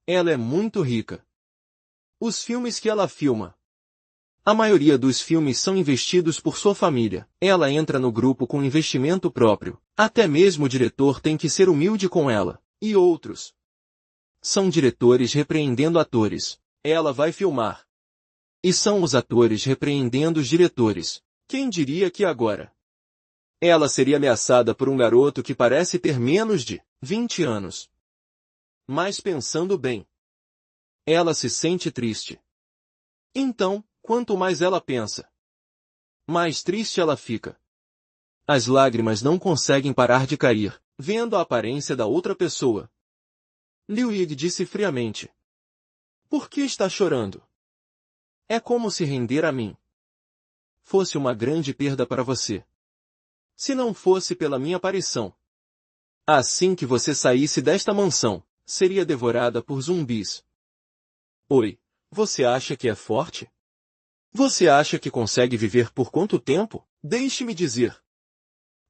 Ela é muito rica. Os filmes que ela filma. A maioria dos filmes são investidos por sua família. Ela entra no grupo com investimento próprio. Até mesmo o diretor tem que ser humilde com ela. E outros. São diretores repreendendo atores. Ela vai filmar. E são os atores repreendendo os diretores. Quem diria que agora ela seria ameaçada por um garoto que parece ter menos de 20 anos. Mas pensando bem, ela se sente triste. Então, quanto mais ela pensa, mais triste ela fica. As lágrimas não conseguem parar de cair, vendo a aparência da outra pessoa. Liu Ying disse friamente. Por que está chorando? É como se render a mim fosse uma grande perda para você. Se não fosse pela minha aparição. Assim que você saísse desta mansão, seria devorada por zumbis. Oi, você acha que é forte? Você acha que consegue viver por quanto tempo? Deixe-me dizer.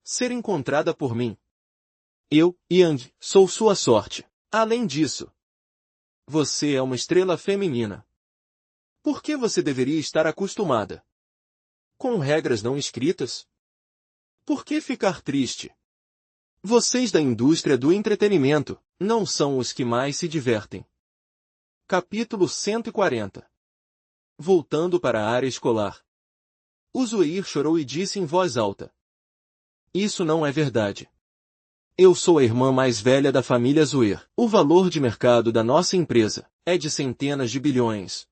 Ser encontrada por mim. Eu, Yang, sou sua sorte. Além disso, você é uma estrela feminina. Por que você deveria estar acostumada com regras não escritas? Por que ficar triste? Vocês da indústria do entretenimento não são os que mais se divertem. Capítulo 140. Voltando para a área escolar. O Zueir chorou e disse em voz alta. Isso não é verdade. Eu sou a irmã mais velha da família Zueir. O valor de mercado da nossa empresa é de centenas de bilhões.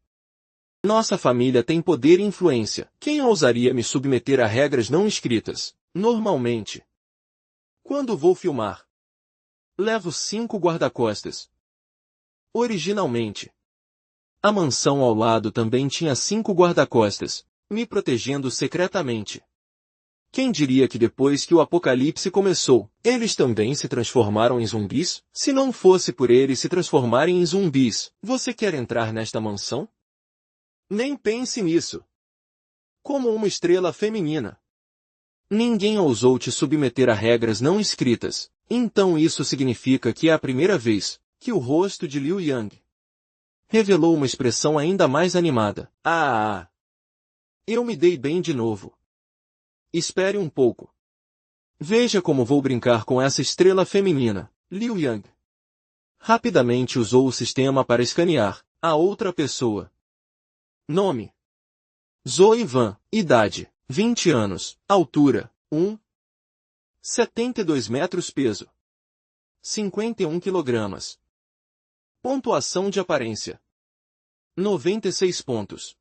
Nossa família tem poder e influência. Quem ousaria me submeter a regras não escritas? Normalmente, quando vou filmar, levo 5 guarda-costas. Originalmente, a mansão ao lado também tinha 5 guarda-costas, me protegendo secretamente. Quem diria que depois que o apocalipse começou, eles também se transformaram em zumbis? Se não fosse por eles se transformarem em zumbis, você quer entrar nesta mansão? Nem pense nisso. Como uma estrela feminina. Ninguém ousou te submeter a regras não escritas, então isso significa que é a primeira vez que o rosto de Liu Yang revelou uma expressão ainda mais animada. Eu me dei bem de novo. Espere um pouco. Veja como vou brincar com essa estrela feminina. Liu Yang rapidamente usou o sistema para escanear a outra pessoa. Nome: Zoe Van. Idade: 20 anos. Altura: 1,72 metros. Peso: 51 kg. Pontuação de aparência: 96 pontos.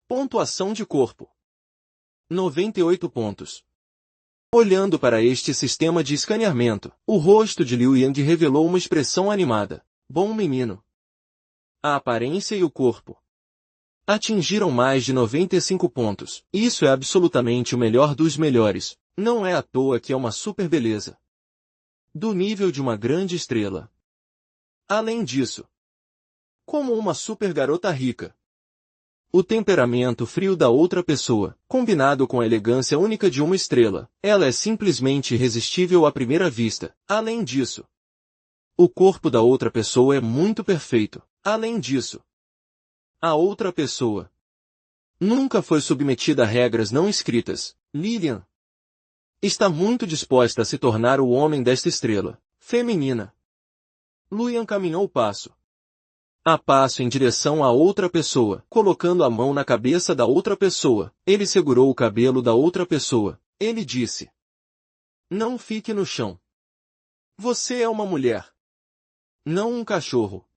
Pontuação de corpo: 98 pontos. Olhando para este sistema de escaneamento, o rosto de Liu Yang revelou uma expressão animada. Bom menino. A aparência e o corpo atingiram mais de 95 pontos. Isso é absolutamente o melhor dos melhores. Não é à toa que é uma super beleza. Do nível de uma grande estrela. Além disso, como uma super garota rica. O temperamento frio da outra pessoa, combinado com a elegância única de uma estrela, ela é simplesmente irresistível à primeira vista. Além disso, o corpo da outra pessoa é muito perfeito. Além disso, a outra pessoa nunca foi submetida a regras não escritas. Lilian está muito disposta a se tornar o homem desta estrela feminina. Luian caminhou passo a passo em direção à outra pessoa, colocando a mão na cabeça da outra pessoa. Ele segurou o cabelo da outra pessoa. Ele disse: Não fique no chão. Você é uma mulher, não um cachorro.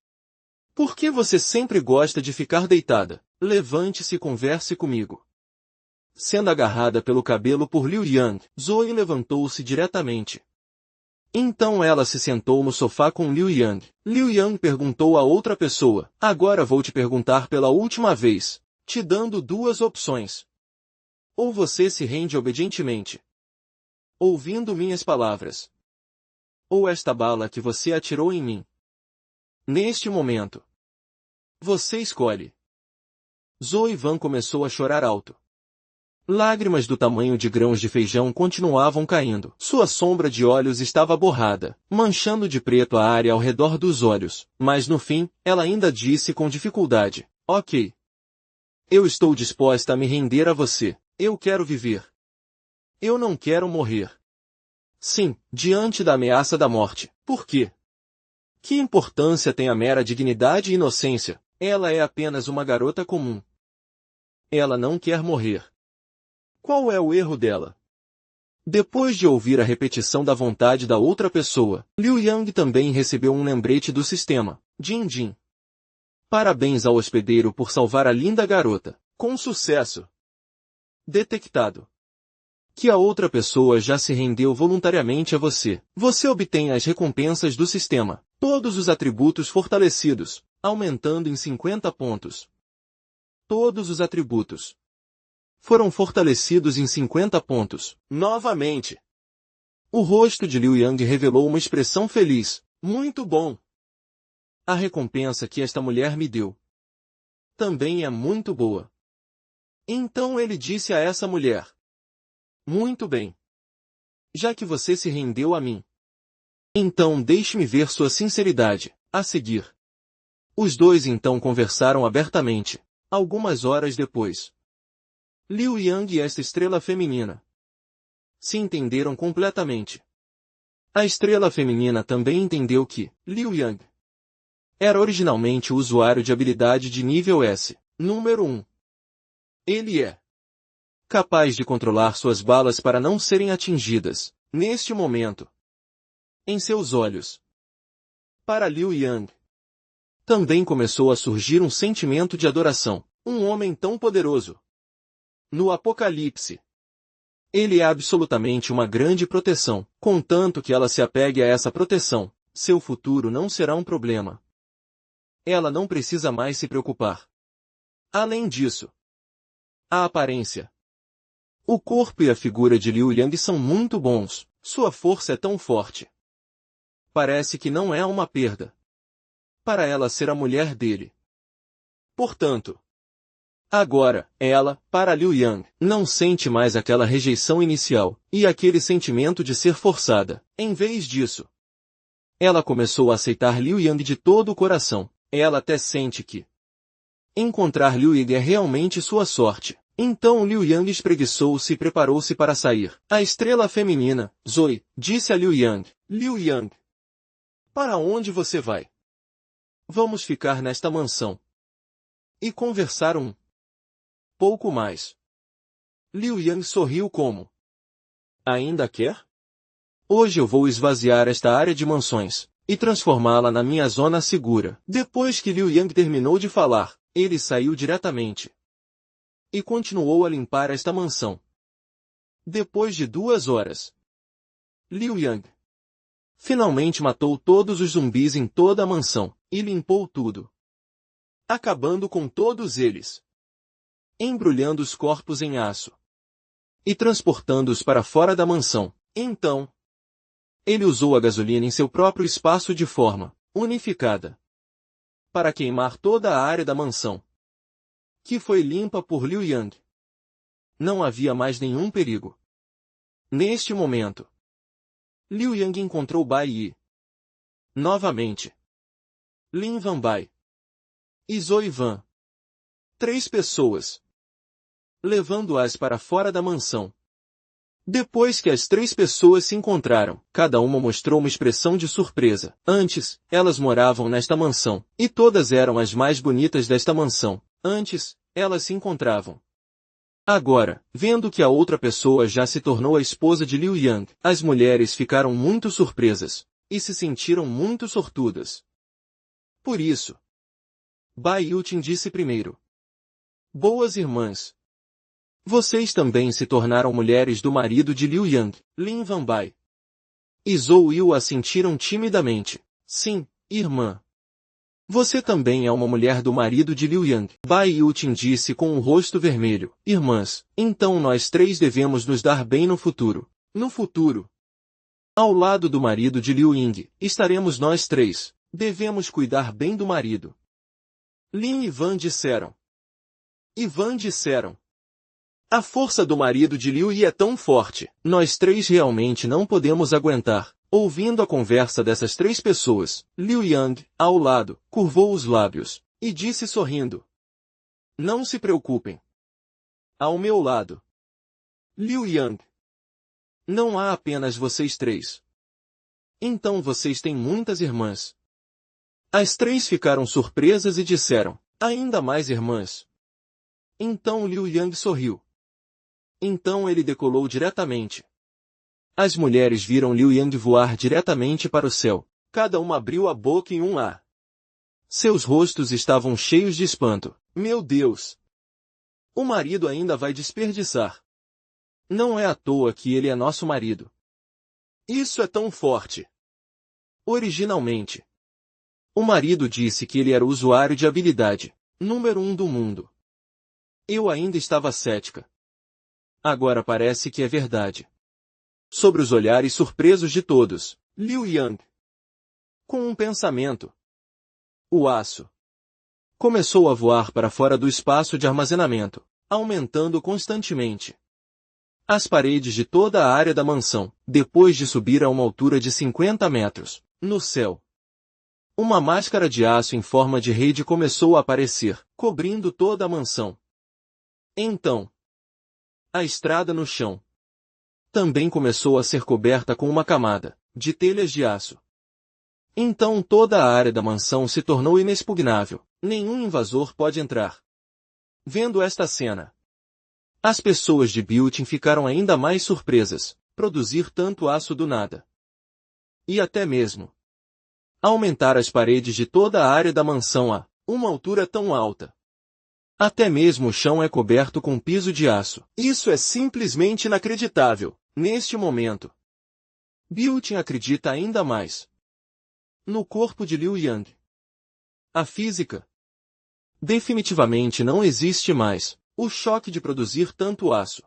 Por que você sempre gosta de ficar deitada? Levante-se e converse comigo. Sendo agarrada pelo cabelo por Liu Yang, Zoe levantou-se diretamente. Então ela se sentou no sofá com Liu Yang. Liu Yang perguntou à outra pessoa: Agora vou te perguntar pela última vez, te dando 2 opções. Ou você se rende obedientemente, ouvindo minhas palavras, ou esta bala que você atirou em mim. Neste momento, você escolhe. Zoe Van começou a chorar alto. Lágrimas do tamanho de grãos de feijão continuavam caindo. Sua sombra de olhos estava borrada, manchando de preto a área ao redor dos olhos. Mas no fim, ela ainda disse com dificuldade: Ok. Eu estou disposta a me render a você. Eu quero viver. Eu não quero morrer. Sim, diante da ameaça da morte. Por quê? Que importância tem a mera dignidade e inocência? Ela é apenas uma garota comum. Ela não quer morrer. Qual é o erro dela? Depois de ouvir a repetição da vontade da outra pessoa, Liu Yang também recebeu um lembrete do sistema. Jin Jin. Parabéns ao hospedeiro por salvar a linda garota. Com sucesso. Detectado. Que a outra pessoa já se rendeu voluntariamente a você. Você obtém as recompensas do sistema. Todos os atributos fortalecidos, aumentando em 50 pontos. Todos os atributos foram fortalecidos em 50 pontos. Novamente. O rosto de Liu Yang revelou uma expressão feliz. Muito bom. A recompensa que esta mulher me deu também é muito boa. Então ele disse a essa mulher: Muito bem. Já que você se rendeu a mim, então deixe-me ver sua sinceridade. A seguir, os dois então conversaram abertamente. Algumas horas depois, Liu Yang e esta estrela feminina se entenderam completamente. A estrela feminina também entendeu que Liu Yang era originalmente o usuário de habilidade de nível S, número 1. Ele é capaz de controlar suas balas para não serem atingidas, neste momento, em seus olhos. Para Liu Yang, também começou a surgir um sentimento de adoração. Um homem tão poderoso. No Apocalipse, ele é absolutamente uma grande proteção. Contanto que ela se apegue a essa proteção, seu futuro não será um problema. Ela não precisa mais se preocupar. Além disso, a aparência, o corpo e a figura de Liu Yang são muito bons. Sua força é tão forte. Parece que não é uma perda para ela ser a mulher dele. Portanto, agora, ela, para Liu Yang, não sente mais aquela rejeição inicial, e aquele sentimento de ser forçada. Em vez disso, ela começou a aceitar Liu Yang de todo o coração. Ela até sente que encontrar Liu Yang é realmente sua sorte. Então Liu Yang espreguiçou-se e preparou-se para sair. A estrela feminina, Zoe, disse a Liu Yang: Liu Yang, para onde você vai? Vamos ficar nesta mansão e conversar um pouco mais. Liu Yang sorriu como: Ainda quer? Hoje eu vou esvaziar esta área de mansões e transformá-la na minha zona segura. Depois que Liu Yang terminou de falar, ele saiu diretamente e continuou a limpar esta mansão. Depois de 2 horas, Liu Yang finalmente matou todos os zumbis em toda a mansão e limpou tudo, acabando com todos eles, embrulhando os corpos em aço e transportando-os para fora da mansão. Então, ele usou a gasolina em seu próprio espaço de forma unificada para queimar toda a área da mansão, que foi limpa por Liu Yang. Não havia mais nenhum perigo. Neste momento, Liu Yang encontrou Bai Yi novamente, Lin Wanbai e Zoe Van. 3 pessoas, levando-as para fora da mansão. Depois que as 3 pessoas se encontraram, cada uma mostrou uma expressão de surpresa. Antes, elas moravam nesta mansão, e todas eram as mais bonitas desta mansão. Antes, elas se encontravam. Agora, vendo que a outra pessoa já se tornou a esposa de Liu Yang, as mulheres ficaram muito surpresas, e se sentiram muito sortudas. Por isso, Bai Yutin disse primeiro: Boas irmãs, vocês também se tornaram mulheres do marido de Liu Yang. Lin Wanbai e Zhou Yu assentiram timidamente. Sim, irmã. Você também é uma mulher do marido de Liu Yang. Bai Yutin disse com o rosto vermelho. Irmãs, então nós 3 devemos nos dar bem no futuro. No futuro, ao lado do marido de Liu Ying, estaremos nós 3. Devemos cuidar bem do marido. Lin e Van disseram. A força do marido de Liu Yi é tão forte. Nós três realmente não podemos aguentar. Ouvindo a conversa dessas três pessoas, Liu Yang, ao lado, curvou os lábios e disse sorrindo: Não se preocupem. Ao meu lado, Liu Yang. Não há apenas vocês três. Então vocês têm muitas irmãs. As três ficaram surpresas e disseram: Ainda mais irmãs. Então Liu Yang sorriu. Então ele decolou diretamente. As mulheres viram Liu Yang voar diretamente para o céu. Cada uma abriu a boca em um A. Seus rostos estavam cheios de espanto. Meu Deus! O marido ainda vai desperdiçar. Não é à toa que ele é nosso marido. Isso é tão forte. Originalmente, o marido disse que ele era o usuário de habilidade número 1 do mundo. Eu ainda estava cética. Agora parece que é verdade. Sobre os olhares surpresos de todos, Liu Yang, com um pensamento, o aço começou a voar para fora do espaço de armazenamento, aumentando constantemente. As paredes de toda a área da mansão, depois de subir a uma altura de 50 metros, no céu. Uma máscara de aço em forma de rede começou a aparecer, cobrindo toda a mansão. Então, a estrada no chão também começou a ser coberta com uma camada de telhas de aço. Então toda a área da mansão se tornou inexpugnável. Nenhum invasor pode entrar. Vendo esta cena, as pessoas de Building ficaram ainda mais surpresas. Produzir tanto aço do nada. E até mesmo aumentar as paredes de toda a área da mansão a uma altura tão alta. Até mesmo o chão é coberto com piso de aço. Isso é simplesmente inacreditável. Neste momento, Building acredita ainda mais no corpo de Liu Yang. A física definitivamente não existe mais. O choque de produzir tanto aço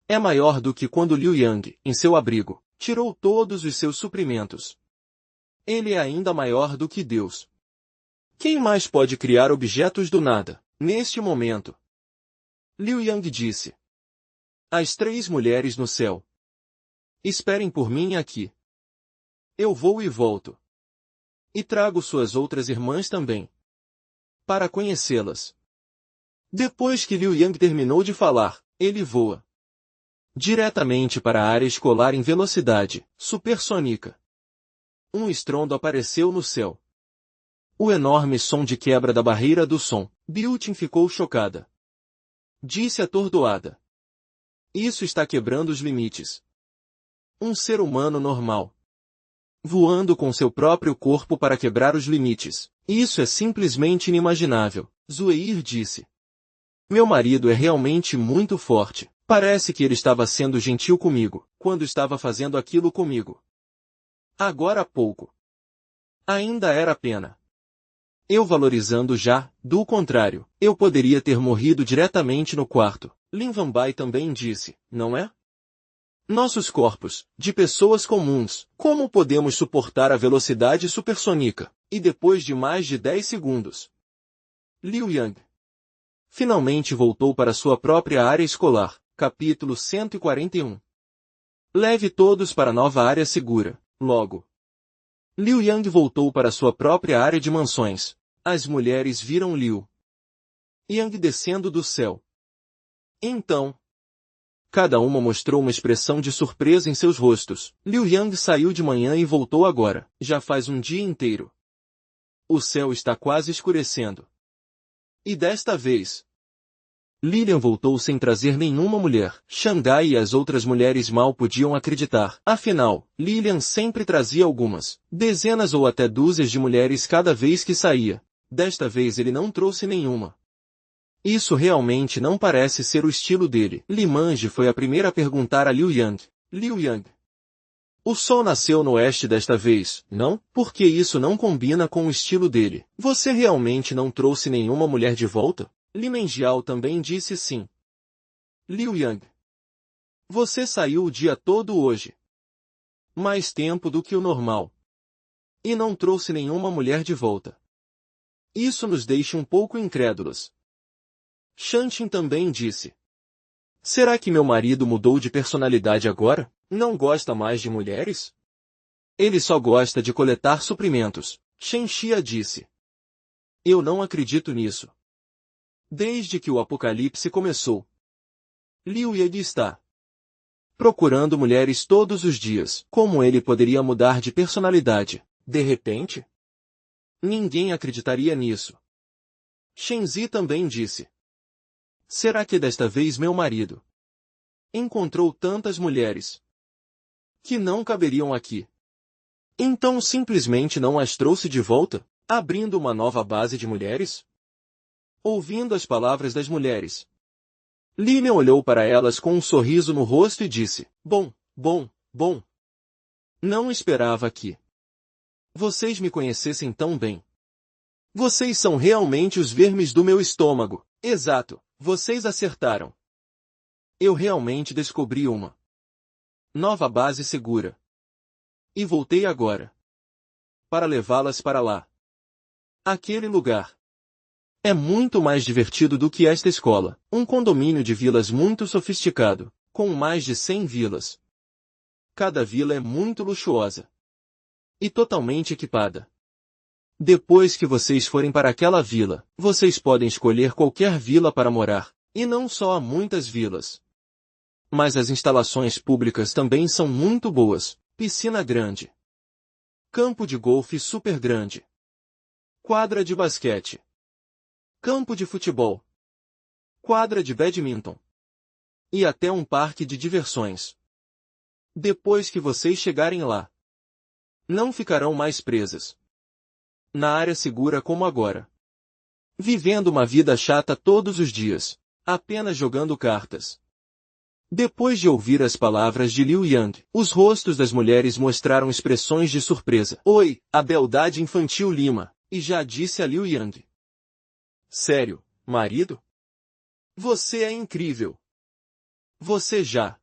é maior do que quando Liu Yang, em seu abrigo, tirou todos os seus suprimentos. Ele é ainda maior do que Deus. Quem mais pode criar objetos do nada? Neste momento, Liu Yang disse: As três mulheres no céu. Esperem por mim aqui. Eu vou e volto. E trago suas outras irmãs também, para conhecê-las. Depois que Liu Yang terminou de falar, ele voa diretamente para a área escolar em velocidade supersônica. Um estrondo apareceu no céu. O enorme som de quebra da barreira do som. Building ficou chocada. Disse atordoada: Isso está quebrando os limites. Um ser humano normal voando com seu próprio corpo para quebrar os limites. Isso é simplesmente inimaginável. Zueir disse: Meu marido é realmente muito forte. Parece que ele estava sendo gentil comigo, quando estava fazendo aquilo comigo. Agora há pouco. Ainda era pena. Eu valorizando já, do contrário, eu poderia ter morrido diretamente no quarto. Lin Vanbai também disse, não é? Nossos corpos, de pessoas comuns, como podemos suportar a velocidade supersônica? E depois de mais de 10 segundos, Liu Yang finalmente voltou para sua própria área escolar. Capítulo 141. Leve todos para nova área segura. Logo, Liu Yang voltou para sua própria área de mansões. As mulheres viram Liu Yang descendo do céu. Então, cada uma mostrou uma expressão de surpresa em seus rostos. Liu Yang saiu de manhã e voltou agora. Já faz um dia inteiro. O céu está quase escurecendo. E desta vez, Lilian voltou sem trazer nenhuma mulher. Xangai e as outras mulheres mal podiam acreditar. Afinal, Lilian sempre trazia algumas, dezenas ou até dúzias de mulheres cada vez que saía. Desta vez ele não trouxe nenhuma. Isso realmente não parece ser o estilo dele. Limange foi a primeira a perguntar a Liu Yang. Liu Yang, o sol nasceu no oeste desta vez, não? Porque isso não combina com o estilo dele. Você realmente não trouxe nenhuma mulher de volta? Li Menjiao também disse sim. Liu Yang, você saiu o dia todo hoje. Mais tempo do que o normal. E não trouxe nenhuma mulher de volta. Isso nos deixa um pouco incrédulos. Shantin também disse. Será que meu marido mudou de personalidade agora? Não gosta mais de mulheres? Ele só gosta de coletar suprimentos, Shen Xia disse. Eu não acredito nisso. Desde que o apocalipse começou, Liu Yang está procurando mulheres todos os dias. Como ele poderia mudar de personalidade, de repente? Ninguém acreditaria nisso. Shen Zi também disse. Será que desta vez meu marido encontrou tantas mulheres que não caberiam aqui? Então simplesmente não as trouxe de volta, abrindo uma nova base de mulheres? Ouvindo as palavras das mulheres, Lilian olhou para elas com um sorriso no rosto e disse, bom. Não esperava que vocês me conhecessem tão bem. Vocês são realmente os vermes do meu estômago. Exato, vocês acertaram. Eu realmente descobri uma nova base segura. E voltei agora para levá-las para lá. Aquele lugar é muito mais divertido do que esta escola. Um condomínio de vilas muito sofisticado, com mais de 100 vilas. Cada vila é muito luxuosa e totalmente equipada. Depois que vocês forem para aquela vila, vocês podem escolher qualquer vila para morar, e não só há muitas vilas. Mas as instalações públicas também são muito boas. Piscina grande, campo de golfe super grande, quadra de basquete, campo de futebol, quadra de badminton e até um parque de diversões. Depois que vocês chegarem lá, não ficarão mais presas na área segura como agora, vivendo uma vida chata todos os dias, apenas jogando cartas. Depois de ouvir as palavras de Liu Yang, os rostos das mulheres mostraram expressões de surpresa. Oi, a beldade infantil Lima, e já disse a Liu Yang. Sério, marido? Você é incrível. Você já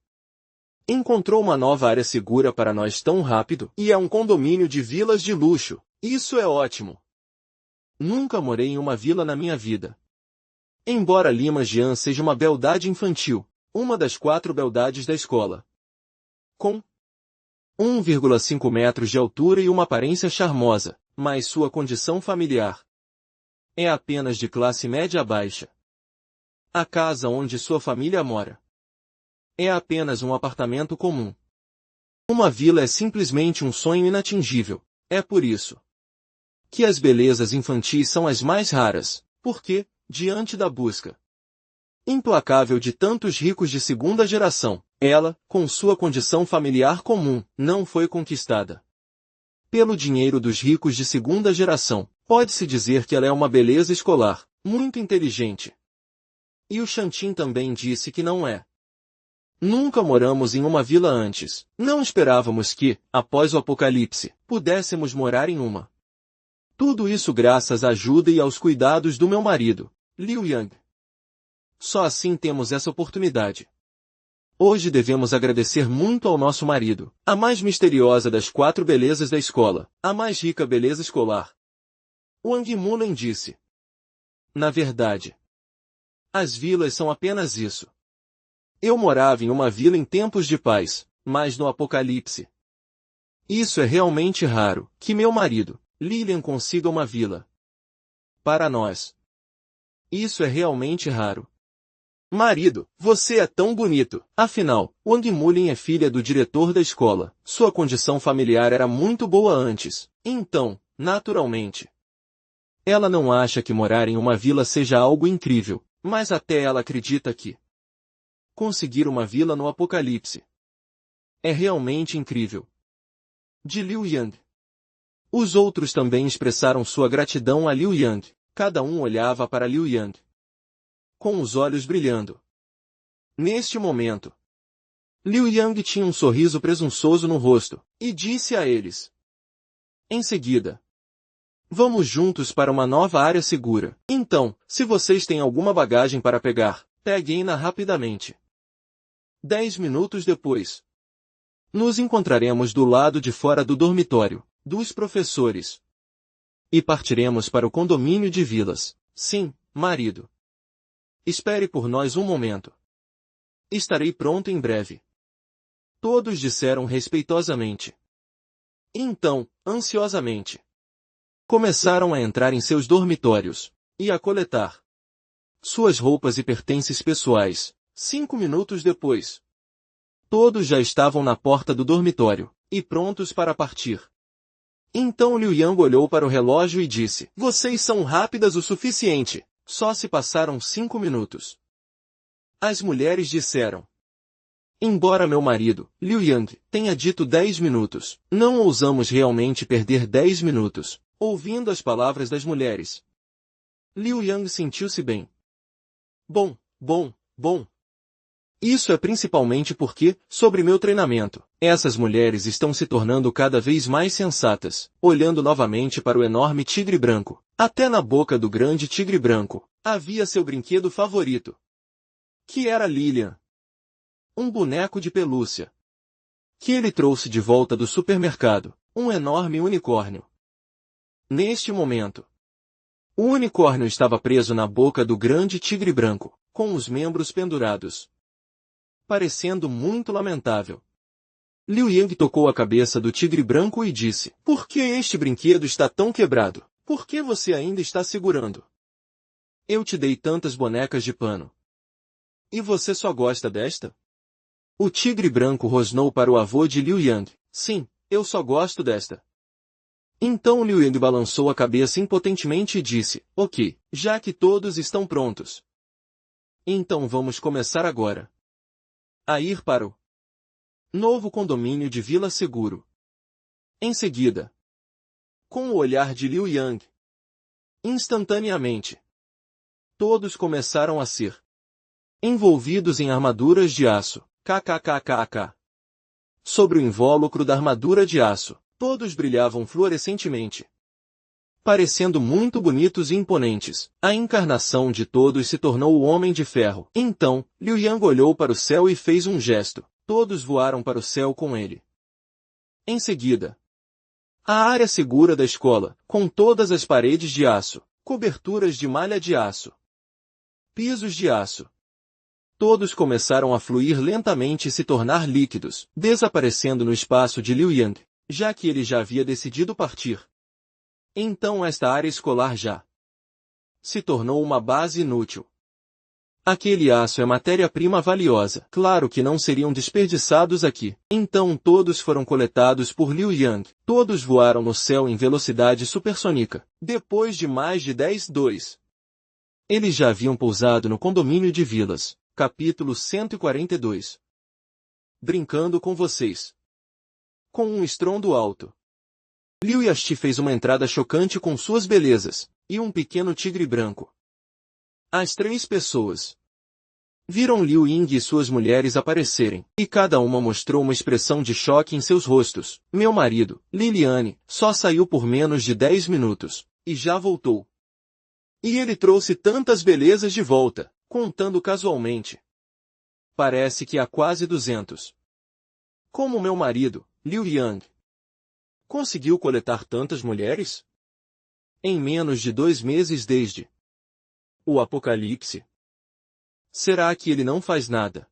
encontrou uma nova área segura para nós tão rápido, e é um condomínio de vilas de luxo. Isso é ótimo. Nunca morei em uma vila na minha vida. Embora Lima Jian seja uma beldade infantil, uma das 4 beldades da escola, com 1,5 metros de altura e uma aparência charmosa, mas sua condição familiar é apenas de classe média baixa. A casa onde sua família mora é apenas um apartamento comum. Uma vila é simplesmente um sonho inatingível. É por isso que as belezas infantis são as mais raras, porque, diante da busca implacável de tantos ricos de segunda geração, ela, com sua condição familiar comum, não foi conquistada pelo dinheiro dos ricos de segunda geração. Pode-se dizer que ela é uma beleza escolar, muito inteligente. E o Shantin também disse que não é. Nunca moramos em uma vila antes. Não esperávamos que, após o apocalipse, pudéssemos morar em uma. Tudo isso graças à ajuda e aos cuidados do meu marido, Liu Yang. Só assim temos essa oportunidade. Hoje devemos agradecer muito ao nosso marido, a mais misteriosa das 4 belezas da escola, a mais rica beleza escolar. Wang Mulen disse. Na verdade, as vilas são apenas isso. Eu morava em uma vila em tempos de paz, mas no apocalipse. Isso é realmente raro, que meu marido, Lilian, consiga uma vila para nós. Isso é realmente raro. Marido, você é tão bonito. Afinal, Wang Mulin é filha do diretor da escola. Sua condição familiar era muito boa antes. Então, naturalmente, ela não acha que morar em uma vila seja algo incrível, mas até ela acredita que conseguir uma vila no apocalipse é realmente incrível. De Liu Yang. Os outros também expressaram sua gratidão a Liu Yang. Cada um olhava para Liu Yang com os olhos brilhando. Neste momento, Liu Yang tinha um sorriso presunçoso no rosto, e disse a eles. Em seguida, vamos juntos para uma nova área segura. Então, se vocês têm alguma bagagem para pegar, peguem-na rapidamente. 10 minutos depois, nos encontraremos do lado de fora do dormitório dos professores. E partiremos para o condomínio de vilas. Sim, marido. Espere por nós um momento. Estarei pronto em breve. Todos disseram respeitosamente. Então, ansiosamente, começaram a entrar em seus dormitórios e a coletar suas roupas e pertences pessoais. 5 minutos depois, todos já estavam na porta do dormitório e prontos para partir. Então Liu Yang olhou para o relógio e disse: Vocês são rápidas o suficiente. Só se passaram 5 minutos. As mulheres disseram: Embora meu marido, Liu Yang, tenha dito 10 minutos, não ousamos realmente perder 10 minutos. Ouvindo as palavras das mulheres, Liu Yang sentiu-se bem. Bom. Isso é principalmente porque, sobre meu treinamento, essas mulheres estão se tornando cada vez mais sensatas. Olhando novamente para o enorme tigre branco, até na boca do grande tigre branco, havia seu brinquedo favorito, que era Lilian. Um boneco de pelúcia, que ele trouxe de volta do supermercado, um enorme unicórnio. Neste momento, o unicórnio estava preso na boca do grande tigre branco, com os membros pendurados, parecendo muito lamentável. Liu Yang tocou a cabeça do tigre branco e disse: Por que este brinquedo está tão quebrado? Por que você ainda está segurando? Eu te dei tantas bonecas de pano. E você só gosta desta? O tigre branco rosnou para o avô de Liu Yang: Sim, eu só gosto desta. Então Liu Yang balançou a cabeça impotentemente e disse: Ok, já que todos estão prontos, então vamos começar agora a ir para o novo condomínio de Vila Seguro. Em seguida, com o olhar de Liu Yang, instantaneamente, todos começaram a ser envolvidos em armaduras de aço. KKKKK. Sobre o invólucro da armadura de aço, todos brilhavam fluorescentemente, parecendo muito bonitos e imponentes. A encarnação de todos se tornou o Homem de Ferro. Então, Liu Yang olhou para o céu e fez um gesto. Todos voaram para o céu com ele. Em seguida, a área segura da escola, com todas as paredes de aço, coberturas de malha de aço, pisos de aço. Todos começaram a fluir lentamente e se tornar líquidos, desaparecendo no espaço de Liu Yang, já que ele já havia decidido partir. Então esta área escolar já se tornou uma base inútil. Aquele aço é matéria-prima valiosa. Claro que não seriam desperdiçados aqui. Então todos foram coletados por Liu Yang. Todos voaram no céu em velocidade supersônica. Depois de mais de 10. Eles já haviam pousado no condomínio de vilas. Capítulo 142. Brincando com vocês. Com um estrondo alto, Liu Yasti fez uma entrada chocante com suas belezas, e um pequeno tigre branco. As 3 pessoas viram Liu Ying e suas mulheres aparecerem, e cada uma mostrou uma expressão de choque em seus rostos. Meu marido, Liliane, só saiu por menos de 10 minutos, e já voltou. E ele trouxe tantas belezas de volta, contando casualmente. Parece que há quase 200. Como meu marido, Liu Yang, conseguiu coletar tantas mulheres? Em menos de 2 meses desde o apocalipse. Será que ele não faz nada?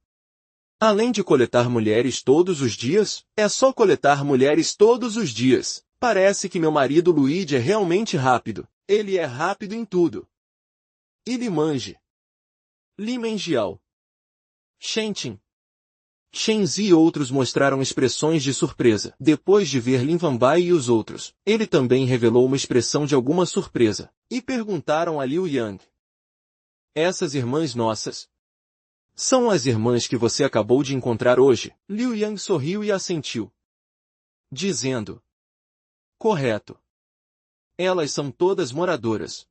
Além de coletar mulheres todos os dias, é só coletar mulheres todos os dias. Parece que meu marido Luigi é realmente rápido. Ele é rápido em tudo. Ilimanji, Li Mengiao, Shentin, Shenzi e outros mostraram expressões de surpresa. Depois de ver Lin Wanbai e os outros, ele também revelou uma expressão de alguma surpresa. E perguntaram a Liu Yang: Essas irmãs nossas são as irmãs que você acabou de encontrar hoje? Liu Yang sorriu e assentiu, dizendo: Correto. Elas são todas moradoras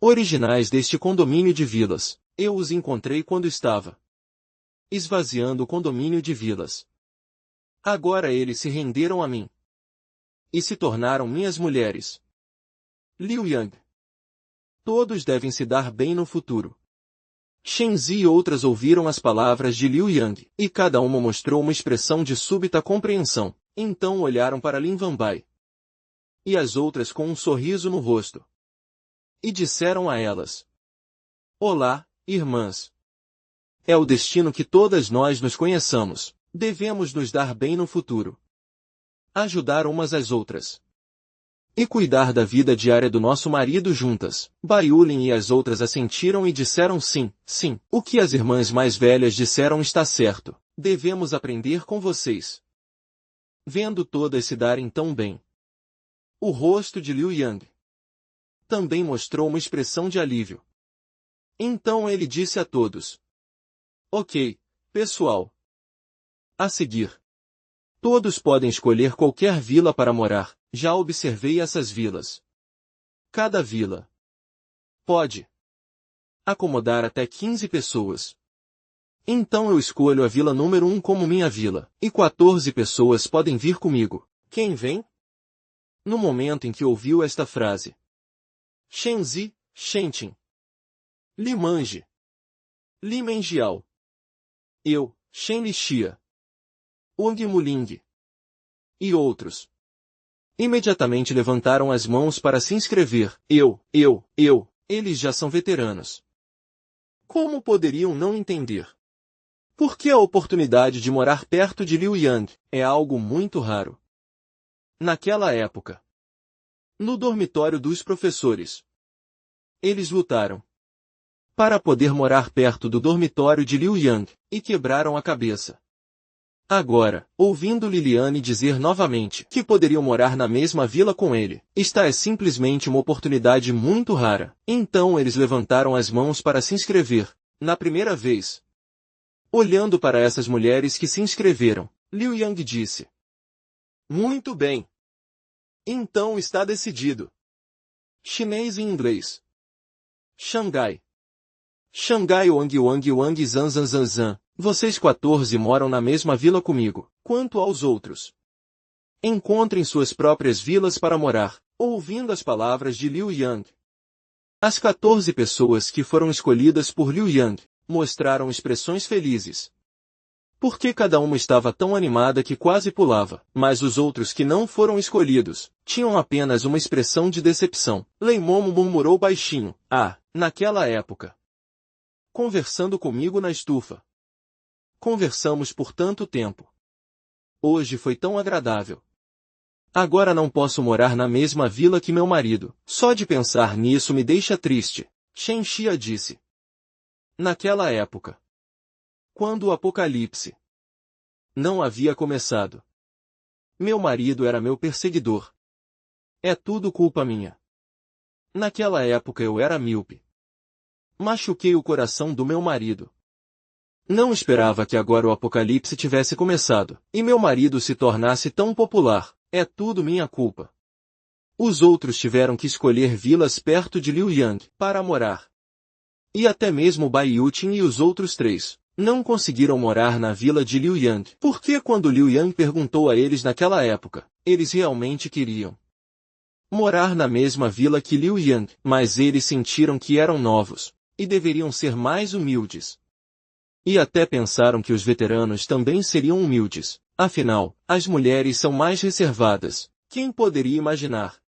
originais deste condomínio de vilas. Eu os encontrei quando estava esvaziando o condomínio de vilas. Agora eles se renderam a mim e se tornaram minhas mulheres. Liu Yang. Todos devem se dar bem no futuro. Shenzi e outras ouviram as palavras de Liu Yang, e cada uma mostrou uma expressão de súbita compreensão. Então olharam para Lin Wanbai e as outras com um sorriso no rosto. E disseram a elas: Olá, irmãs. É o destino que todas nós nos conheçamos. Devemos nos dar bem no futuro. Ajudar umas às outras. E cuidar da vida diária do nosso marido juntas. Baiulin e as outras assentiram e disseram sim, sim. O que as irmãs mais velhas disseram está certo. Devemos aprender com vocês. Vendo todas se darem tão bem. O rosto de Liu Yang também mostrou uma expressão de alívio. Então ele disse a todos. Ok, pessoal. A seguir. Todos podem escolher qualquer vila para morar. Já observei essas vilas. Cada vila pode acomodar até 15 pessoas. Então eu escolho a vila número 1 como minha vila, e 14 pessoas podem vir comigo. Quem vem? No momento em que ouviu esta frase. Shenzi, Shentin. Limange. Limengial. Eu, Shen Lixia. Wang Muling. E outros. Imediatamente levantaram as mãos para se inscrever. Eles já são veteranos. Como poderiam não entender? Porque a oportunidade de morar perto de Liu Yang é algo muito raro. Naquela época. No dormitório dos professores. Eles lutaram para poder morar perto do dormitório de Liu Yang, e quebraram a cabeça. Agora, ouvindo Liliane dizer novamente que poderiam morar na mesma vila com ele, esta é simplesmente uma oportunidade muito rara. Então eles levantaram as mãos para se inscrever, na primeira vez. Olhando para essas mulheres que se inscreveram, Liu Yang disse. Muito bem. Então está decidido. Chinês e inglês. Xangai. Xangai Wang Zan Zan Zan Zan. Vocês 14 moram na mesma vila comigo. Quanto aos outros, encontrem suas próprias vilas para morar. Ouvindo as palavras de Liu Yang, as 14 pessoas que foram escolhidas por Liu Yang mostraram expressões felizes. Porque cada uma estava tão animada que quase pulava, mas os outros que não foram escolhidos tinham apenas uma expressão de decepção. Lei Momo murmurou baixinho. Naquela época. Conversando comigo na estufa. Conversamos por tanto tempo. Hoje foi tão agradável. Agora não posso morar na mesma vila que meu marido. Só de pensar nisso me deixa triste. Shen Xia disse. Naquela época. Quando o apocalipse não havia começado. Meu marido era meu perseguidor. É tudo culpa minha. Naquela época eu era míope. Machuquei o coração do meu marido. Não esperava que agora o apocalipse tivesse começado, e meu marido se tornasse tão popular. É tudo minha culpa. Os outros tiveram que escolher vilas perto de Liu Yang para morar. E até mesmo Bai Yutin e os outros 3 não conseguiram morar na vila de Liu Yang. Porque quando Liu Yang perguntou a eles naquela época, eles realmente queriam morar na mesma vila que Liu Yang, mas eles sentiram que eram novos, e deveriam ser mais humildes. E até pensaram que os veteranos também seriam humildes. Afinal, as mulheres são mais reservadas. Quem poderia imaginar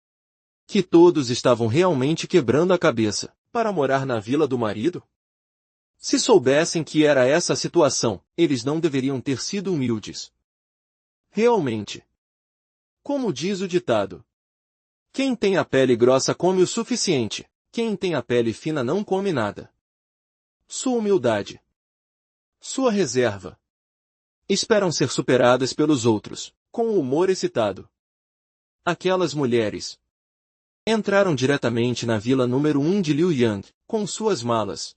que todos estavam realmente quebrando a cabeça para morar na vila do marido? Se soubessem que era essa a situação, eles não deveriam ter sido humildes. Realmente. Como diz o ditado. Quem tem a pele grossa come o suficiente. Quem tem a pele fina não come nada. Sua humildade. Sua reserva. Esperam ser superadas pelos outros, com o humor excitado. Aquelas mulheres entraram diretamente na vila número 1 de Liu Yang, com suas malas.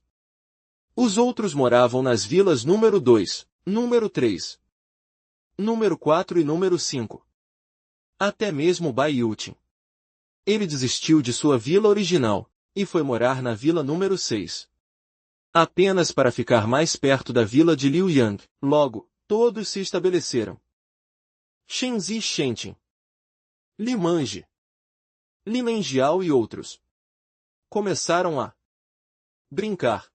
Os outros moravam nas vilas número 2, número 3, número 4 e número 5. Até mesmo Bai Yutin. Ele desistiu de sua vila original, e foi morar na vila número 6. Apenas para ficar mais perto da vila de Liu Yang. Logo, todos se estabeleceram. Shenzi Shentin. Limange. Limengial e outros começaram a brincar.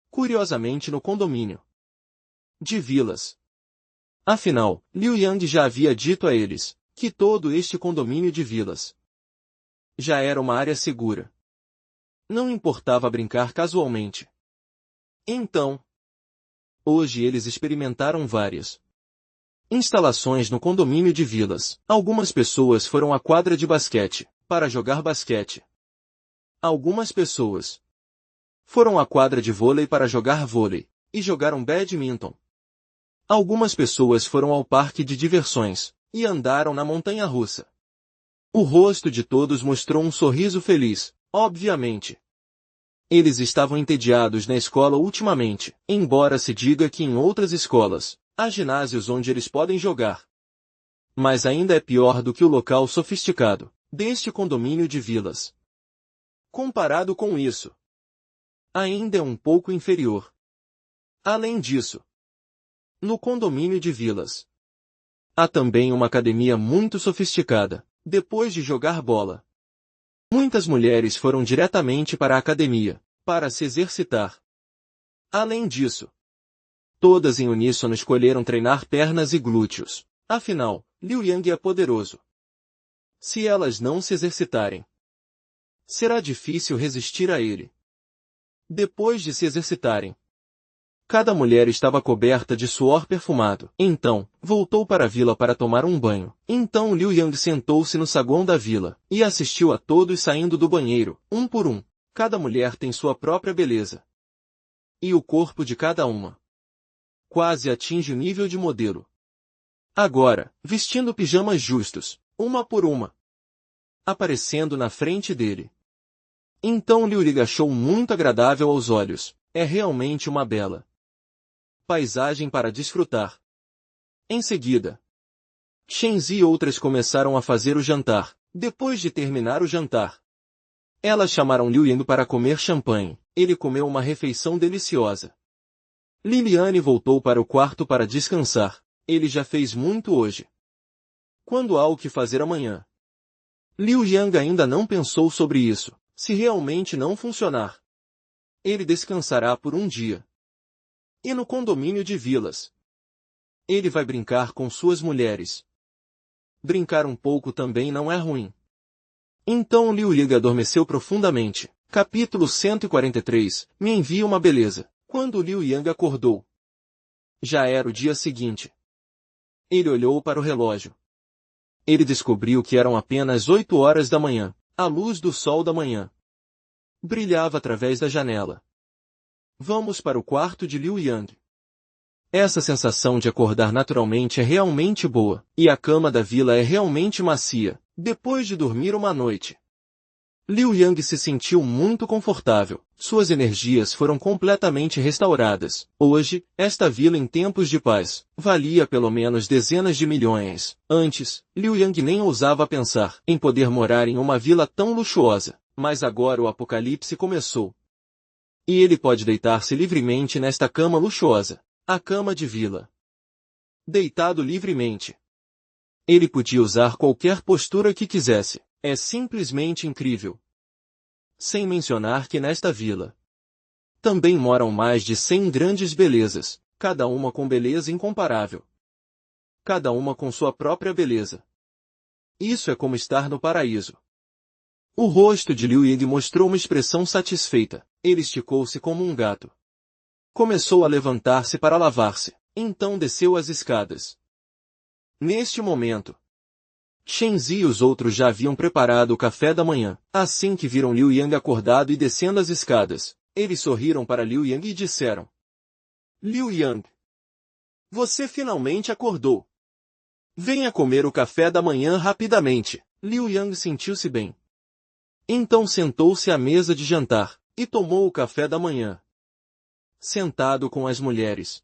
Curiosamente no condomínio de vilas. Afinal, Liu Yang já havia dito a eles que todo este condomínio de vilas já era uma área segura. Não importava brincar casualmente. Então, Hoje eles experimentaram várias instalações no condomínio de vilas. Algumas pessoas foram à quadra de basquete para jogar basquete. Algumas pessoas foram à quadra de vôlei para jogar vôlei e jogaram badminton. Algumas pessoas foram ao parque de diversões e andaram na montanha-russa. O rosto de todos mostrou um sorriso feliz, obviamente. Eles estavam entediados na escola ultimamente, embora se diga que em outras escolas há ginásios onde eles podem jogar. Mas ainda é pior do que o local sofisticado deste condomínio de vilas. Comparado com isso, ainda é um pouco inferior. Além disso, no condomínio de vilas, há também uma academia muito sofisticada. Depois de jogar bola, muitas mulheres foram diretamente para a academia para se exercitar. Além disso, todas em uníssono escolheram treinar pernas e glúteos. Afinal, Liu Yang é poderoso. Se elas não se exercitarem, será difícil resistir a ele. Depois de se exercitarem, cada mulher estava coberta de suor perfumado. Então, voltou para a vila para tomar um banho. Então Liu Yang sentou-se no saguão da vila e assistiu a todos saindo do banheiro, um por um. Cada mulher tem sua própria beleza. E o corpo de cada uma quase atinge o nível de modelo. Agora, vestindo pijamas justos, uma por uma, aparecendo na frente dele. Então Liu Yang achou muito agradável aos olhos. É realmente uma bela paisagem para desfrutar. Em seguida, Shenzi e outras começaram a fazer o jantar. Depois de terminar o jantar, elas chamaram Liu Yang para comer champanhe. Ele comeu uma refeição deliciosa. Liliane voltou para o quarto para descansar. Ele já fez muito hoje. Quando há o que fazer amanhã? Liu Yang ainda não pensou sobre isso. Se realmente não funcionar, ele descansará por um dia. E no condomínio de vilas, ele vai brincar com suas mulheres. Brincar um pouco também não é ruim. Então Liu Yang adormeceu profundamente. Capítulo 143. Me envia uma beleza. Quando Liu Yang acordou, já era o dia seguinte. Ele olhou para o relógio. Ele descobriu que eram apenas 8 horas da manhã. A luz do sol da manhã brilhava através da janela. Vamos para o quarto de Liu Yang. Essa sensação de acordar naturalmente é realmente boa, e a cama da vila é realmente macia, depois de dormir uma noite. Liu Yang se sentiu muito confortável, suas energias foram completamente restauradas. Hoje, esta vila em tempos de paz, valia pelo menos dezenas de milhões. Antes, Liu Yang nem ousava pensar em poder morar em uma vila tão luxuosa, mas agora o apocalipse começou. E ele pode deitar-se livremente nesta cama luxuosa, a cama de vila. Deitado livremente, ele podia usar qualquer postura que quisesse. É simplesmente incrível. Sem mencionar que nesta vila também moram mais de 100 grandes belezas, cada uma com beleza incomparável. Cada uma com sua própria beleza. Isso é como estar no paraíso. O rosto de Liu Yang mostrou uma expressão satisfeita. Ele esticou-se como um gato. Começou a levantar-se para lavar-se. Então desceu as escadas. Neste momento, Shenzi e os outros já haviam preparado o café da manhã. Assim que viram Liu Yang acordado e descendo as escadas, eles sorriram para Liu Yang e disseram: Liu Yang, você finalmente acordou. Venha comer o café da manhã rapidamente. Liu Yang sentiu-se bem. Então sentou-se à mesa de jantar e tomou o café da manhã. Sentado com as mulheres,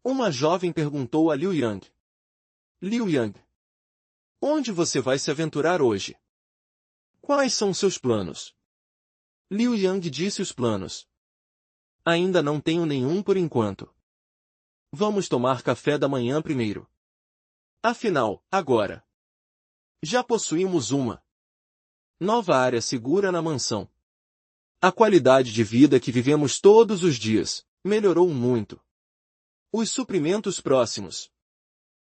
uma jovem perguntou a Liu Yang: Liu Yang, onde você vai se aventurar hoje? Quais são seus planos? Liu Yang disse os planos. Ainda não tenho nenhum por enquanto. Vamos tomar café da manhã primeiro. Afinal, agora, já possuímos uma nova área segura na mansão. A qualidade de vida que vivemos todos os dias melhorou muito. Os suprimentos próximos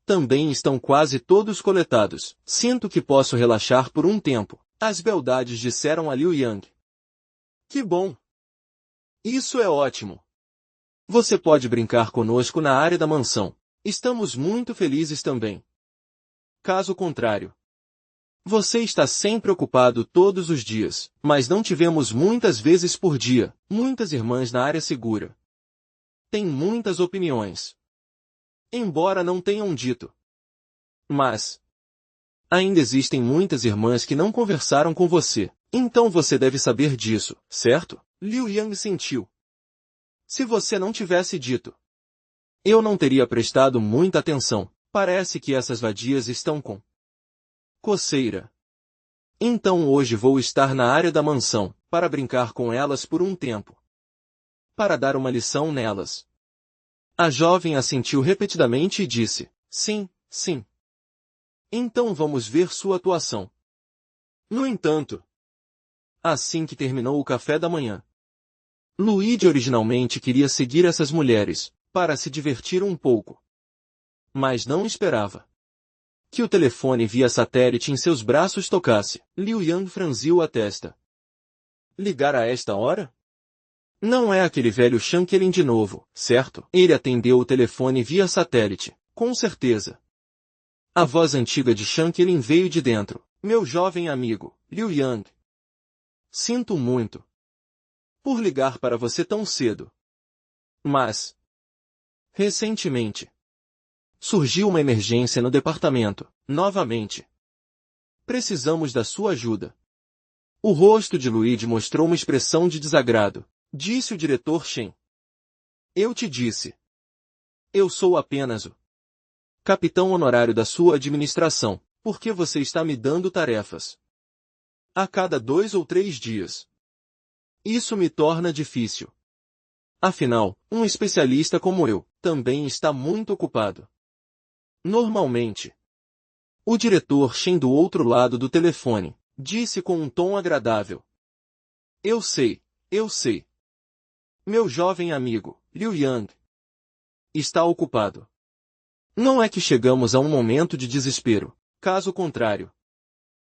também estão quase todos coletados. Sinto que posso relaxar por um tempo. As beldades disseram a Liu Yang. Que bom! Isso é ótimo! Você pode brincar conosco na área da mansão. Estamos muito felizes também. Caso contrário, você está sempre ocupado todos os dias, mas não tivemos muitas vezes por dia, muitas irmãs na área segura. Tem muitas opiniões. Embora não tenham dito. Mas ainda existem muitas irmãs que não conversaram com você. Então você deve saber disso, certo? Liu Yang sentiu. Se você não tivesse dito, eu não teria prestado muita atenção. Parece que essas vadias estão com coceira. Então hoje vou estar na área da mansão, para brincar com elas por um tempo. Para dar uma lição nelas. A jovem assentiu repetidamente e disse, sim, sim. Então vamos ver sua atuação. No entanto, assim que terminou o café da manhã, Luigi originalmente queria seguir essas mulheres, para se divertir um pouco. Mas não esperava que o telefone via satélite em seus braços tocasse. Liu Yang franziu a testa. Ligar a esta hora? Não é aquele velho Shankelin de novo, certo? Ele atendeu o telefone via satélite, com certeza. A voz antiga de Shankelin veio de dentro. Meu jovem amigo, Liu Yang. Sinto muito por ligar para você tão cedo. Mas, recentemente, surgiu uma emergência no departamento, novamente. Precisamos da sua ajuda. O rosto de Luigi mostrou uma expressão de desagrado. Disse o diretor Shen. Eu te disse. Eu sou apenas o capitão honorário da sua administração. Por que você está me dando tarefas a cada 2 ou 3 dias? Isso me torna difícil. Afinal, um especialista como eu, também está muito ocupado. Normalmente. O diretor Shen do outro lado do telefone, disse com um tom agradável. Eu sei, eu sei. Meu jovem amigo, Liu Yang, está ocupado. Não é que chegamos a um momento de desespero, caso contrário.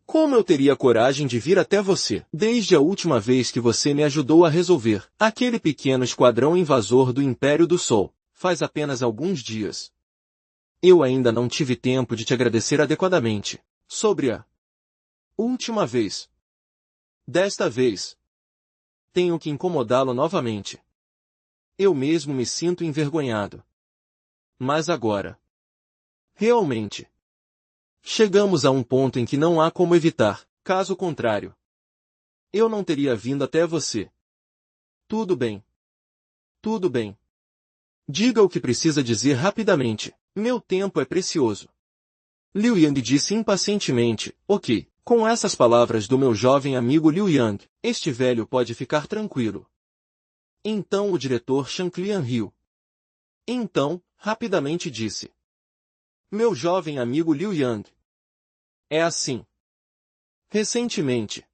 Como eu teria coragem de vir até você, desde a última vez que você me ajudou a resolver aquele pequeno esquadrão invasor do Império do Sol, faz apenas alguns dias. Eu ainda não tive tempo de te agradecer adequadamente, sobre a última vez. Desta vez, tenho que incomodá-lo novamente. Eu mesmo me sinto envergonhado. Mas agora, realmente, chegamos a um ponto em que não há como evitar, caso contrário. Eu não teria vindo até você. Tudo bem. Tudo bem. Diga o que precisa dizer rapidamente. Meu tempo é precioso. Liu Yang disse impacientemente, ok. Com essas palavras do meu jovem amigo Liu Yang, este velho pode ficar tranquilo. Então o diretor Shanklian riu. Então, rapidamente disse. Meu jovem amigo Liu Yang. É assim. Recentemente,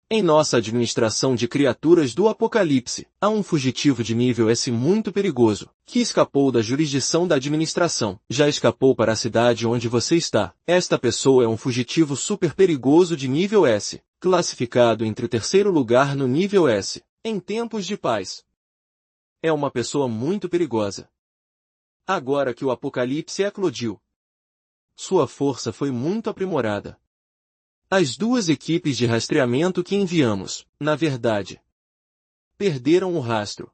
em nossa administração de criaturas do Apocalipse, há um fugitivo de nível S muito perigoso, que escapou da jurisdição da administração. Já escapou para a cidade onde você está. Esta pessoa é um fugitivo super perigoso de nível S, classificado entre o 3º lugar no nível S, em tempos de paz. É uma pessoa muito perigosa. Agora que o Apocalipse eclodiu, sua força foi muito aprimorada. As 2 equipes de rastreamento que enviamos, na verdade, perderam o rastro.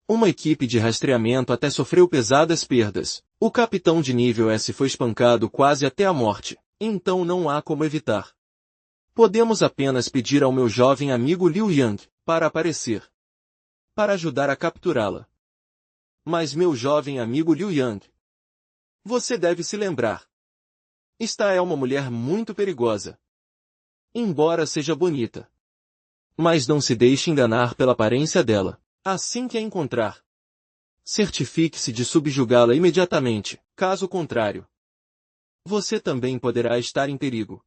Uma equipe de rastreamento até sofreu pesadas perdas. O capitão de nível S foi espancado quase até a morte, então não há como evitar. Podemos apenas pedir ao meu jovem amigo Liu Yang, para aparecer, para ajudar a capturá-la. Mas meu jovem amigo Liu Yang, você deve se lembrar. Esta é uma mulher muito perigosa. Embora seja bonita. Mas não se deixe enganar pela aparência dela. Assim que a encontrar, certifique-se de subjugá-la imediatamente, caso contrário, você também poderá estar em perigo.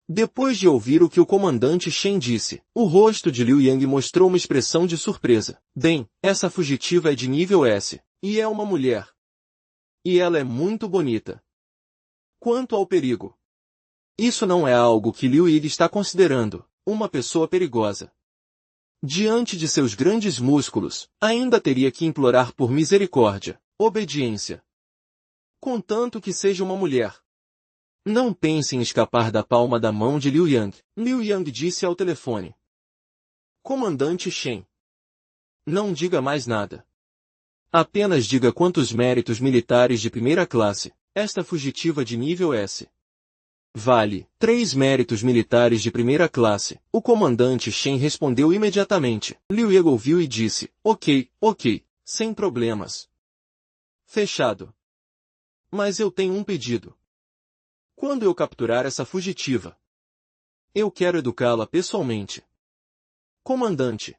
Depois de ouvir o que o comandante Shen disse, o rosto de Liu Yang mostrou uma expressão de surpresa. Bem, essa fugitiva é de nível S, e é uma mulher. E ela é muito bonita. Quanto ao perigo, isso não é algo que Liu Yang está considerando, uma pessoa perigosa. Diante de seus grandes músculos, ainda teria que implorar por misericórdia, obediência. Contanto que seja uma mulher. Não pense em escapar da palma da mão de Liu Yang. Liu Yang disse ao telefone. Comandante Shen. Não diga mais nada. Apenas diga quantos méritos militares de primeira classe, esta fugitiva de nível S. Vale 3 méritos militares de primeira classe. O comandante Shen respondeu imediatamente. Liu Yang ouviu e disse, ok, sem problemas. Fechado. Mas eu tenho um pedido. Quando eu capturar essa fugitiva, eu quero educá-la pessoalmente. Comandante.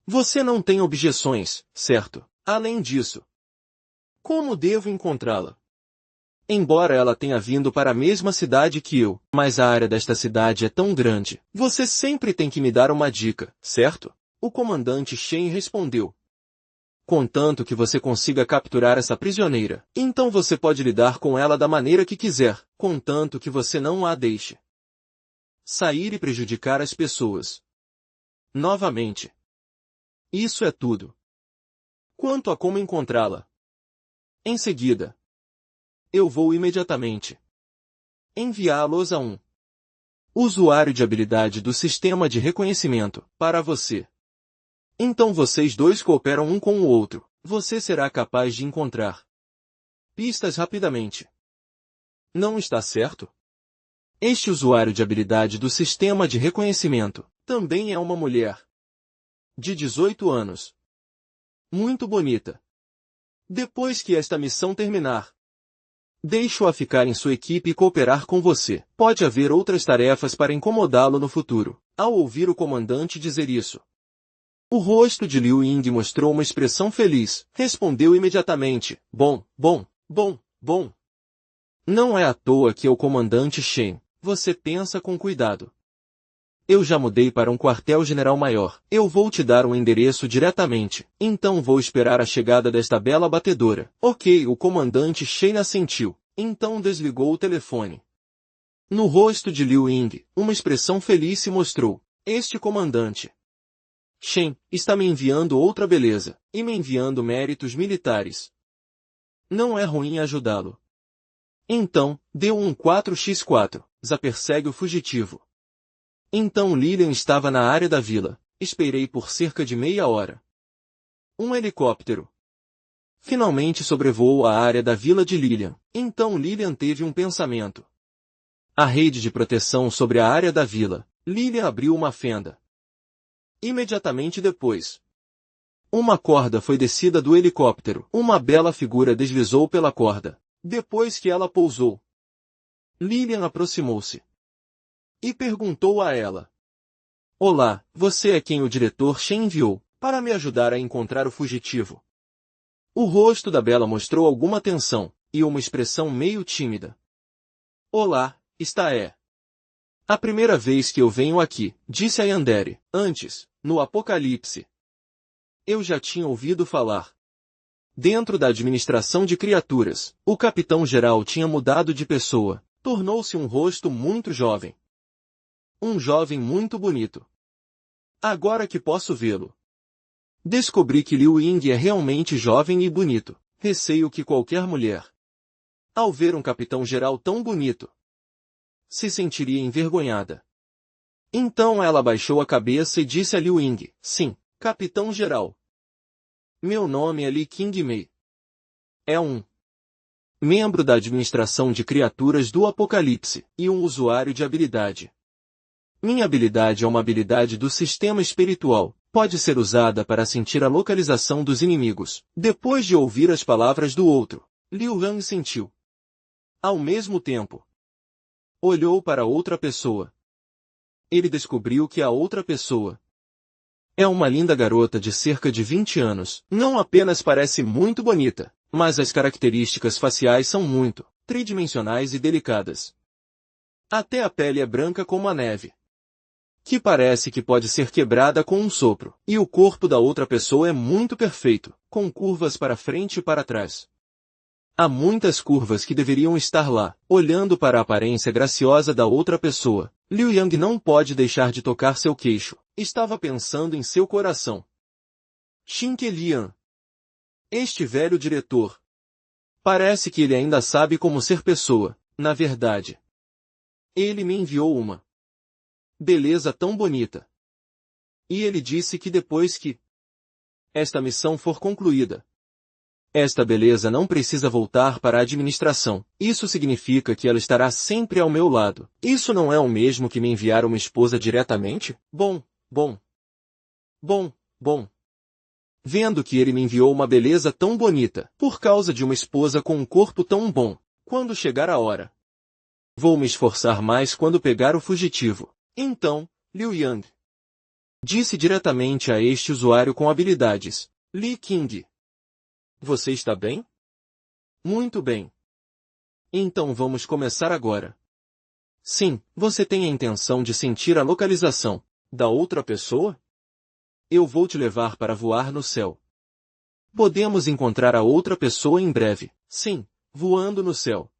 Você não tem objeções, certo? Além disso, como devo encontrá-la? Embora ela tenha vindo para a mesma cidade que eu, mas a área desta cidade é tão grande. Você sempre tem que me dar uma dica, certo? O comandante Shen respondeu. Contanto que você consiga capturar essa prisioneira, então você pode lidar com ela da maneira que quiser, contanto que você não a deixe sair e prejudicar as pessoas. Novamente. Isso é tudo. Quanto a como encontrá-la? Em seguida, eu vou imediatamente enviá-los a um usuário de habilidade do sistema de reconhecimento, para você. Então vocês dois cooperam um com o outro. Você será capaz de encontrar pistas rapidamente. Não está certo? Este usuário de habilidade do sistema de reconhecimento também é uma mulher de 18 anos. Muito bonita. Depois que esta missão terminar, deixo-a ficar em sua equipe e cooperar com você. Pode haver outras tarefas para incomodá-lo no futuro. Ao ouvir o comandante dizer isso, o rosto de Liu Ying mostrou uma expressão feliz. Respondeu imediatamente, bom. Não é à toa que é o comandante Shen. Você pensa com cuidado. Eu já mudei para um quartel-general maior. Eu vou te dar um endereço diretamente. Então vou esperar a chegada desta bela batedora. Ok, o comandante Shen assentiu. Então desligou o telefone. No rosto de Liu Ying, uma expressão feliz se mostrou. Este comandante Shen está me enviando outra beleza, e me enviando méritos militares. Não é ruim ajudá-lo. Então, deu um 4x4, já persegue o fugitivo. Então Lilian estava na área da vila. Esperei por cerca de meia hora. Um helicóptero finalmente sobrevoou a área da vila de Lilian. Então Lilian teve um pensamento. A rede de proteção sobre a área da vila. Lilian abriu uma fenda. Imediatamente depois, uma corda foi descida do helicóptero. Uma bela figura deslizou pela corda. Depois que ela pousou, Lilian aproximou-se e perguntou a ela. Olá, você é quem o diretor Shen enviou para me ajudar a encontrar o fugitivo. O rosto da bela mostrou alguma tensão e uma expressão meio tímida. Olá, esta é a primeira vez que eu venho aqui, disse a Yandere. Antes, no Apocalipse, eu já tinha ouvido falar. Dentro da administração de criaturas, o capitão-geral tinha mudado de pessoa. Tornou-se um rosto muito jovem. Um jovem muito bonito. Agora que posso vê-lo, descobri que Liu Ying é realmente jovem e bonito. Receio que qualquer mulher, ao ver um capitão-geral tão bonito, se sentiria envergonhada. Então ela baixou a cabeça e disse a Liu Ying, sim, capitão-geral. Meu nome é Li Qingmei. É um membro da administração de criaturas do Apocalipse, e um usuário de habilidade. Minha habilidade é uma habilidade do sistema espiritual, pode ser usada para sentir a localização dos inimigos. Depois de ouvir as palavras do outro, Liu Yang sentiu. Ao mesmo tempo, olhou para outra pessoa. Ele descobriu que a outra pessoa é uma linda garota de cerca de 20 anos. Não apenas parece muito bonita, mas as características faciais são muito tridimensionais e delicadas. Até a pele é branca como a neve, que parece que pode ser quebrada com um sopro. E o corpo da outra pessoa é muito perfeito, com curvas para frente e para trás. Há muitas curvas que deveriam estar lá. Olhando para a aparência graciosa da outra pessoa, Liu Yang não pode deixar de tocar seu queixo. Estava pensando em seu coração. Xin Lian. Este velho diretor. Parece que ele ainda sabe como ser pessoa, na verdade. Ele me enviou uma beleza tão bonita. E ele disse que depois que esta missão for concluída, esta beleza não precisa voltar para a administração. Isso significa que ela estará sempre ao meu lado. Isso não é o mesmo que me enviar uma esposa diretamente? Bom. Vendo que ele me enviou uma beleza tão bonita, por causa de uma esposa com um corpo tão bom, quando chegar a hora, vou me esforçar mais quando pegar o fugitivo. Então, Liu Yang disse diretamente a este usuário com habilidades. Li King. Você está bem? Muito bem. Então vamos começar agora. Sim, você tem a intenção de sentir a localização da outra pessoa? Eu vou te levar para voar no céu. Podemos encontrar a outra pessoa em breve. Sim, voando no céu.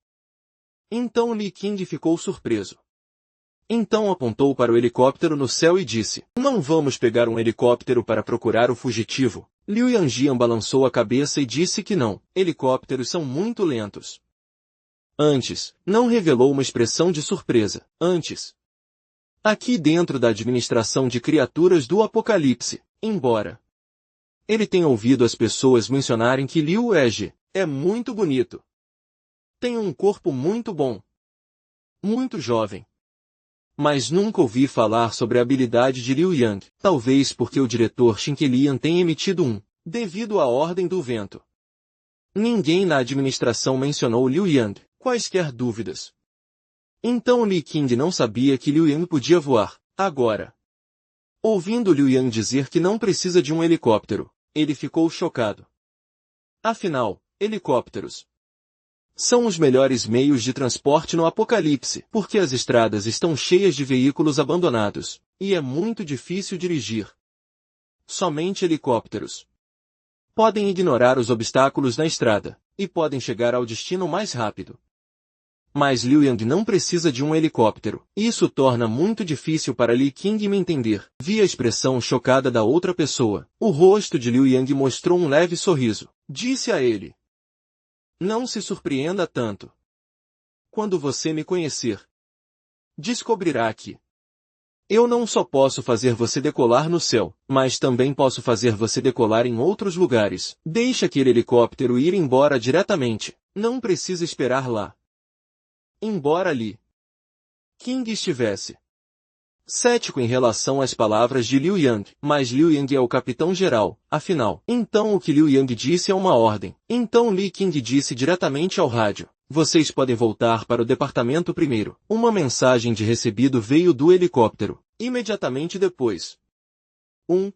Então Li King ficou surpreso. Então apontou para o helicóptero no céu e disse, não vamos pegar um helicóptero para procurar o fugitivo. Liu Yanjian balançou a cabeça e disse que não, helicópteros são muito lentos. Antes, não revelou uma expressão de surpresa. Antes. Aqui dentro da administração de criaturas do Apocalipse, embora ele tenha ouvido as pessoas mencionarem que Liu Ege é muito bonito. Tem um corpo muito bom. Muito jovem. Mas nunca ouvi falar sobre a habilidade de Liu Yang, talvez porque o diretor Xin Lian tenha emitido devido à ordem do vento. Ninguém na administração mencionou Liu Yang, quaisquer dúvidas. Então Li King não sabia que Liu Yang podia voar, agora. Ouvindo Liu Yang dizer que não precisa de um helicóptero, ele ficou chocado. Afinal, helicópteros são os melhores meios de transporte no Apocalipse, porque as estradas estão cheias de veículos abandonados, e é muito difícil dirigir. Somente helicópteros podem ignorar os obstáculos na estrada, e podem chegar ao destino mais rápido. Mas Liu Yang não precisa de um helicóptero. Isso torna muito difícil para Li King me entender. Vi a expressão chocada da outra pessoa. O rosto de Liu Yang mostrou um leve sorriso. Disse a ele, não se surpreenda tanto. Quando você me conhecer, descobrirá que eu não só posso fazer você decolar no céu, mas também posso fazer você decolar em outros lugares. Deixe aquele helicóptero ir embora diretamente. Não precisa esperar lá. Embora Li King estivesse cético em relação às palavras de Liu Yang, mas Liu Yang é o capitão-geral, afinal. Então o que Liu Yang disse é uma ordem. Então Li King disse diretamente ao rádio, vocês podem voltar para o departamento primeiro. Uma mensagem de recebido veio do helicóptero. Imediatamente depois, um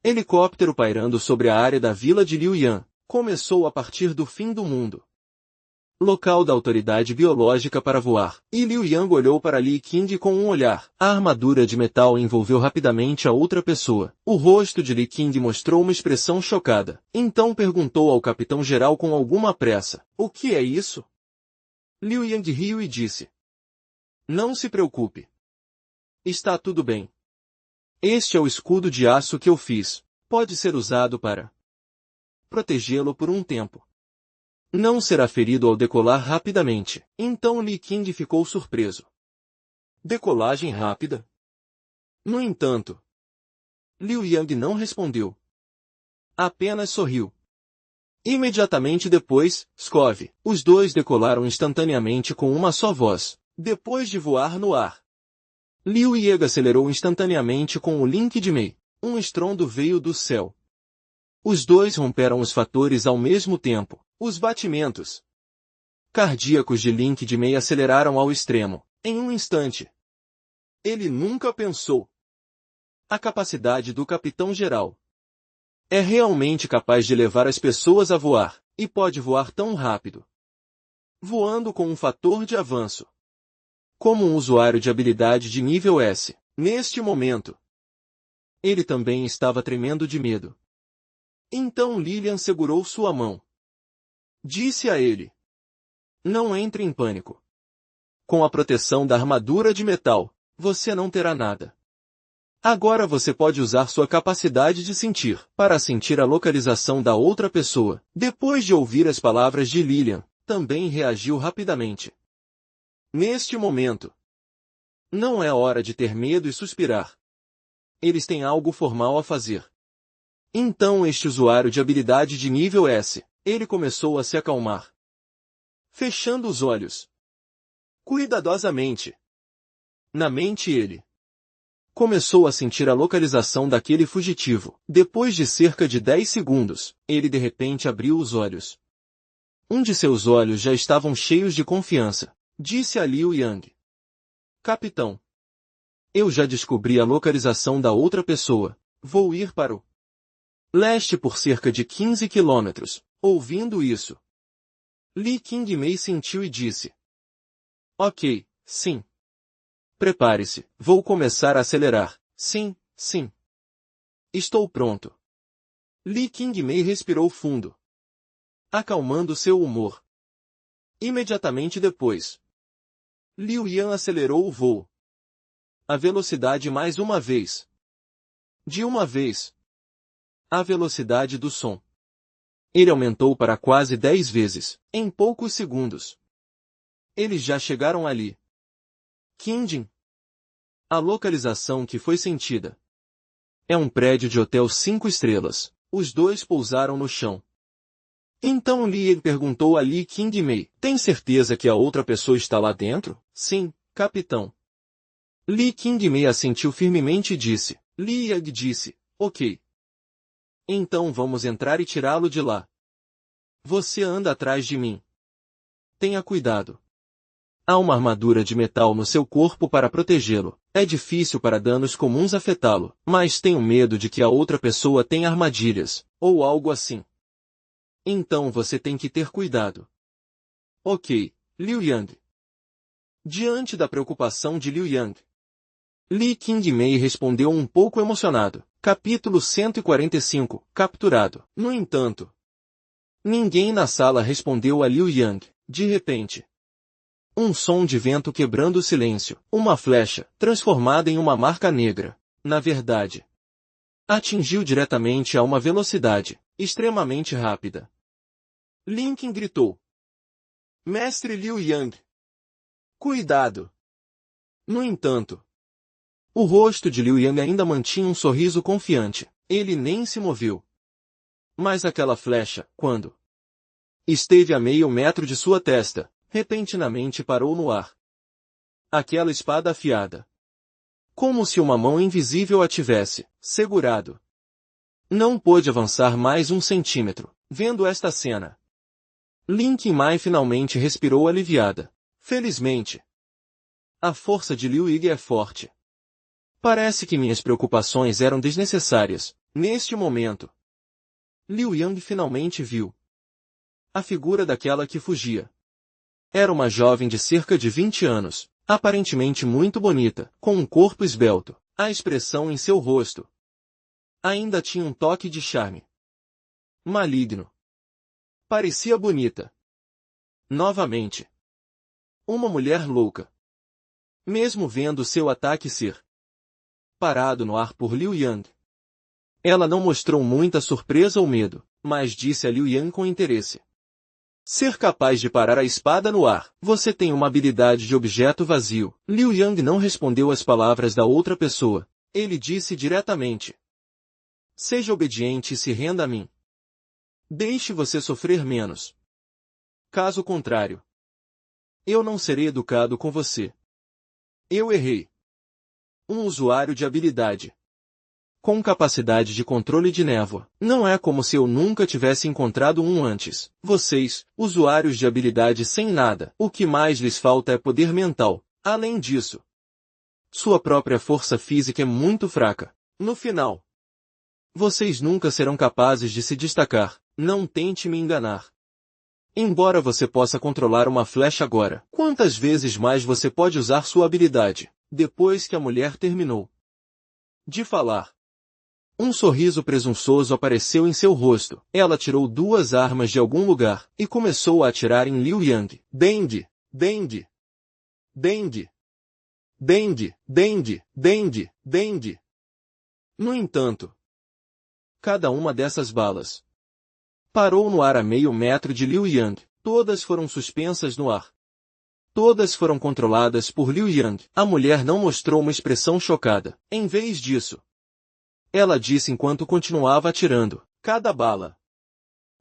helicóptero pairando sobre a área da vila de Liu Yan, começou a partir do fim do mundo. Local da autoridade biológica para voar. E Liu Yang olhou para Li King com um olhar. A armadura de metal envolveu rapidamente a outra pessoa. O rosto de Li King mostrou uma expressão chocada. Então perguntou ao capitão-geral com alguma pressa. O que é isso? Liu Yang riu e disse. Não se preocupe. Está tudo bem. Este é o escudo de aço que eu fiz. Pode ser usado para protegê-lo por um tempo. Não será ferido ao decolar rapidamente. Então Li King ficou surpreso. Decolagem rápida? No entanto, Liu Yang não respondeu. Apenas sorriu. Imediatamente depois, Skov, os dois decolaram instantaneamente com uma só voz. Depois de voar no ar, Liu Yang acelerou instantaneamente com o Link de Mei. Um estrondo veio do céu. Os dois romperam os fatores ao mesmo tempo. Os batimentos cardíacos de Link de Mei aceleraram ao extremo. Em um instante. Ele nunca pensou. A capacidade do capitão-geral é realmente capaz de levar as pessoas a voar, e pode voar tão rápido. Voando com um fator de avanço. Como um usuário de habilidade de nível S. Neste momento, ele também estava tremendo de medo. Então Lilian segurou sua mão. Disse a ele. Não entre em pânico. Com a proteção da armadura de metal, você não terá nada. Agora você pode usar sua capacidade de sentir, para sentir a localização da outra pessoa. Depois de ouvir as palavras de Lillian, também reagiu rapidamente. Neste momento, não é hora de ter medo e suspirar. Eles têm algo formal a fazer. Então este usuário de habilidade de nível S, ele começou a se acalmar. Fechando os olhos. Cuidadosamente. Na mente ele começou a sentir a localização daquele fugitivo. Depois de cerca de 10 segundos, ele de repente abriu os olhos. Um de seus olhos já estavam cheios de confiança. Disse a Liu Yang. Capitão. Eu já descobri a localização da outra pessoa. Vou ir para o leste por cerca de 15 quilômetros. Ouvindo isso, Li Qingmei sentiu e disse. Ok, sim. Prepare-se, vou começar a acelerar. Sim, sim. Estou pronto. Li Qingmei respirou fundo, acalmando seu humor. Imediatamente depois, Liu Yan acelerou o voo. A velocidade mais uma vez. De uma vez. A velocidade do som. Ele aumentou para quase 10 vezes, em poucos segundos. Eles já chegaram ali. Qingjin. A localização que foi sentida. É um prédio de hotel 5 estrelas. Os dois pousaram no chão. Então Li perguntou a Li Qingmei, tem certeza que a outra pessoa está lá dentro? Sim, capitão. Li Qingmei assentiu firmemente e disse. Li Yang disse, ok. Então vamos entrar e tirá-lo de lá. Você anda atrás de mim. Tenha cuidado. Há uma armadura de metal no seu corpo para protegê-lo. É difícil para danos comuns afetá-lo, mas tenho medo de que a outra pessoa tenha armadilhas, ou algo assim. Então você tem que ter cuidado. Ok, Liu Yang. Diante da preocupação de Liu Yang, Li Qingmei respondeu um pouco emocionado. Capítulo 145, capturado. No entanto, ninguém na sala respondeu a Liu Yang. De repente, um som de vento quebrando o silêncio. Uma flecha, transformada em uma marca negra. Na verdade, atingiu diretamente a uma velocidade extremamente rápida. Lincoln gritou. Mestre Liu Yang. Cuidado! No entanto, o rosto de Liu Yang ainda mantinha um sorriso confiante. Ele nem se moveu. Mas aquela flecha, quando esteve a meio metro de sua testa, repentinamente parou no ar. Aquela espada afiada. Como se uma mão invisível a tivesse segurado. Não pôde avançar mais 1 centímetro. Vendo esta cena, Lin Qingmei finalmente respirou aliviada. Felizmente, a força de Liu Ying é forte. Parece que minhas preocupações eram desnecessárias. Neste momento, Liu Yang finalmente viu a figura daquela que fugia. Era uma jovem de cerca de 20 anos, aparentemente muito bonita, com um corpo esbelto. A expressão em seu rosto ainda tinha um toque de charme maligno. Parecia bonita. Novamente, uma mulher louca. Mesmo vendo seu ataque ser parado no ar por Liu Yang, ela não mostrou muita surpresa ou medo, mas disse a Liu Yang com interesse. Ser capaz de parar a espada no ar. Você tem uma habilidade de objeto vazio. Liu Yang não respondeu às palavras da outra pessoa. Ele disse diretamente. Seja obediente e se renda a mim. Deixe você sofrer menos. Caso contrário, eu não serei educado com você. Eu errei. Um usuário de habilidade com capacidade de controle de névoa. Não é como se eu nunca tivesse encontrado um antes. Vocês, usuários de habilidade sem nada, o que mais lhes falta é poder mental. Além disso, sua própria força física é muito fraca. No final, vocês nunca serão capazes de se destacar. Não tente me enganar. Embora você possa controlar uma flecha agora, quantas vezes mais você pode usar sua habilidade? Depois que a mulher terminou de falar, um sorriso presunçoso apareceu em seu rosto. Ela tirou 2 armas de algum lugar e começou a atirar em Liu Yang. Deng! Deng! Dende. Dende, dende, dende, dende. No entanto, cada uma dessas balas parou no ar a meio metro de Liu Yang. Todas foram suspensas no ar. Todas foram controladas por Liu Yang. A mulher não mostrou uma expressão chocada. Em vez disso, ela disse enquanto continuava atirando. Cada bala.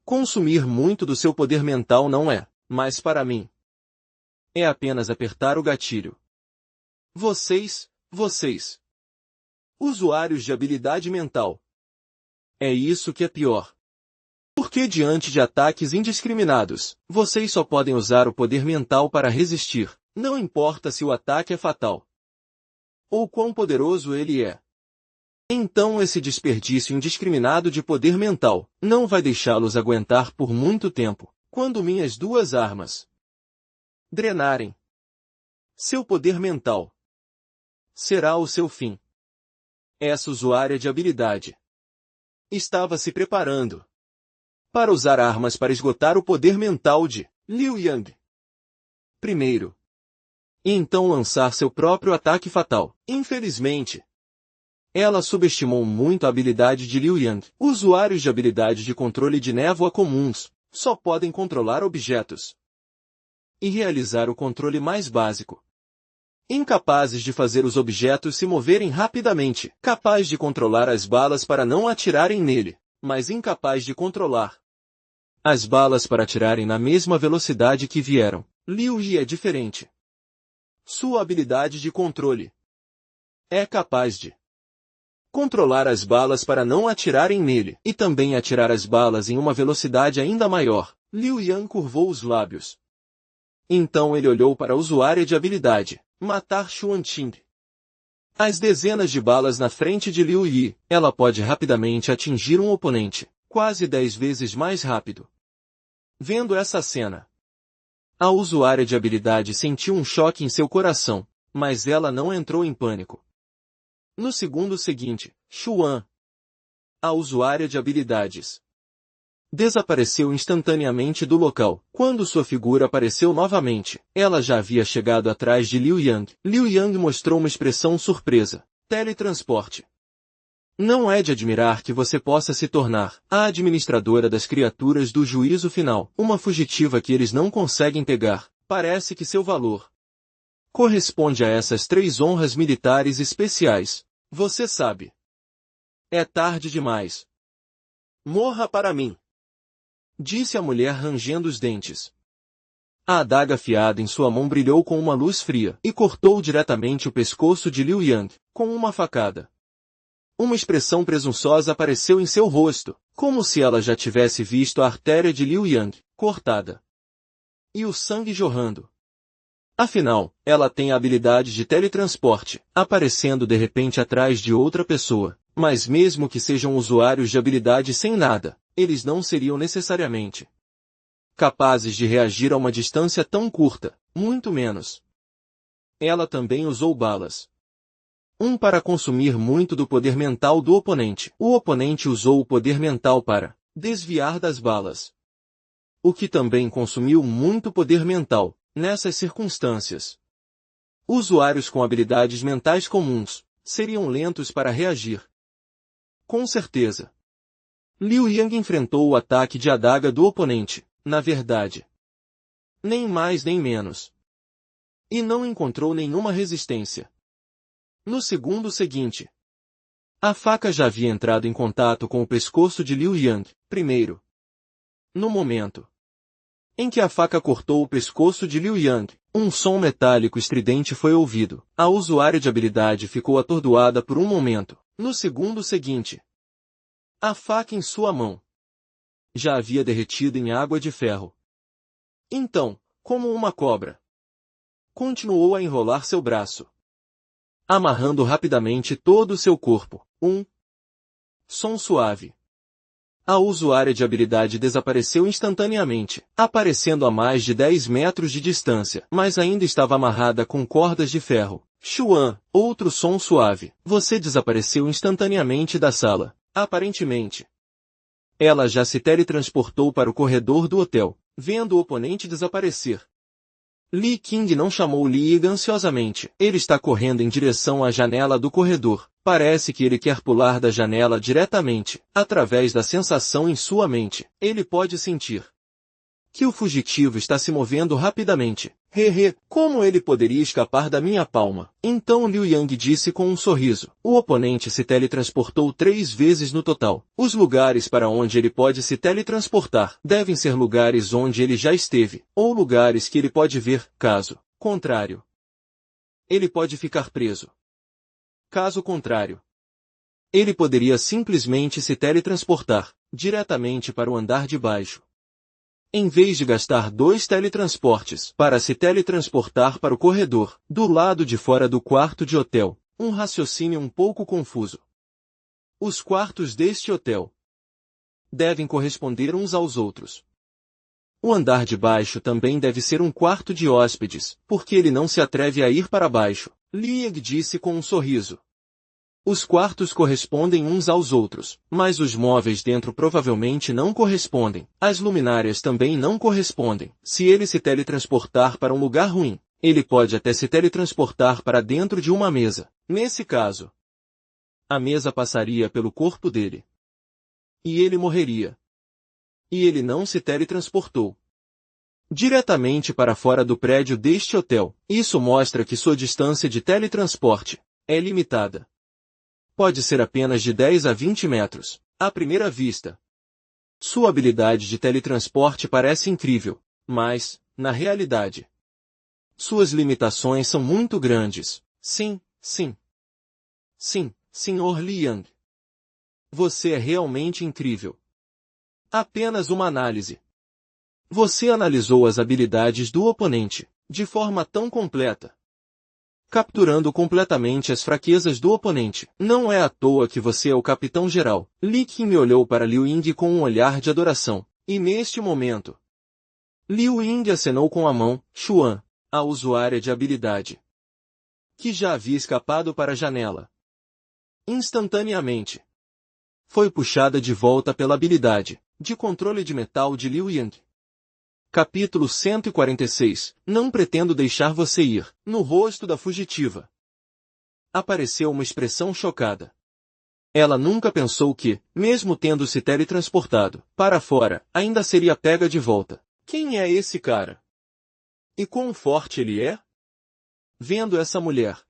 Consumir muito do seu poder mental não é, mas para mim, é apenas apertar o gatilho. Vocês, usuários de habilidade mental. É isso que é pior. Porque diante de ataques indiscriminados, vocês só podem usar o poder mental para resistir, não importa se o ataque é fatal ou quão poderoso ele é. Então esse desperdício indiscriminado de poder mental não vai deixá-los aguentar por muito tempo, quando minhas duas armas drenarem seu poder mental. Será o seu fim. Essa usuária de habilidade estava se preparando para usar armas para esgotar o poder mental de Liu Yang primeiro, e então lançar seu próprio ataque fatal. Infelizmente, ela subestimou muito a habilidade de Liu Yang. Usuários de habilidade de controle de névoa comuns só podem controlar objetos e realizar o controle mais básico. Incapazes de fazer os objetos se moverem rapidamente, capaz de controlar as balas para não atirarem nele, mas incapaz de controlar as balas para atirarem na mesma velocidade que vieram. Liu Yi é diferente. Sua habilidade de controle é capaz de controlar as balas para não atirarem nele, e também atirar as balas em uma velocidade ainda maior. Liu Yang curvou os lábios. Então ele olhou para a usuária de habilidade, matar Xuanqing. As dezenas de balas na frente de Liu Yi, ela pode rapidamente atingir um oponente, quase 10 vezes mais rápido. Vendo essa cena, a usuária de habilidade sentiu um choque em seu coração, mas ela não entrou em pânico. No segundo seguinte, Xuan, a usuária de habilidades, desapareceu instantaneamente do local. Quando sua figura apareceu novamente, ela já havia chegado atrás de Liu Yang. Liu Yang mostrou uma expressão surpresa. Teletransporte. Não é de admirar que você possa se tornar a administradora das criaturas do juízo final, uma fugitiva que eles não conseguem pegar. Parece que seu valor corresponde a essas 3 honras militares especiais. Você sabe. É tarde demais. Morra para mim, disse a mulher rangendo os dentes. A adaga afiada em sua mão brilhou com uma luz fria e cortou diretamente o pescoço de Liu Yang, com uma facada. Uma expressão presunçosa apareceu em seu rosto, como se ela já tivesse visto a artéria de Liu Yang cortada e o sangue jorrando. Afinal, ela tem a habilidade de teletransporte, aparecendo de repente atrás de outra pessoa. Mas mesmo que sejam usuários de habilidade sem nada, eles não seriam necessariamente capazes de reagir a uma distância tão curta, muito menos. Ela também usou balas. Para consumir muito do poder mental do oponente. O oponente usou o poder mental para desviar das balas, o que também consumiu muito poder mental. Nessas circunstâncias, usuários com habilidades mentais comuns seriam lentos para reagir. Com certeza, Liu Yang enfrentou o ataque de adaga do oponente, na verdade. Nem mais nem menos. E não encontrou nenhuma resistência. No segundo seguinte, a faca já havia entrado em contato com o pescoço de Liu Yang, primeiro. No momento em que a faca cortou o pescoço de Liu Yang, um som metálico estridente foi ouvido. A usuária de habilidade ficou atordoada por um momento. No segundo seguinte, a faca em sua mão já havia derretido em água de ferro. Então, como uma cobra, continuou a enrolar seu braço, amarrando rapidamente todo o seu corpo. Som suave. A usuária de habilidade desapareceu instantaneamente, aparecendo a mais de 10 metros de distância, mas ainda estava amarrada com cordas de ferro. Xuan, outro som suave. Você desapareceu instantaneamente da sala. Aparentemente, ela já se teletransportou para o corredor do hotel, vendo o oponente desaparecer. Li Qing não chamou Li Ying ansiosamente. Ele está correndo em direção à janela do corredor. Parece que ele quer pular da janela diretamente. Através da sensação em sua mente, ele pode sentir que o fugitivo está se movendo rapidamente. Como ele poderia escapar da minha palma? Então Liu Yang disse com um sorriso. O oponente se teletransportou 3 vezes no total. Os lugares para onde ele pode se teletransportar devem ser lugares onde ele já esteve, ou lugares que ele pode ver. Caso contrário, ele pode ficar preso. Caso contrário, ele poderia simplesmente se teletransportar diretamente para o andar de baixo. Em vez de gastar 2 teletransportes para se teletransportar para o corredor, do lado de fora do quarto de hotel, um raciocínio um pouco confuso. Os quartos deste hotel devem corresponder uns aos outros. O andar de baixo também deve ser um quarto de hóspedes, porque ele não se atreve a ir para baixo, Li Ying disse com um sorriso. Os quartos correspondem uns aos outros, mas os móveis dentro provavelmente não correspondem. As luminárias também não correspondem. Se ele se teletransportar para um lugar ruim, ele pode até se teletransportar para dentro de uma mesa. Nesse caso, a mesa passaria pelo corpo dele. E ele morreria. E ele não se teletransportou diretamente para fora do prédio deste hotel. Isso mostra que sua distância de teletransporte é limitada. Pode ser apenas de 10 a 20 metros. À primeira vista, sua habilidade de teletransporte parece incrível, mas, na realidade, suas limitações são muito grandes. Sim, Sr. Li Yang. Você é realmente incrível. Apenas uma análise. Você analisou as habilidades do oponente, de forma tão completa, capturando completamente as fraquezas do oponente. Não é à toa que você é o capitão-geral. Li Qing me olhou para Liu Ying com um olhar de adoração. E neste momento, Liu Ying acenou com a mão, Xuan, a usuária de habilidade, que já havia escapado para a janela. Instantaneamente, foi puxada de volta pela habilidade de controle de metal de Liu Ying. Capítulo 146. Não pretendo deixar você ir. No rosto da fugitiva apareceu uma expressão chocada. Ela nunca pensou que, mesmo tendo se teletransportado para fora, ainda seria pega de volta. Quem é esse cara? E quão forte ele é? Vendo essa mulher,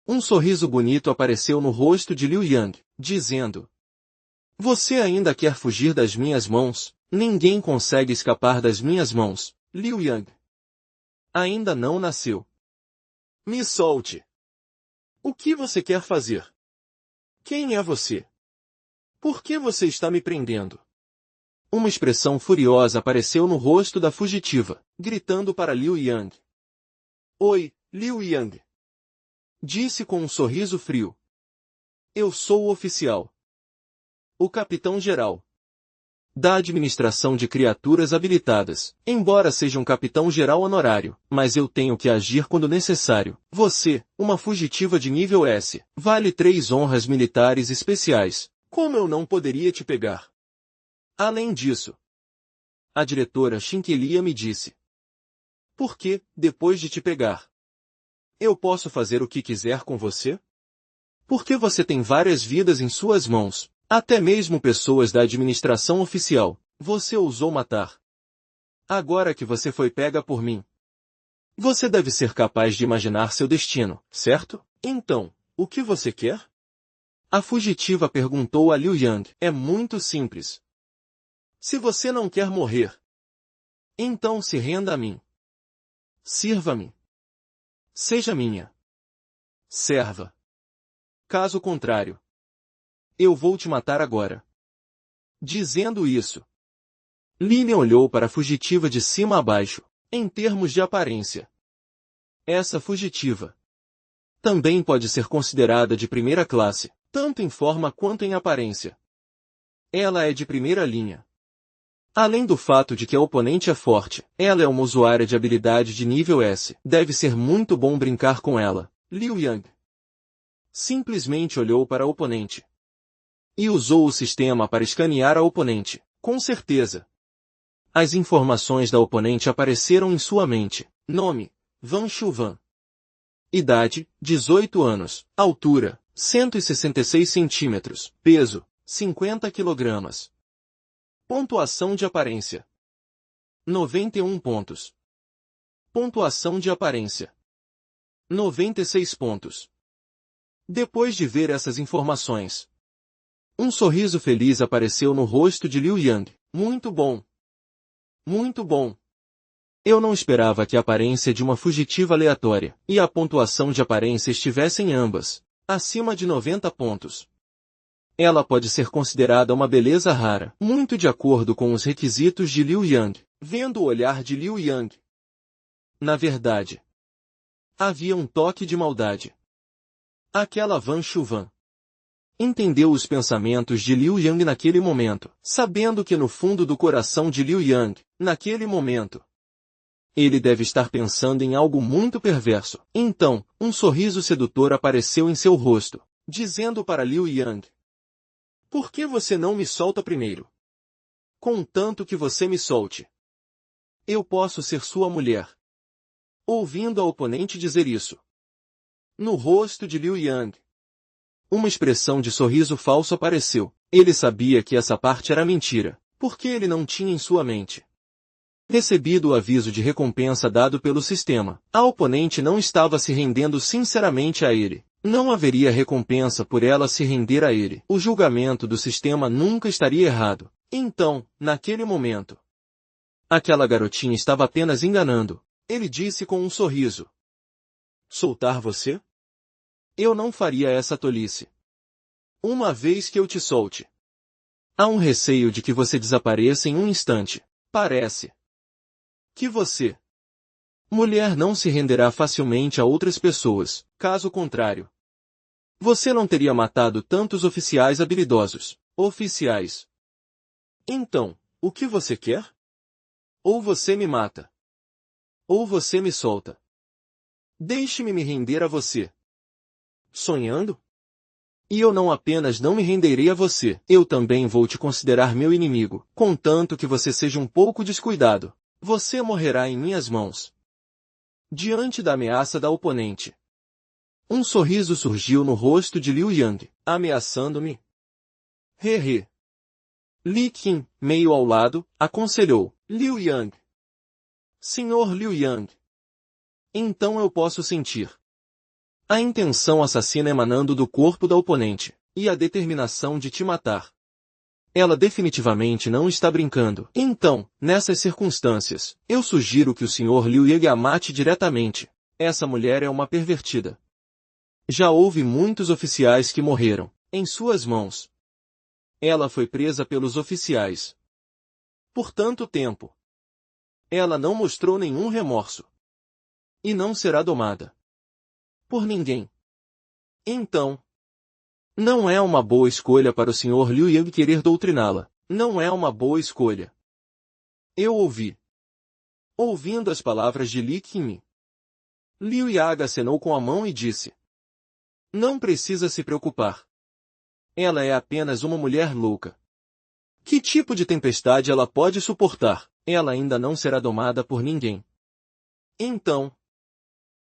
um sorriso bonito apareceu no rosto de Liu Yang, dizendo: Você ainda quer fugir das minhas mãos? Ninguém consegue escapar das minhas mãos, Liu Yang. Ainda não nasceu. Me solte. O que você quer fazer? Quem é você? Por que você está me prendendo? Uma expressão furiosa apareceu no rosto da fugitiva, gritando para Liu Yang. Oi, Liu Yang. Disse com um sorriso frio. Eu sou o oficial. O capitão-geral da administração de criaturas habilitadas. Embora seja um capitão-geral honorário, mas eu tenho que agir quando necessário. Você, uma fugitiva de nível S, vale 3 honras militares especiais. Como eu não poderia te pegar? Além disso, a diretora Shinkelia me disse. Porque, depois de te pegar, eu posso fazer o que quiser com você? Porque você tem várias vidas em suas mãos. Até mesmo pessoas da administração oficial, você ousou matar. Agora que você foi pega por mim, você deve ser capaz de imaginar seu destino, certo? Então, o que você quer? A fugitiva perguntou a Liu Yang. É muito simples. Se você não quer morrer, então se renda a mim. Sirva-me. Seja minha serva. Caso contrário, eu vou te matar agora. Dizendo isso, Lilian olhou para a fugitiva de cima a baixo. Em termos de aparência, essa fugitiva também pode ser considerada de primeira classe, tanto em forma quanto em aparência. Ela é de primeira linha. Além do fato de que a oponente é forte, ela é uma usuária de habilidade de nível S. Deve ser muito bom brincar com ela. Liu Yang simplesmente olhou para a oponente e usou o sistema para escanear a oponente. Com certeza, as informações da oponente apareceram em sua mente. Nome: Van Chuvan. Idade: 18 anos. Altura: 166 centímetros. Peso: 50 quilogramas. Pontuação de aparência: 91 pontos. Pontuação de aparência: 96 pontos. Depois de ver essas informações, um sorriso feliz apareceu no rosto de Liu Yang. Muito bom. Muito bom. Eu não esperava que a aparência de uma fugitiva aleatória e a pontuação de aparência estivessem ambas acima de 90 pontos. Ela pode ser considerada uma beleza rara, muito de acordo com os requisitos de Liu Yang. Vendo o olhar de Liu Yang, na verdade, havia um toque de maldade. Aquela Van Chuvan entendeu os pensamentos de Liu Yang naquele momento, sabendo que no fundo do coração de Liu Yang, naquele momento, ele deve estar pensando em algo muito perverso. Então, um sorriso sedutor apareceu em seu rosto, dizendo para Liu Yang: por que você não me solta primeiro? Contanto que você me solte, eu posso ser sua mulher. Ouvindo a oponente dizer isso, no rosto de Liu Yang, uma expressão de sorriso falso apareceu. Ele sabia que essa parte era mentira, porque ele não tinha em sua mente recebido o aviso de recompensa dado pelo sistema. A oponente não estava se rendendo sinceramente a ele. Não haveria recompensa por ela se render a ele. O julgamento do sistema nunca estaria errado. Então, naquele momento, aquela garotinha estava apenas enganando. Ele disse com um sorriso: soltar você? Eu não faria essa tolice. Uma vez que eu te solte, há um receio de que você desapareça em um instante. Parece que você, mulher, não se renderá facilmente a outras pessoas. Caso contrário, você não teria matado tantos oficiais habilidosos. Oficiais. Então, o que você quer? Ou você me mata, ou você me solta. Deixe-me me render a você. Sonhando? E eu não apenas não me renderei a você, eu também vou te considerar meu inimigo. Contanto que você seja um pouco descuidado, você morrerá em minhas mãos. Diante da ameaça da oponente, um sorriso surgiu no rosto de Liu Yang. Ameaçando-me? He. Li Qin, meio ao lado, aconselhou Liu Yang. Senhor Liu Yang, então eu posso sentir a intenção assassina emanando do corpo da oponente, e a determinação de te matar. Ela definitivamente não está brincando. Então, nessas circunstâncias, eu sugiro que o Sr. Liu Yang a mate diretamente. Essa mulher é uma pervertida. Já houve muitos oficiais que morreram em suas mãos. Ela foi presa pelos oficiais por tanto tempo. Ela não mostrou nenhum remorso. E não será domada por ninguém. Então, não é uma boa escolha para o Sr. Liu Yang querer doutriná-la. Não é uma boa escolha. Eu ouvi. Ouvindo as palavras de Li Qin, Liu Yang acenou com a mão e disse: não precisa se preocupar. Ela é apenas uma mulher louca. Que tipo de tempestade ela pode suportar? Ela ainda não será domada por ninguém. Então,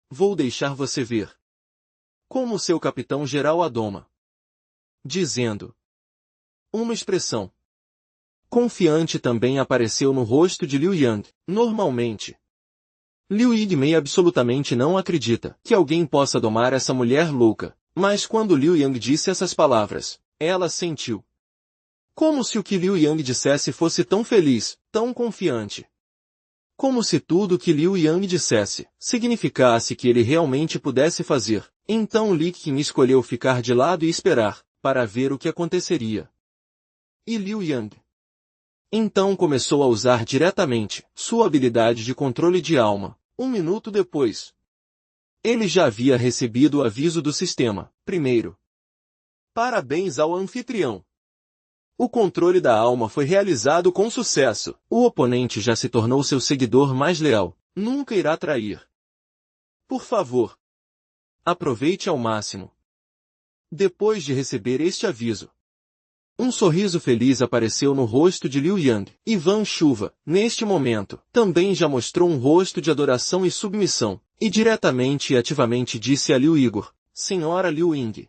vou deixar você ver como seu capitão-geral a doma. Dizendo uma expressão confiante também apareceu no rosto de Liu Yang. Normalmente, Liu Yigmei absolutamente não acredita que alguém possa domar essa mulher louca. Mas quando Liu Yang disse essas palavras, ela sentiu como se o que Liu Yang dissesse fosse tão feliz, tão confiante. Como se tudo o que Liu Yang dissesse significasse que ele realmente pudesse fazer. Então Li Qin escolheu ficar de lado e esperar, para ver o que aconteceria. E Liu Yang então começou a usar diretamente sua habilidade de controle de alma. 1 minuto depois, ele já havia recebido o aviso do sistema. Primeiro, parabéns ao anfitrião. O controle da alma foi realizado com sucesso. O oponente já se tornou seu seguidor mais leal. Nunca irá trair. Por favor, aproveite ao máximo. Depois de receber este aviso, Um sorriso feliz apareceu no rosto de Liu Yang, e Van Chuva, neste momento, também já mostrou um rosto de adoração e submissão, e diretamente e ativamente disse a Liu Igor, Senhora Liu Ying,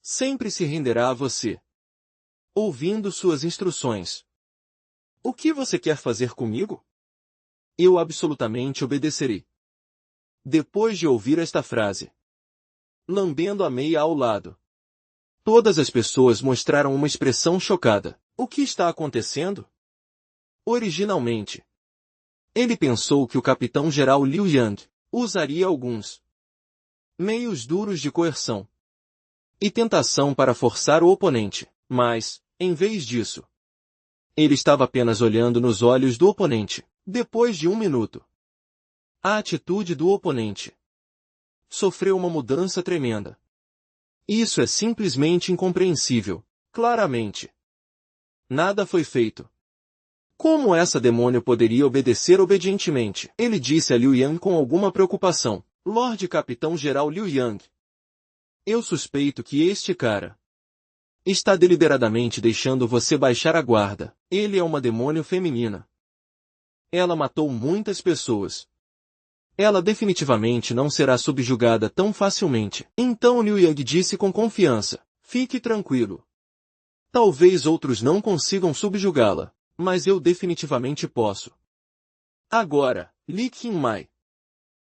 sempre se renderá a você. Ouvindo suas instruções. O que você quer fazer comigo? Eu absolutamente obedecerei. Depois de ouvir esta frase, lambendo a meia ao lado, todas as pessoas mostraram uma expressão chocada. O que está acontecendo? Originalmente, ele pensou que o capitão-geral Liu Yang usaria alguns meios duros de coerção e tentação para forçar o oponente, mas, em vez disso, ele estava apenas olhando nos olhos do oponente. Depois de 1 minuto, a atitude do oponente sofreu uma mudança tremenda. Isso é simplesmente incompreensível. Claramente, nada foi feito. Como essa demônio poderia obedecer obedientemente? Ele disse a Liu Yang com alguma preocupação. Lorde Capitão-Geral Liu Yang, eu suspeito que este cara está deliberadamente deixando você baixar a guarda. Ele é uma demônio feminina. Ela matou muitas pessoas. Ela definitivamente não será subjugada tão facilmente. Então Liu Yang disse com confiança, fique tranquilo. Talvez outros não consigam subjugá-la, mas eu definitivamente posso. Agora, Li Qingmai,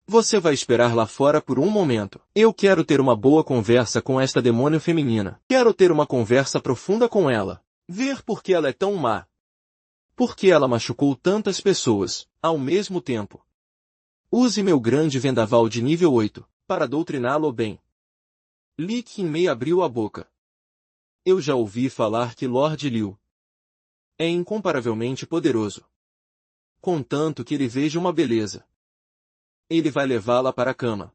você vai esperar lá fora por um momento. Eu quero ter uma boa conversa com esta demônio feminina. Quero ter uma conversa profunda com ela. Ver por que ela é tão má. Por que ela machucou tantas pessoas, ao mesmo tempo. Use meu grande vendaval de nível 8, para doutriná-lo bem. Li Qingmei abriu a boca. Eu já ouvi falar que Lord Liu é incomparavelmente poderoso. Contanto que ele veja uma beleza, ele vai levá-la para a cama.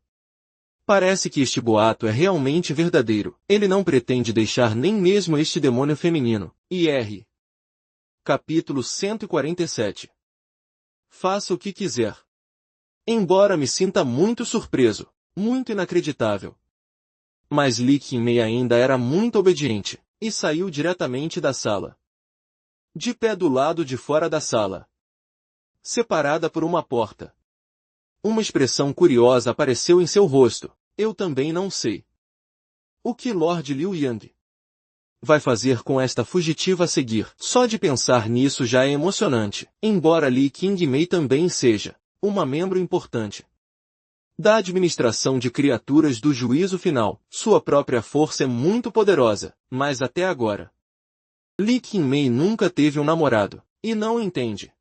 Parece que este boato é realmente verdadeiro. Ele não pretende deixar nem mesmo este demônio feminino. Ir. Capítulo 147. Faça o que quiser. Embora me sinta muito surpreso, muito inacreditável. Mas Li Qingmei ainda era muito obediente, e saiu diretamente da sala. De pé do lado de fora da sala, separada por uma porta, uma expressão curiosa apareceu em seu rosto. Eu também não sei o que Lord Liu Yang vai fazer com esta fugitiva a seguir. Só de pensar nisso já é emocionante. Embora Li Qingmei também seja uma membro importante da administração de criaturas do juízo final, sua própria força é muito poderosa, mas até agora, Li Qingmei nunca teve um namorado, e não entende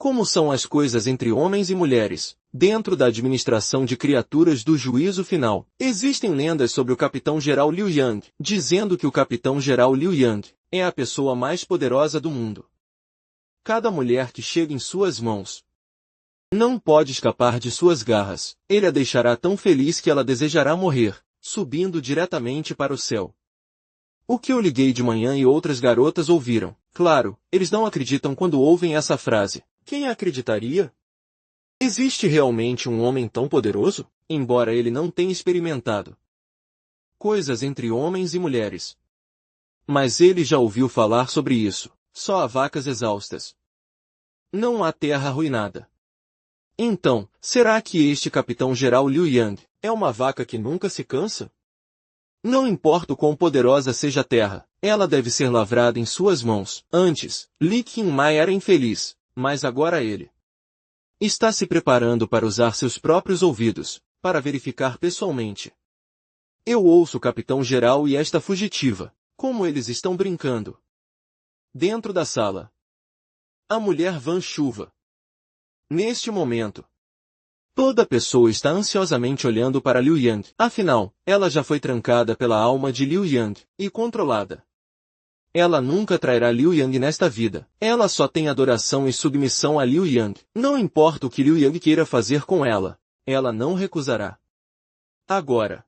como são as coisas entre homens e mulheres. Dentro da administração de criaturas do juízo final, existem lendas sobre o capitão-geral Liu Yang, dizendo que o capitão-geral Liu Yang é a pessoa mais poderosa do mundo. Cada mulher que chega em suas mãos não pode escapar de suas garras. Ele a deixará tão feliz que ela desejará morrer, subindo diretamente para o céu. O que eu liguei de manhã e outras garotas ouviram. Claro, eles não acreditam quando ouvem essa frase. Quem acreditaria? Existe realmente um homem tão poderoso? Embora ele não tenha experimentado coisas entre homens e mulheres. Mas ele já ouviu falar sobre isso. Só há vacas exaustas. Não há terra arruinada. Então, será que este capitão-geral Liu Yang é uma vaca que nunca se cansa? Não importa o quão poderosa seja a terra, ela deve ser lavrada em suas mãos. Antes, Li Qingmai era infeliz, mas agora ele está se preparando para usar seus próprios ouvidos, para verificar pessoalmente. Eu ouço o capitão-geral e esta fugitiva, como eles estão brincando. Dentro da sala, a mulher Van Chuva. Neste momento, toda pessoa está ansiosamente olhando para Liu Yang. Afinal, ela já foi trancada pela alma de Liu Yang, e controlada. Ela nunca trairá Liu Yang nesta vida. Ela só tem adoração e submissão a Liu Yang. Não importa o que Liu Yang queira fazer com ela, ela não recusará. Agora,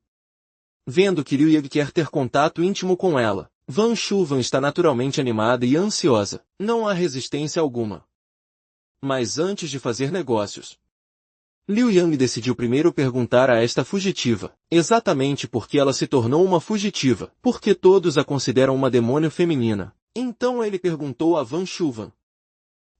vendo que Liu Yang quer ter contato íntimo com ela, Van Chuvan está naturalmente animada e ansiosa. Não há resistência alguma. Mas antes de fazer negócios, Liu Yang decidiu primeiro perguntar a esta fugitiva, exatamente porque ela se tornou uma fugitiva, porque todos a consideram uma demônio feminina. Então ele perguntou a Van Shuvan.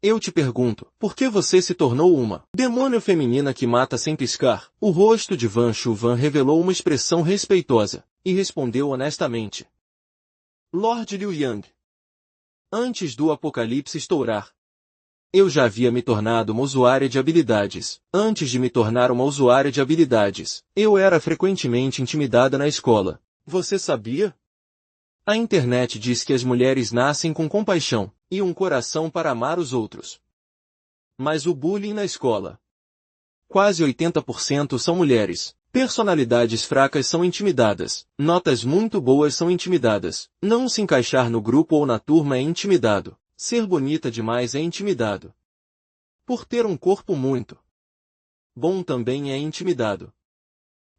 Eu te pergunto, por que você se tornou uma demônio feminina que mata sem piscar? O rosto de Van Shuvan revelou uma expressão respeitosa, e respondeu honestamente. Lord Liu Yang. Antes do apocalipse estourar, eu já havia me tornado uma usuária de habilidades. Antes de me tornar uma usuária de habilidades, eu era frequentemente intimidada na escola. Você sabia? A internet diz que as mulheres nascem com compaixão e um coração para amar os outros. Mas o bullying na escola. Quase 80% são mulheres. Personalidades fracas são intimidadas. Notas muito boas são intimidadas. Não se encaixar no grupo ou na turma é intimidado. Ser bonita demais é intimidado. Por ter um corpo muito bom também é intimidado.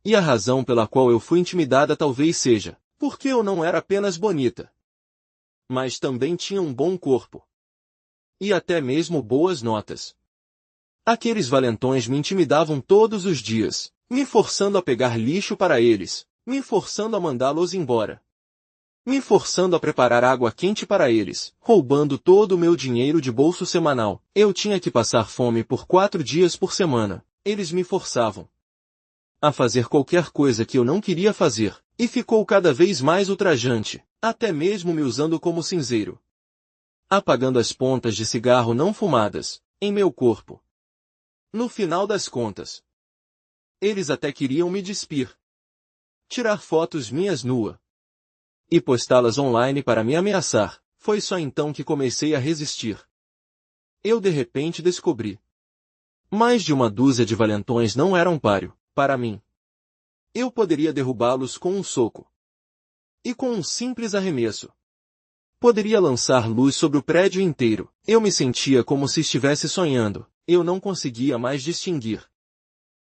E a razão pela qual eu fui intimidada talvez seja porque eu não era apenas bonita, mas também tinha um bom corpo. E até mesmo boas notas. Aqueles valentões me intimidavam todos os dias, me forçando a pegar lixo para eles, me forçando a mandá-los embora. Me forçando a preparar água quente para eles, roubando todo o meu dinheiro de bolso semanal. Eu tinha que passar fome por 4 dias por semana. Eles me forçavam a fazer qualquer coisa que eu não queria fazer, e ficou cada vez mais ultrajante, até mesmo me usando como cinzeiro. Apagando as pontas de cigarro não fumadas, em meu corpo. No final das contas, eles até queriam me despir. Tirar fotos minhas nua. E postá-las online para me ameaçar. Foi só então que comecei a resistir. Eu de repente descobri. Mais de uma dúzia de valentões não eram páreo, para mim. Eu poderia derrubá-los com um soco. E com um simples arremesso. Poderia lançar luz sobre o prédio inteiro. Eu me sentia como se estivesse sonhando. Eu não conseguia mais distinguir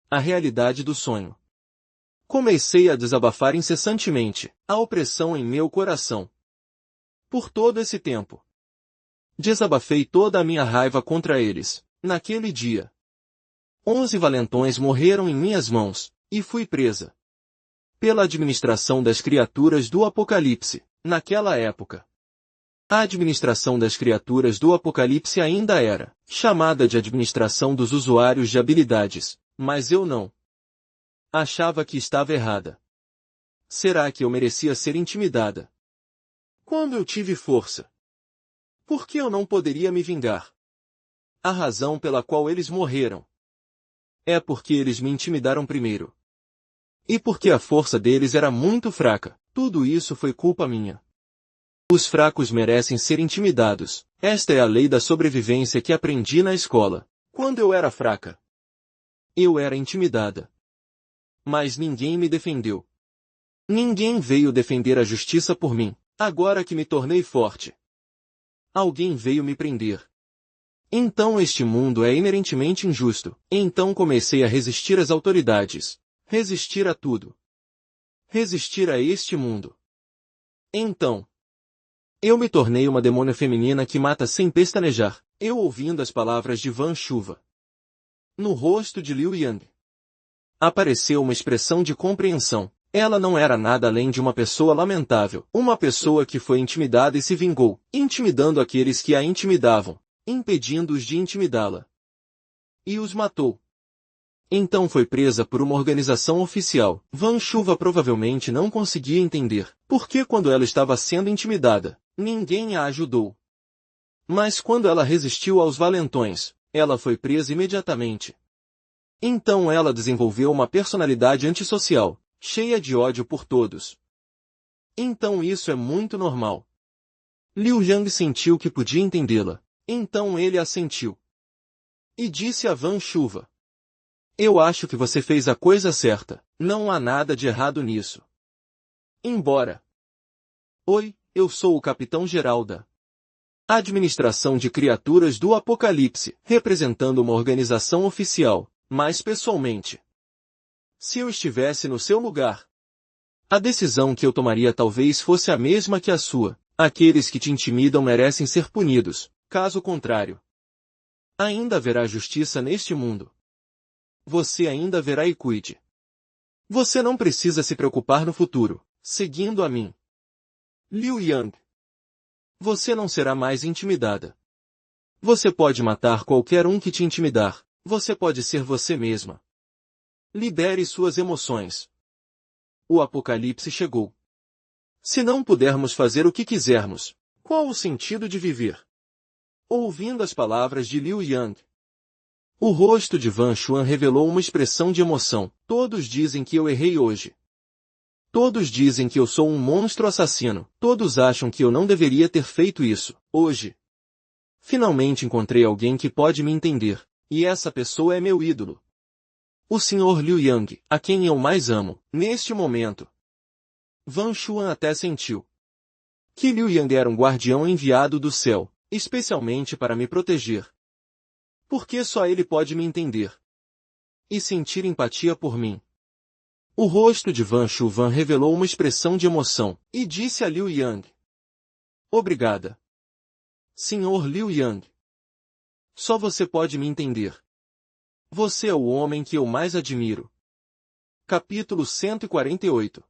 a realidade do sonho. Comecei a desabafar incessantemente a opressão em meu coração. Por todo esse tempo, desabafei toda a minha raiva contra eles. Naquele dia, 11 valentões morreram em minhas mãos, e fui presa pela administração das criaturas do Apocalipse. Naquela época, a administração das criaturas do Apocalipse ainda era chamada de administração dos usuários de habilidades, mas eu não achava que estava errada. Será que eu merecia ser intimidada? Quando eu tive força, por que eu não poderia me vingar? A razão pela qual eles morreram é porque eles me intimidaram primeiro. E porque a força deles era muito fraca. Tudo isso foi culpa minha. Os fracos merecem ser intimidados. Esta é a lei da sobrevivência que aprendi na escola. Quando eu era fraca, eu era intimidada. Mas ninguém me defendeu. Ninguém veio defender a justiça por mim. Agora que me tornei forte, alguém veio me prender. Então este mundo é inerentemente injusto. Então comecei a resistir às autoridades. Resistir a tudo. Resistir a este mundo. Então, eu me tornei uma demônia feminina que mata sem pestanejar. Eu ouvindo as palavras de Van Chuva. No rosto de Liu Yang apareceu uma expressão de compreensão. Ela não era nada além de uma pessoa lamentável. Uma pessoa que foi intimidada e se vingou, intimidando aqueles que a intimidavam, impedindo-os de intimidá-la. E os matou. Então foi presa por uma organização oficial. Van Chuva provavelmente não conseguia entender por que quando ela estava sendo intimidada, ninguém a ajudou. Mas quando ela resistiu aos valentões, ela foi presa imediatamente. Então ela desenvolveu uma personalidade antissocial, cheia de ódio por todos. Então isso é muito normal. Liu Yang sentiu que podia entendê-la. Então ele assentiu. E disse a Van Chuva. Eu acho que você fez a coisa certa. Não há nada de errado nisso. Embora. Oi, eu sou o Capitão-Geral da Administração de Criaturas do Apocalipse, representando uma organização oficial, mas pessoalmente. Se eu estivesse no seu lugar, a decisão que eu tomaria talvez fosse a mesma que a sua. Aqueles que te intimidam merecem ser punidos. Caso contrário, ainda haverá justiça neste mundo. você ainda verá e cuide. Você não precisa se preocupar no futuro, seguindo a mim. Liu Yang. Você não será mais intimidada. Você pode matar qualquer um que te intimidar. Você pode ser você mesma. Libere suas emoções. O apocalipse chegou. Se não pudermos fazer o que quisermos, qual o sentido de viver? Ouvindo as palavras de Liu Yang, o rosto de Van Xuan revelou uma expressão de emoção. Todos dizem que eu errei hoje. Todos dizem que eu sou um monstro assassino. Todos acham que eu não deveria ter feito isso, hoje. Finalmente encontrei alguém que pode me entender, e essa pessoa é meu ídolo. O Sr. Liu Yang, a quem eu mais amo, neste momento. Van Xuan até sentiu que Liu Yang era um guardião enviado do céu, especialmente para me proteger. Porque só ele pode me entender e sentir empatia por mim. O rosto de Van Xuan revelou uma expressão de emoção, e disse a Liu Yang: obrigada, Sr. Liu Yang. Só você pode me entender. Você é o homem que eu mais admiro. Capítulo 148.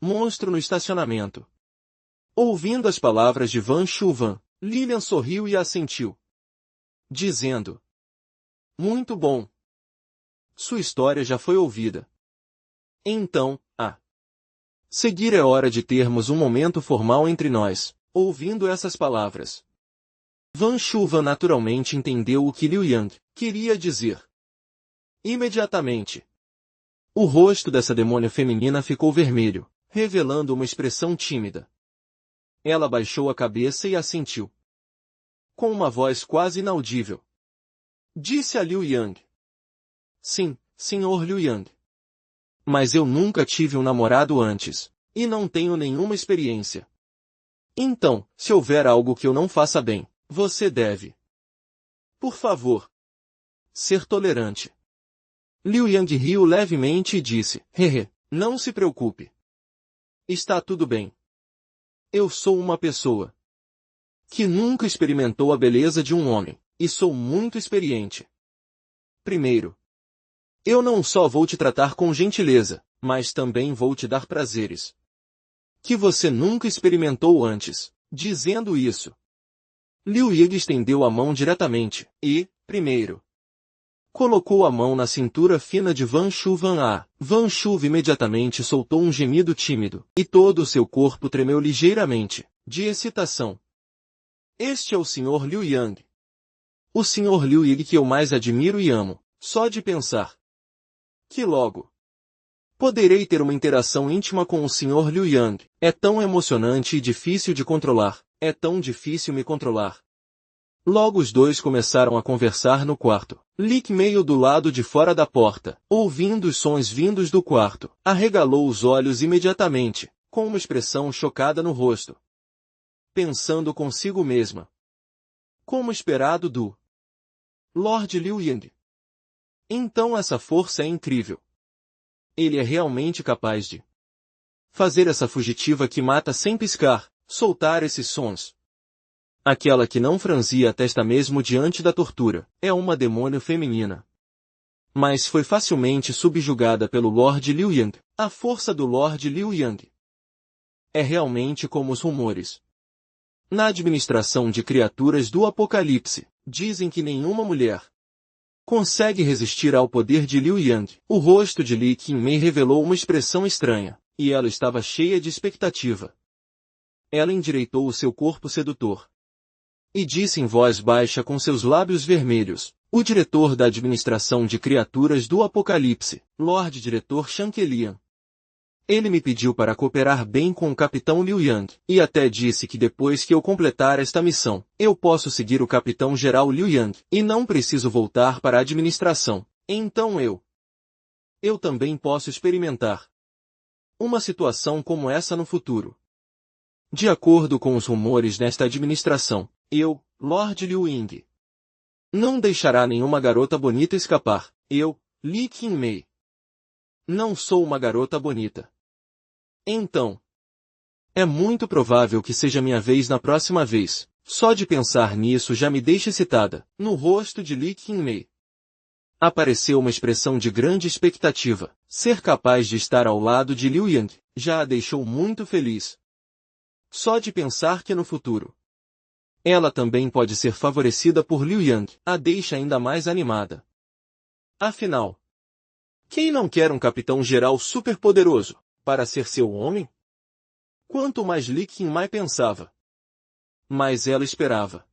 Monstro no estacionamento. Ouvindo as palavras de Van Xuan, Lilian sorriu e assentiu, dizendo: muito bom. Sua história já foi ouvida. Então, a seguir é hora de termos um momento formal entre nós. Ouvindo essas palavras, Van Xuan naturalmente entendeu o que Liu Yang queria dizer. Imediatamente, o rosto dessa demônia feminina ficou vermelho, revelando uma expressão tímida. Ela baixou a cabeça e assentiu. Com uma voz quase inaudível, disse a Liu Yang: sim, Sr. Liu Yang. Mas eu nunca tive um namorado antes, e não tenho nenhuma experiência. Então, se houver algo que eu não faça bem, você deve, por favor, ser tolerante. Liu Yang riu levemente e disse: hehe, não se preocupe. Está tudo bem. Eu sou uma pessoa que nunca experimentou a beleza de um homem, e sou muito experiente. Primeiro, eu não só vou te tratar com gentileza, mas também vou te dar prazeres que você nunca experimentou antes. Dizendo isso, Liu Yang estendeu a mão diretamente, e, primeiro, colocou a mão na cintura fina de Van Xuan. Van Xuan imediatamente soltou um gemido tímido, e todo o seu corpo tremeu ligeiramente, de excitação. Este é o Sr. Liu Yang. O Sr. Liu Yang que eu mais admiro e amo, só de pensar que logo poderei ter uma interação íntima com o Sr. Liu Yang. É tão emocionante e difícil de controlar. É tão difícil me controlar. Logo os dois começaram a conversar no quarto. Lick meio do lado de fora da porta, ouvindo os sons vindos do quarto, arregalou os olhos imediatamente, com uma expressão chocada no rosto, pensando consigo mesma: como esperado do Lord Liu Yang. Então essa força é incrível. Ele é realmente capaz de fazer essa fugitiva que mata sem piscar, soltar esses sons. Aquela que não franzia a testa mesmo diante da tortura, é uma demônio feminina. Mas foi facilmente subjugada pelo Lord Liu Yang. A força do Lord Liu Yang é realmente como os rumores. Na administração de criaturas do Apocalipse, dizem que nenhuma mulher consegue resistir ao poder de Liu Yang. O rosto de Li Qingmei revelou uma expressão estranha, e ela estava cheia de expectativa. Ela endireitou o seu corpo sedutor e disse em voz baixa com seus lábios vermelhos: o diretor da administração de criaturas do Apocalipse, Lord Diretor Shankelian. Ele me pediu para cooperar bem com o Capitão Liu Yang, e até disse que depois que eu completar esta missão, eu posso seguir o Capitão-Geral Liu Yang, e não preciso voltar para a administração. Então eu também posso experimentar uma situação como essa no futuro. De acordo com os rumores nesta administração, eu, Lord Liu Ying, não deixará nenhuma garota bonita escapar. Eu, Li Qingmei, não sou uma garota bonita. Então, é muito provável que seja minha vez na próxima vez. Só de pensar nisso já me deixa excitada. No rosto de Li Qingmei Apareceu uma expressão de grande expectativa. Ser capaz de estar ao lado de Liu Yang já a deixou muito feliz. Só de pensar que no futuro ela também pode ser favorecida por Liu Yang a deixa ainda mais animada. Afinal, quem não quer um capitão-geral superpoderoso para ser seu homem? Quanto mais Li Qingmai pensava, mais ela esperava.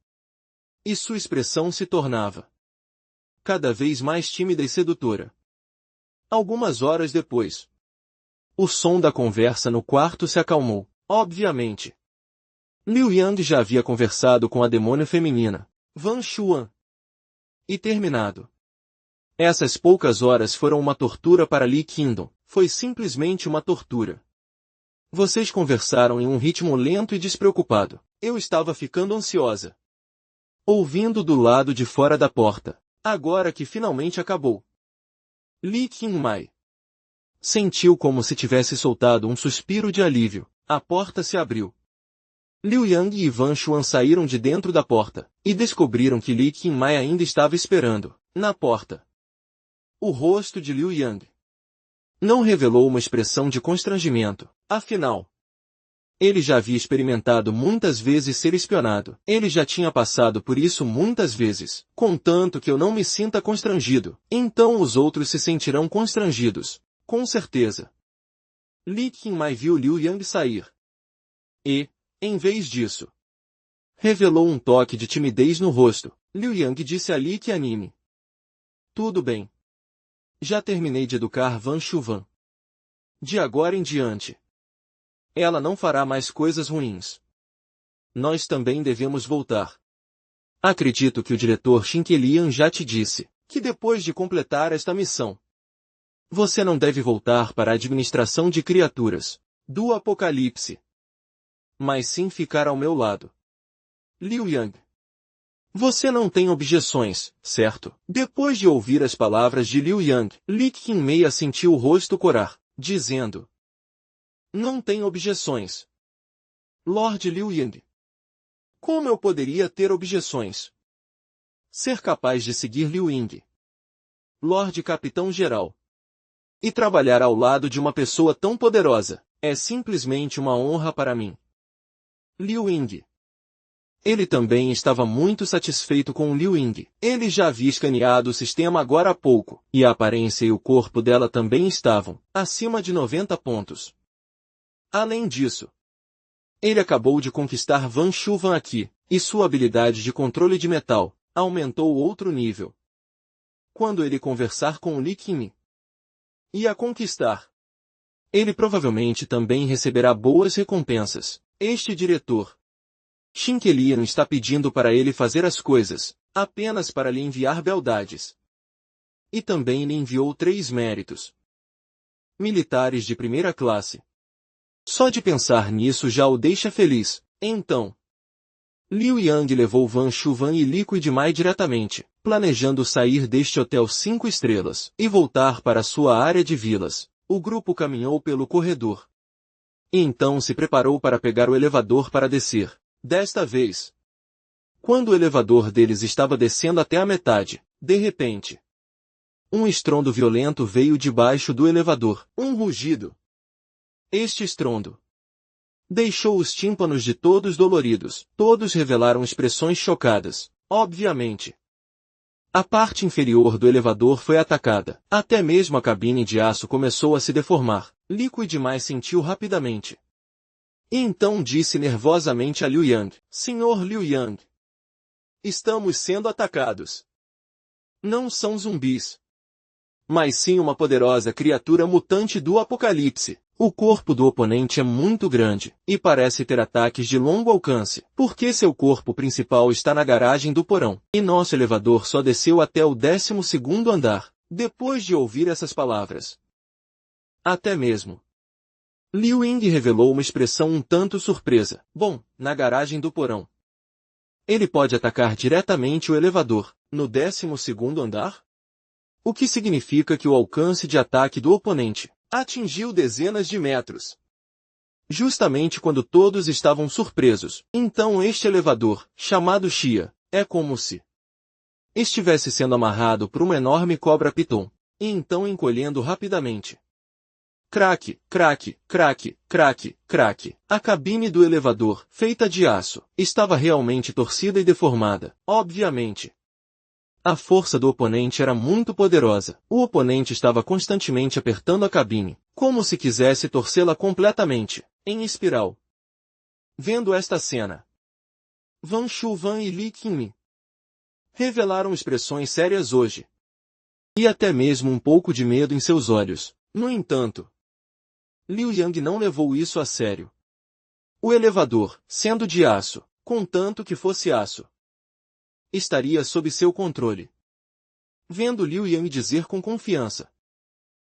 E sua expressão se tornava cada vez mais tímida e sedutora. Algumas horas depois, o som da conversa no quarto se acalmou. Obviamente, Liu Yang já havia conversado com a demônia feminina, Van Xuan, e terminado. Essas poucas horas foram uma tortura para Li Qingdong. Foi simplesmente uma tortura. Vocês conversaram em um ritmo lento e despreocupado. Eu estava ficando ansiosa, ouvindo do lado de fora da porta. Agora que finalmente acabou. Li Qingmai sentiu como se tivesse soltado um suspiro de alívio. A porta se abriu. Liu Yang e Van Xuan saíram de dentro da porta, e descobriram que Li Qingmai ainda estava esperando, na porta. O rosto de Liu Yang não revelou uma expressão de constrangimento. Afinal, ele já havia experimentado muitas vezes ser espionado. Ele já tinha passado por isso muitas vezes. Contanto que eu não me sinta constrangido, então os outros se sentirão constrangidos. Com certeza. Li Qingmai viu Liu Yang sair. E, em vez disso, revelou um toque de timidez no rosto. Liu Yang disse a Li Qianime: tudo bem. Já terminei de educar Van Xuan. De agora em diante, ela não fará mais coisas ruins. Nós também devemos voltar. Acredito que o diretor Xinkelian já te disse que depois de completar esta missão, você não deve voltar para a administração de criaturas do Apocalipse, mas sim ficar ao meu lado. Liu Yang, você não tem objeções, certo? Depois de ouvir as palavras de Liu Yang, Li Qingmei sentiu o rosto corar, dizendo: não tem objeções. Lord Liu Yang, como eu poderia ter objeções? Ser capaz de seguir Liu Ying, Lord Capitão-Geral, e trabalhar ao lado de uma pessoa tão poderosa, é simplesmente uma honra para mim. Liu Ying. Ele também estava muito satisfeito com Liu Ying. Ele já havia escaneado o sistema agora há pouco, e a aparência e o corpo dela também estavam acima de 90 pontos. Além disso, ele acabou de conquistar Van Xuan aqui, e sua habilidade de controle de metal aumentou outro nível. Quando ele conversar com Li Qingmei e a conquistar, ele provavelmente também receberá boas recompensas. Este diretor Xinkelian está pedindo para ele fazer as coisas, apenas para lhe enviar beldades. E também lhe enviou 3 méritos militares de primeira classe. Só de pensar nisso já o deixa feliz. Então, Liu Yang levou Van Xuan e Li Qingmai diretamente, planejando sair deste hotel 5 estrelas e voltar para sua área de vilas. O grupo caminhou pelo corredor. E então se preparou para pegar o elevador para descer. Desta vez, quando o elevador deles estava descendo até a metade, de repente, um estrondo violento veio de baixo do elevador. Um rugido. Este estrondo deixou os tímpanos de todos doloridos. Todos revelaram expressões chocadas. Obviamente, a parte inferior do elevador foi atacada. Até mesmo a cabine de aço começou a se deformar. Li Qingmai sentiu rapidamente. E então disse nervosamente a Liu Yang: Senhor Liu Yang, estamos sendo atacados. Não são zumbis, mas sim uma poderosa criatura mutante do Apocalipse. O corpo do oponente é muito grande, e parece ter ataques de longo alcance, porque seu corpo principal está na garagem do porão, e nosso elevador só desceu até o 12º andar. Depois de ouvir essas palavras, até mesmo Liu Ying revelou uma expressão um tanto surpresa. Bom, na garagem do porão, ele pode atacar diretamente o elevador, no 12º andar? O que significa que o alcance de ataque do oponente atingiu dezenas de metros. Justamente quando todos estavam surpresos. Então este elevador, chamado Xia, é como se estivesse sendo amarrado por uma enorme cobra piton, e então encolhendo rapidamente. Craque, craque, craque, craque, craque. A cabine do elevador, feita de aço, estava realmente torcida e deformada, obviamente. A força do oponente era muito poderosa. O oponente estava constantemente apertando a cabine, como se quisesse torcê-la completamente, em espiral. Vendo esta cena, Van Shuvan e Li Qingmi revelaram expressões sérias hoje. E até mesmo um pouco de medo em seus olhos. No entanto, Liu Yang não levou isso a sério. O elevador, sendo de aço, contanto que fosse aço, estaria sob seu controle. Vendo Liu Yang dizer com confiança: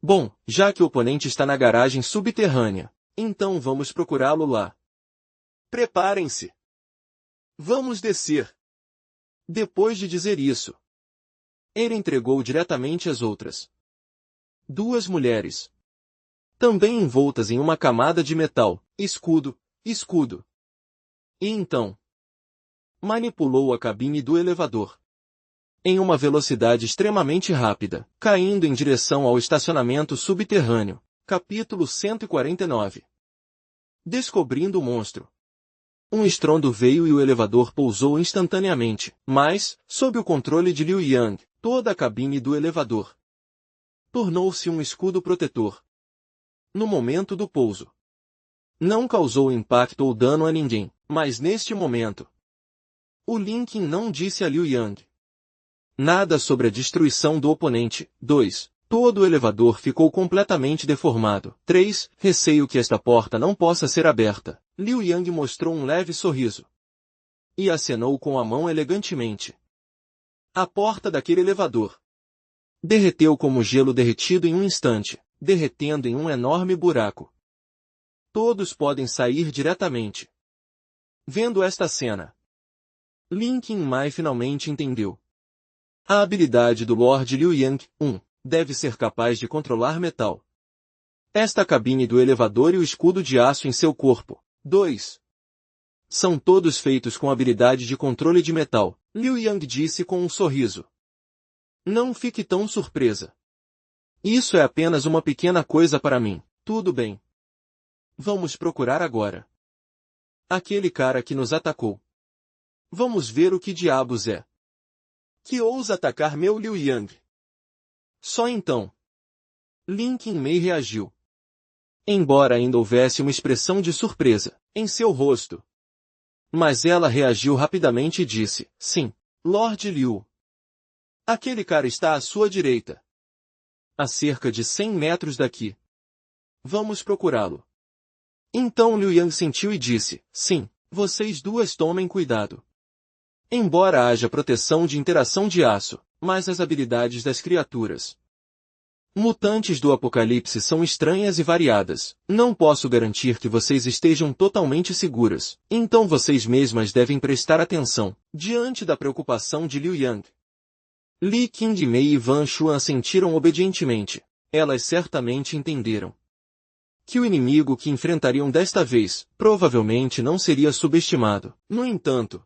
bom, já que o oponente está na garagem subterrânea, então vamos procurá-lo lá. Preparem-se. Vamos descer. Depois de dizer isso, ele entregou diretamente as outras duas mulheres, também envoltas em uma camada de metal, escudo. E então, manipulou a cabine do elevador em uma velocidade extremamente rápida, caindo em direção ao estacionamento subterrâneo. Capítulo 149. Descobrindo o monstro. Um estrondo veio e o elevador pousou instantaneamente, mas, sob o controle de Liu Yang, toda a cabine do elevador tornou-se um escudo protetor. No momento do pouso, não causou impacto ou dano a ninguém, mas neste momento, o Lin Qin não disse a Liu Yang nada sobre a destruição do oponente. 2. Todo o elevador ficou completamente deformado. 3. Receio que esta porta não possa ser aberta. Liu Yang mostrou um leve sorriso e acenou com a mão elegantemente. A porta daquele elevador derreteu como gelo derretido em um instante, derretendo em um enorme buraco. Todos podem sair diretamente. Vendo esta cena, Lin Qingmai finalmente entendeu. A habilidade do Lord Liu Yang, 1. Deve ser capaz de controlar metal. Esta cabine do elevador e o escudo de aço em seu corpo. 2. São todos feitos com habilidade de controle de metal, Liu Yang disse com um sorriso. Não fique tão surpresa. Isso é apenas uma pequena coisa para mim, tudo bem. Vamos procurar agora aquele cara que nos atacou. Vamos ver o que diabos é que ousa atacar meu Liu Yang. Só então, Lin Qingmei reagiu. Embora ainda houvesse uma expressão de surpresa em seu rosto. Mas ela reagiu rapidamente e disse, sim, Lord Liu. Aquele cara está à sua direita. A cerca de 100 metros daqui. Vamos procurá-lo. Então Liu Yang sentiu e disse, sim, vocês duas tomem cuidado. Embora haja proteção de interação de aço, mas as habilidades das criaturas mutantes do apocalipse são estranhas e variadas. Não posso garantir que vocês estejam totalmente seguras, então vocês mesmas devem prestar atenção. Diante da preocupação de Liu Yang, Li Qingmei e Van Xuan assentiram obedientemente. Elas certamente entenderam que o inimigo que enfrentariam desta vez, provavelmente não seria subestimado. No entanto,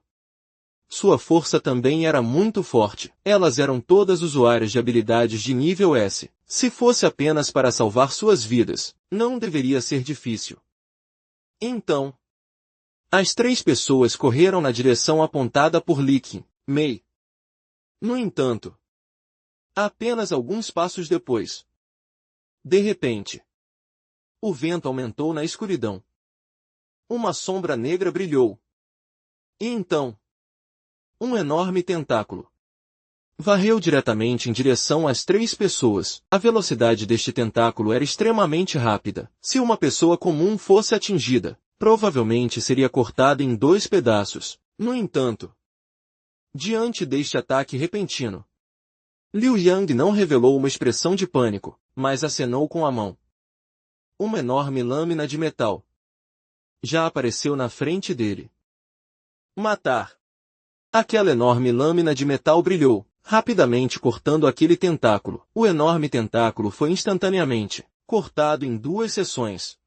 sua força também era muito forte. Elas eram todas usuárias de habilidades de nível S. Se fosse apenas para salvar suas vidas, não deveria ser difícil. Então, as três pessoas correram na direção apontada por Li Qingmei. No entanto, apenas alguns passos depois, de repente, o vento aumentou na escuridão. Uma sombra negra brilhou. E então, um enorme tentáculo varreu diretamente em direção às três pessoas. A velocidade deste tentáculo era extremamente rápida. Se uma pessoa comum fosse atingida, provavelmente seria cortada em 2 pedaços. No entanto, diante deste ataque repentino, Liu Yang não revelou uma expressão de pânico, mas acenou com a mão. Uma enorme lâmina de metal já apareceu na frente dele. Matar! Aquela enorme lâmina de metal brilhou, rapidamente cortando aquele tentáculo. O enorme tentáculo foi instantaneamente cortado em 2 seções.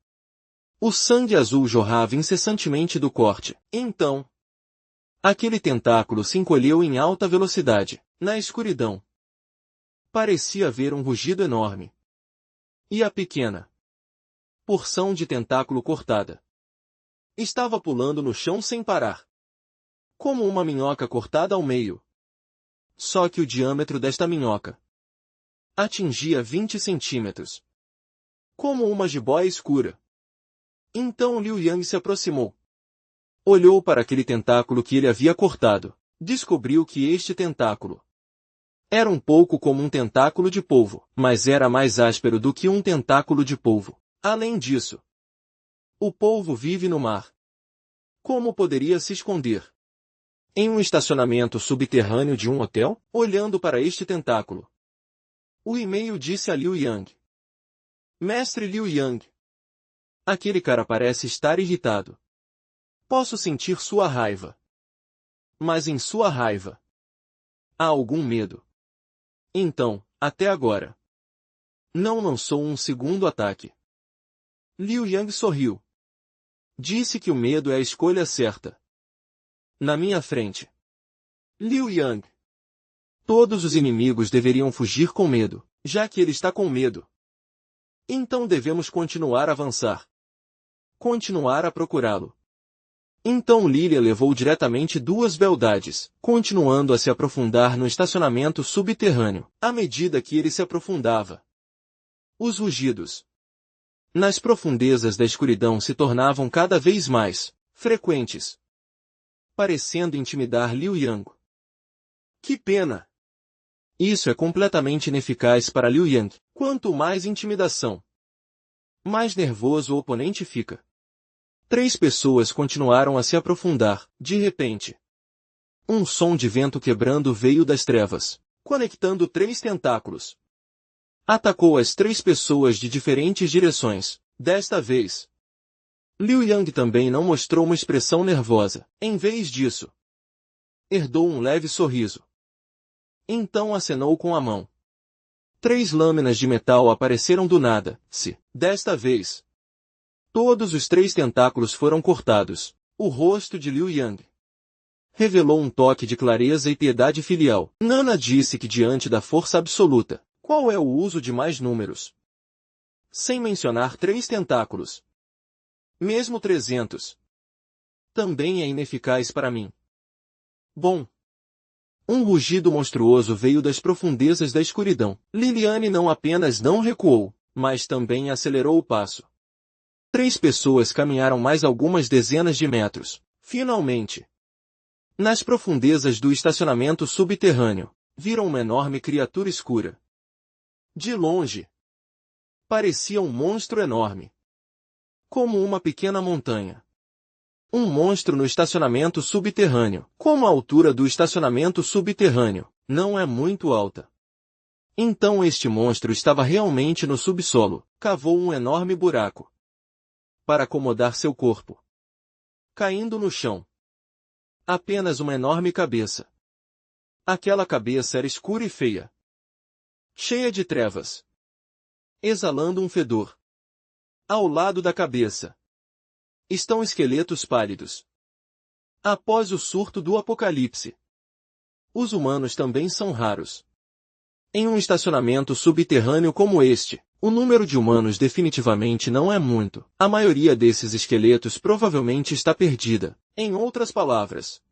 O sangue azul jorrava incessantemente do corte. Então, Aquele tentáculo se encolheu em alta velocidade, na escuridão. Parecia haver um rugido enorme. E a pequena porção de tentáculo cortada estava pulando no chão sem parar, como uma minhoca cortada ao meio. Só que o diâmetro desta minhoca atingia 20 centímetros, como uma jiboia escura. Então Liu Yang se aproximou. Olhou para aquele tentáculo que ele havia cortado. Descobriu que este tentáculo era um pouco como um tentáculo de polvo, mas era mais áspero do que um tentáculo de polvo. Além disso, o polvo vive no mar. Como poderia se esconder em um estacionamento subterrâneo de um hotel? Olhando para este tentáculo, o e-mail disse a Liu Yang: Mestre Liu Yang, aquele cara parece estar irritado. Posso sentir sua raiva. Mas em sua raiva há algum medo. Então, até agora, não lançou um segundo ataque. Liu Yang sorriu. Disse que o medo é a escolha certa. Na minha frente. Liu Yang. Todos os inimigos deveriam fugir com medo, já que ele está com medo. Então devemos continuar a avançar. Continuar a procurá-lo. Então Lilia levou diretamente 2 beldades, continuando a se aprofundar no estacionamento subterrâneo, à medida que ele se aprofundava. Os rugidos nas profundezas da escuridão se tornavam cada vez mais frequentes, parecendo intimidar Liu Yang. Que pena! Isso é completamente ineficaz para Liu Yang. Quanto mais intimidação, mais nervoso o oponente fica. 3 pessoas continuaram a se aprofundar. De repente, um som de vento quebrando veio das trevas, conectando 3 tentáculos. Atacou as 3 pessoas de diferentes direções. Desta vez, Liu Yang também não mostrou uma expressão nervosa. Em vez disso, herdou um leve sorriso. Então acenou com a mão. 3 lâminas de metal apareceram do nada. Desta vez, todos os 3 tentáculos foram cortados. O rosto de Liu Yang revelou um toque de clareza e piedade filial. Nana disse que diante da força absoluta, qual é o uso de mais números? Sem mencionar 3 tentáculos. Mesmo 300. Também é ineficaz para mim. Bom. Um rugido monstruoso veio das profundezas da escuridão. Liliane não apenas não recuou, mas também acelerou o passo. 3 pessoas caminharam mais algumas dezenas de metros. Finalmente, nas profundezas do estacionamento subterrâneo, viram uma enorme criatura escura. De longe, parecia um monstro enorme, como uma pequena montanha. Um monstro no estacionamento subterrâneo. Como a altura do estacionamento subterrâneo não é muito alta, então este monstro estava realmente no subsolo. Cavou um enorme buraco para acomodar seu corpo, caindo no chão. Apenas uma enorme cabeça. Aquela cabeça era escura e feia, cheia de trevas, exalando um fedor. Ao lado da cabeça estão esqueletos pálidos. Após o surto do apocalipse, os humanos também são raros. Em um estacionamento subterrâneo como este, o número de humanos definitivamente não é muito. A maioria desses esqueletos provavelmente está perdida. Em outras palavras,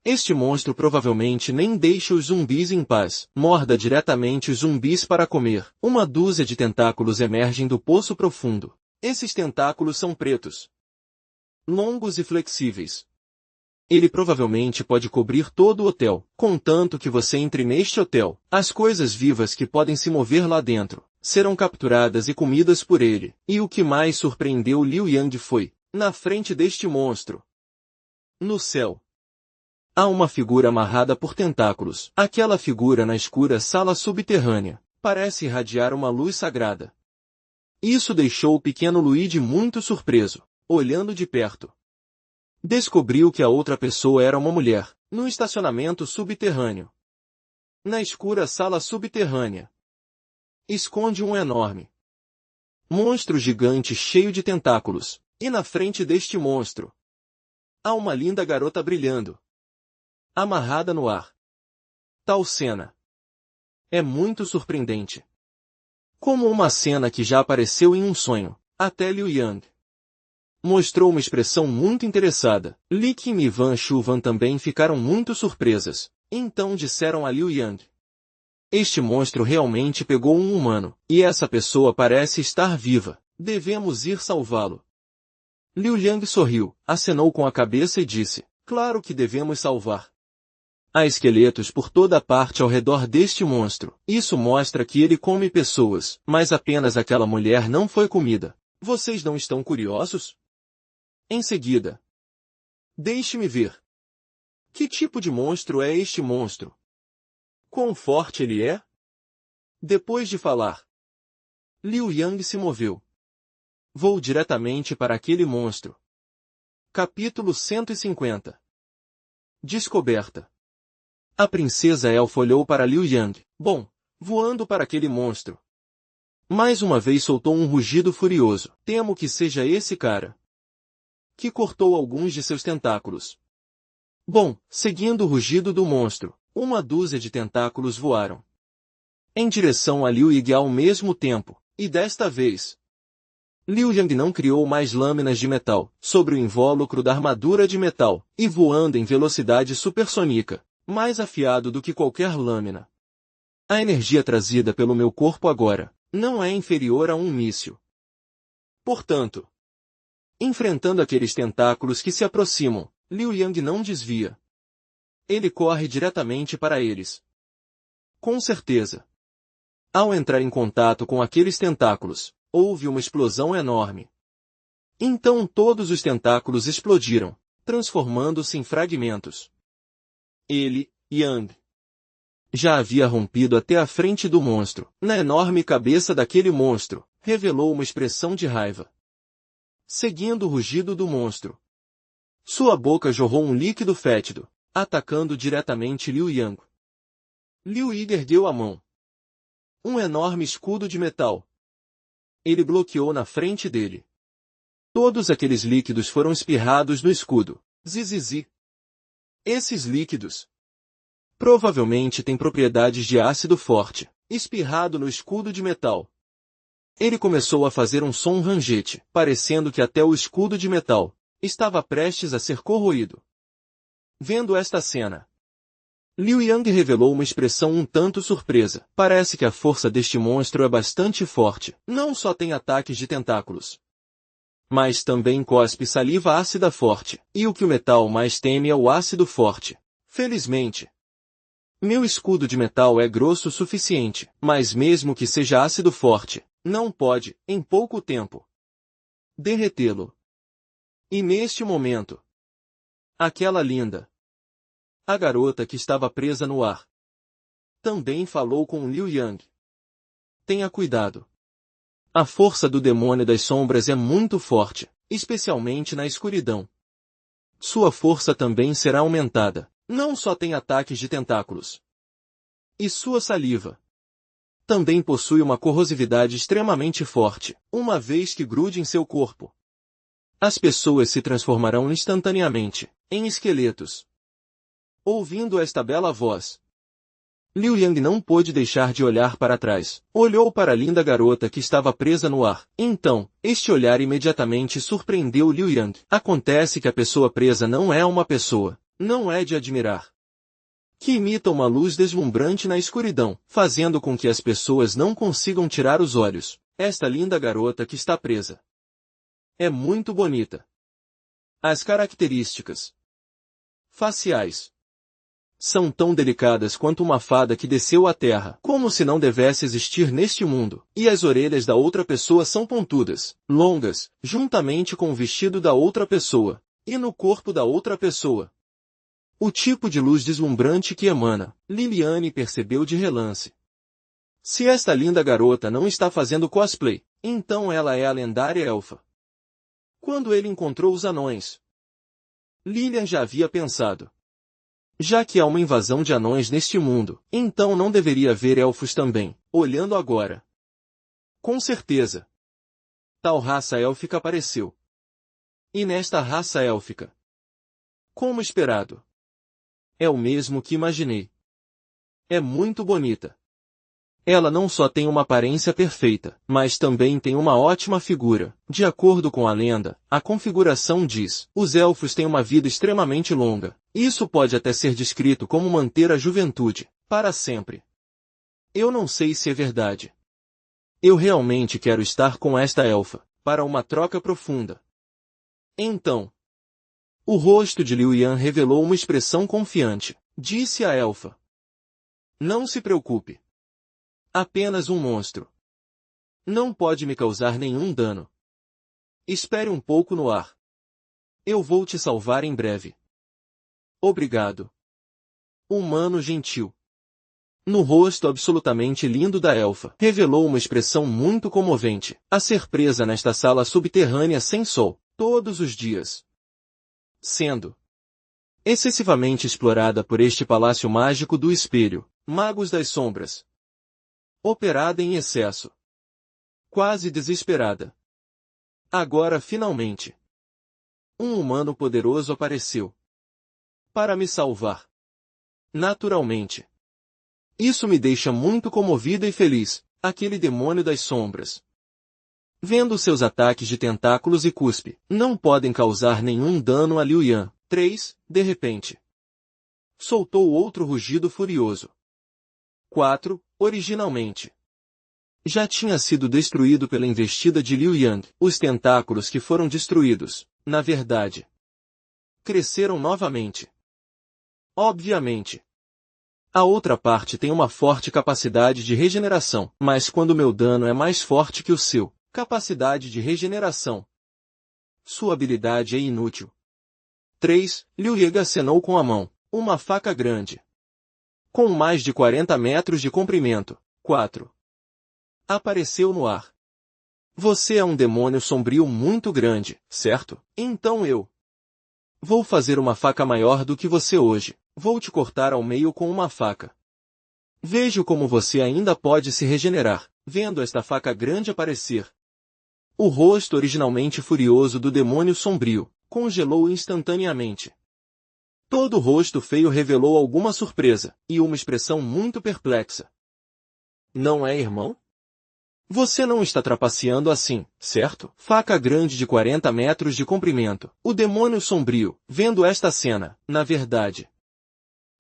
este monstro provavelmente nem deixa os zumbis em paz. Morda diretamente os zumbis para comer. Uma dúzia de tentáculos emergem do poço profundo. Esses tentáculos são pretos, longos e flexíveis. Ele provavelmente pode cobrir todo o hotel, contanto que você entre neste hotel. As coisas vivas que podem se mover lá dentro serão capturadas e comidas por ele. E o que mais surpreendeu Liu Yang foi, na frente deste monstro, no céu, há uma figura amarrada por tentáculos. Aquela figura na escura sala subterrânea parece irradiar uma luz sagrada. Isso deixou o pequeno Luigi muito surpreso. Olhando de perto, descobriu que a outra pessoa era uma mulher, no estacionamento subterrâneo. Na escura sala subterrânea, esconde um enorme monstro gigante cheio de tentáculos, e na frente deste monstro há uma linda garota brilhando. amarrada no ar. Tal cena é muito surpreendente. Como uma cena que já apareceu em um sonho. Até Liu Yang mostrou uma expressão muito interessada. Li Qin e Van Shuvan também ficaram muito surpresas. Então disseram a Liu Yang: este monstro realmente pegou um humano, e essa pessoa parece estar viva. Devemos ir salvá-lo. Liu Yang sorriu, acenou com a cabeça e disse: claro que devemos salvar. Há esqueletos por toda parte ao redor deste monstro. Isso mostra que ele come pessoas, mas apenas aquela mulher não foi comida. Vocês não estão curiosos? Em seguida, deixe-me ver. Que tipo de monstro é este monstro? Quão forte ele é? Depois de falar, Liu Yang se moveu. Vou diretamente para aquele monstro. Capítulo 150. Descoberta. A princesa Elfa olhou para Liu Yang. Bom, voando para aquele monstro. Mais uma vez soltou um rugido furioso. Temo que seja esse cara que cortou alguns de seus tentáculos. Bom, seguindo o rugido do monstro, uma dúzia de tentáculos voaram em direção a Liu Yang ao mesmo tempo, e desta vez, Liu Yang não criou mais lâminas de metal sobre o invólucro da armadura de metal, e voando em velocidade supersônica, mais afiado do que qualquer lâmina. A energia trazida pelo meu corpo agora não é inferior a um míssil. Portanto, enfrentando aqueles tentáculos que se aproximam, Liu Yang não desvia. Ele corre diretamente para eles. Com certeza. Ao entrar em contato com aqueles tentáculos, houve uma explosão enorme. Então todos os tentáculos explodiram, transformando-se em fragmentos. Ele, Yang, já havia rompido até a frente do monstro. Na enorme cabeça daquele monstro, revelou uma expressão de raiva. Seguindo o rugido do monstro, sua boca jorrou um líquido fétido, atacando diretamente Liu Yang. Liu Yang ergueu a mão. Um enorme escudo de metal. Ele bloqueou na frente dele. Todos aqueles líquidos foram espirrados no escudo. Zizizi. Esses líquidos provavelmente têm propriedades de ácido forte, espirrado no escudo de metal. Ele começou a fazer um som rangente, parecendo que até o escudo de metal estava prestes a ser corroído. Vendo esta cena, Liu Yang revelou uma expressão um tanto surpresa. Parece que a força deste monstro é bastante forte. Não só tem ataques de tentáculos, mas também cospe saliva ácida forte. E o que o metal mais teme é o ácido forte. Felizmente, meu escudo de metal é grosso o suficiente, mas mesmo que seja ácido forte, não pode, em pouco tempo, derretê-lo. E neste momento, aquela linda, a garota que estava presa no ar, também falou com Liu Yang. Tenha cuidado. A força do demônio das sombras é muito forte, especialmente na escuridão. Sua força também será aumentada. Não só tem ataques de tentáculos. E sua saliva também possui uma corrosividade extremamente forte, uma vez que grude em seu corpo. As pessoas se transformarão instantaneamente em esqueletos. Ouvindo esta bela voz, Liu Yang não pôde deixar de olhar para trás. Olhou para a linda garota que estava presa no ar. Então, este olhar imediatamente surpreendeu Liu Yang. Acontece que a pessoa presa não é uma pessoa, não é de admirar, que imita uma luz deslumbrante na escuridão, fazendo com que as pessoas não consigam tirar os olhos. Esta linda garota que está presa é muito bonita. As características faciais são tão delicadas quanto uma fada que desceu à terra, como se não devesse existir neste mundo. E as orelhas da outra pessoa são pontudas, longas, juntamente com o vestido da outra pessoa, e no corpo da outra pessoa. O tipo de luz deslumbrante que emana, Liliane percebeu de relance. Se esta linda garota não está fazendo cosplay, então ela é a lendária elfa. Quando ele encontrou os anões, Lilian já havia pensado. Já que há uma invasão de anões neste mundo, então não deveria haver elfos também. Olhando agora, com certeza, tal raça élfica apareceu. E nesta raça élfica, como esperado, É o mesmo que imaginei. É muito bonita. Ela não só tem uma aparência perfeita, mas também tem uma ótima figura. De acordo com a lenda, a configuração diz: os elfos têm uma vida extremamente longa. Isso pode até ser descrito como manter a juventude para sempre. Eu não sei se é verdade. Eu realmente quero estar com esta elfa, para uma troca profunda. Então, o rosto de Liu Yan revelou uma expressão confiante. Disse a elfa: não se preocupe. Apenas um monstro. Não pode me causar nenhum dano. Espere um pouco no ar. Eu vou te salvar em breve. Obrigado. Humano gentil. No rosto absolutamente lindo da elfa, revelou uma expressão muito comovente. A ser presa nesta sala subterrânea sem sol, todos os dias. Sendo excessivamente explorada por este palácio mágico do espelho, magos das sombras. Operada em excesso. Quase desesperada. Agora finalmente. Um humano poderoso apareceu. Para me salvar. Naturalmente. Isso me deixa muito comovida e feliz, aquele demônio das sombras. Vendo seus ataques de tentáculos e cuspe, não podem causar nenhum dano a Liu Yan. 3, de repente. Soltou outro rugido furioso. 4, originalmente. Já tinha sido destruído pela investida de Liu Yang. Os tentáculos que foram destruídos, na verdade, cresceram novamente. Obviamente. A outra parte tem uma forte capacidade de regeneração, mas quando meu dano é mais forte que o seu, capacidade de regeneração, sua habilidade é inútil. 3. Liu Yang acenou com a mão, uma faca grande. Com mais de 40 metros de comprimento. 4. Apareceu no ar. Você é um demônio sombrio muito grande, certo? Então eu vou fazer uma faca maior do que você hoje. Vou te cortar ao meio com uma faca. Vejo como você ainda pode se regenerar, vendo esta faca grande aparecer. O rosto originalmente furioso do demônio sombrio congelou instantaneamente. Todo o rosto feio revelou alguma surpresa, e uma expressão muito perplexa. Não é, irmão? Você não está trapaceando assim, certo? Faca grande de 40 metros de comprimento. O demônio sombrio, vendo esta cena, na verdade,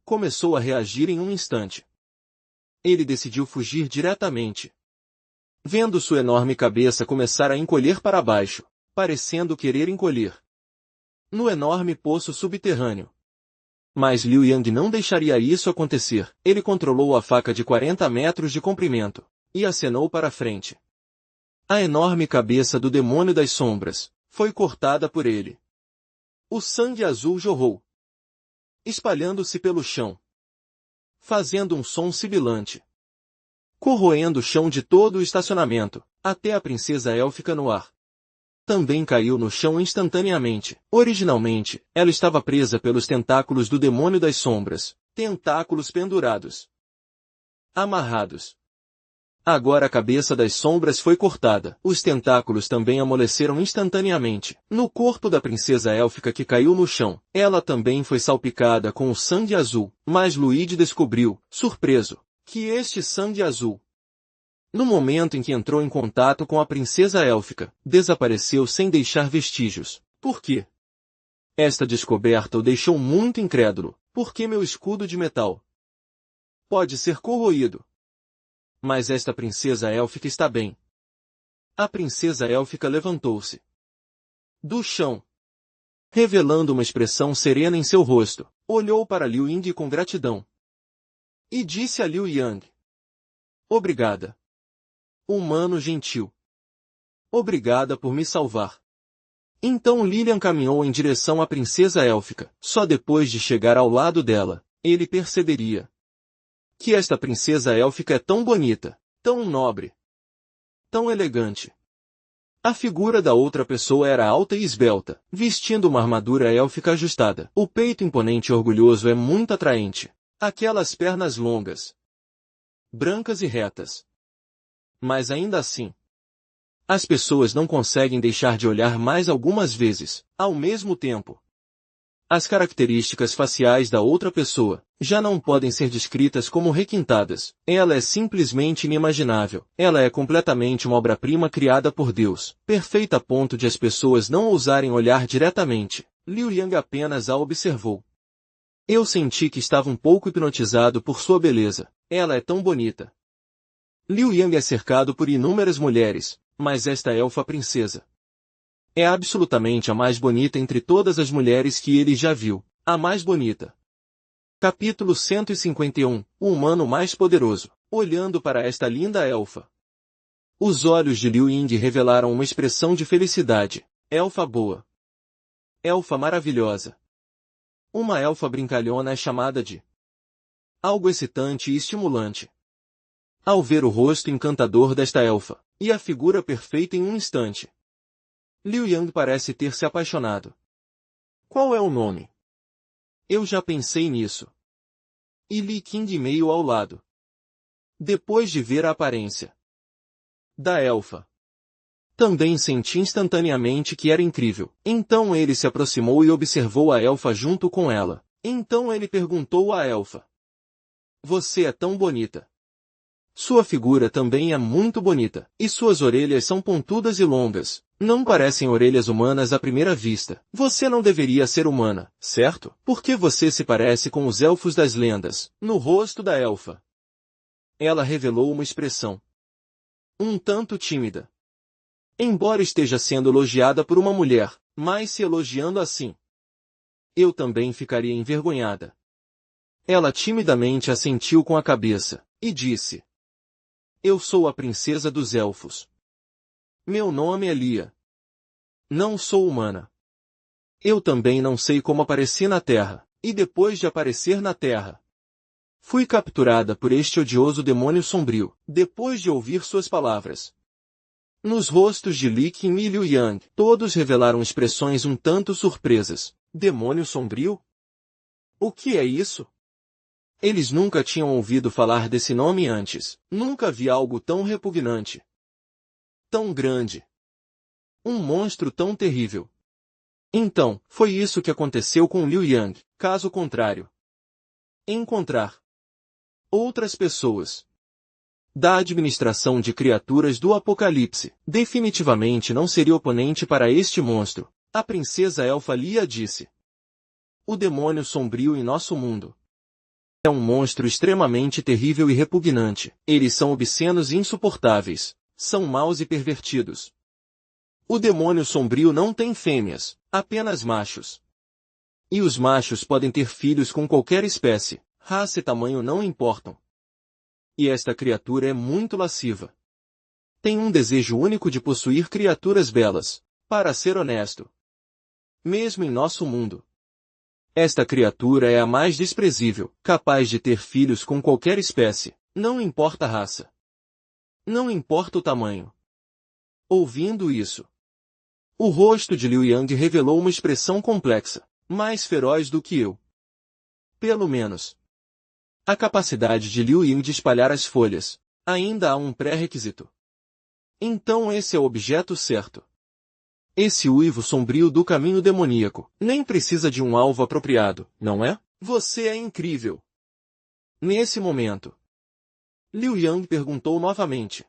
começou a reagir em um instante. Ele decidiu fugir diretamente. Vendo sua enorme cabeça começar a encolher para baixo, parecendo querer encolher no enorme poço subterrâneo. Mas Liu Yang não deixaria isso acontecer. Ele controlou a faca de 40 metros de comprimento e acenou para frente. A enorme cabeça do demônio das sombras foi cortada por ele. O sangue azul jorrou, espalhando-se pelo chão, fazendo um som sibilante, corroendo o chão de todo o estacionamento, até a princesa élfica no ar. Também caiu no chão instantaneamente. Originalmente, ela estava presa pelos tentáculos do demônio das sombras, tentáculos pendurados, amarrados. Agora a cabeça das sombras foi cortada. Os tentáculos também amoleceram instantaneamente. No corpo da princesa élfica que caiu no chão, ela também foi salpicada com o sangue azul. Mas Luigi descobriu, surpreso, que este sangue azul, no momento em que entrou em contato com a princesa élfica, desapareceu sem deixar vestígios. Por quê? Esta descoberta o deixou muito incrédulo. Por que meu escudo de metal pode ser corroído? Mas esta princesa élfica está bem. A princesa élfica levantou-se do chão, revelando uma expressão serena em seu rosto. Olhou para Liu Ying com gratidão e disse a Liu Yang: obrigada, humano gentil. Obrigada por me salvar. Então Lilian caminhou em direção à princesa élfica. Só depois de chegar ao lado dela, ele perceberia que esta princesa élfica é tão bonita, tão nobre, tão elegante. A figura da outra pessoa era alta e esbelta, vestindo uma armadura élfica ajustada. O peito imponente e orgulhoso é muito atraente. Aquelas pernas longas, brancas e retas. Mas ainda assim, as pessoas não conseguem deixar de olhar mais algumas vezes, ao mesmo tempo. As características faciais da outra pessoa já não podem ser descritas como requintadas. Ela é simplesmente inimaginável. Ela é completamente uma obra-prima criada por Deus, perfeita a ponto de as pessoas não ousarem olhar diretamente. Liu Yang apenas a observou. Eu senti que estava um pouco hipnotizado por sua beleza. Ela é tão bonita. Liu Yang é cercado por inúmeras mulheres, mas esta elfa princesa é absolutamente a mais bonita entre todas as mulheres que ele já viu. A mais bonita. Capítulo 151. O humano mais poderoso. Olhando para esta linda elfa, os olhos de Liu Ying revelaram uma expressão de felicidade. Elfa boa. Elfa maravilhosa. Uma elfa brincalhona é chamada de algo excitante e estimulante. Ao ver o rosto encantador desta elfa, e a figura perfeita em um instante, Liu Yang parece ter se apaixonado. Qual é o nome? Eu já pensei nisso. E Li Qing meio ao lado. Depois de ver a aparência da elfa, também senti instantaneamente que era incrível. Então ele se aproximou e observou a elfa junto com ela. Então ele perguntou à elfa: Você é tão bonita. Sua figura também é muito bonita, e suas orelhas são pontudas e longas. Não parecem orelhas humanas à primeira vista. Você não deveria ser humana, certo? Porque você se parece com os elfos das lendas. No rosto da elfa, ela revelou uma expressão um tanto tímida. Embora esteja sendo elogiada por uma mulher, mas se elogiando assim, eu também ficaria envergonhada. Ela timidamente assentiu com a cabeça, e disse: Eu sou a princesa dos elfos. Meu nome é Lia. Não sou humana. Eu também não sei como apareci na Terra, e depois de aparecer na Terra, fui capturada por este odioso demônio sombrio. Depois de ouvir suas palavras, nos rostos de Li Qing e Liu Yang, todos revelaram expressões um tanto surpresas. Demônio sombrio? O que é isso? Eles nunca tinham ouvido falar desse nome antes. Nunca vi algo tão repugnante, tão grande. Um monstro tão terrível. Então, foi isso que aconteceu com Liu Yang. Caso contrário, encontrar outras pessoas da administração de criaturas do Apocalipse definitivamente não seria oponente para este monstro. A princesa elfa Lia disse: O demônio sombrio em nosso mundo é um monstro extremamente terrível e repugnante. Eles são obscenos e insuportáveis. São maus e pervertidos. O demônio sombrio não tem fêmeas, apenas machos. E os machos podem ter filhos com qualquer espécie, raça e tamanho não importam. E esta criatura é muito lasciva. Tem um desejo único de possuir criaturas belas, para ser honesto. Mesmo em nosso mundo, esta criatura é a mais desprezível, capaz de ter filhos com qualquer espécie, não importa a raça. Não importa o tamanho. Ouvindo isso, o rosto de Liu Yang revelou uma expressão complexa, mais feroz do que eu. Pelo menos, a capacidade de Liu Yang de espalhar as folhas. Ainda há um pré-requisito. Então esse é o objeto certo. Esse uivo sombrio do caminho demoníaco nem precisa de um alvo apropriado, não é? Você é incrível. Nesse momento, Liu Yang perguntou novamente: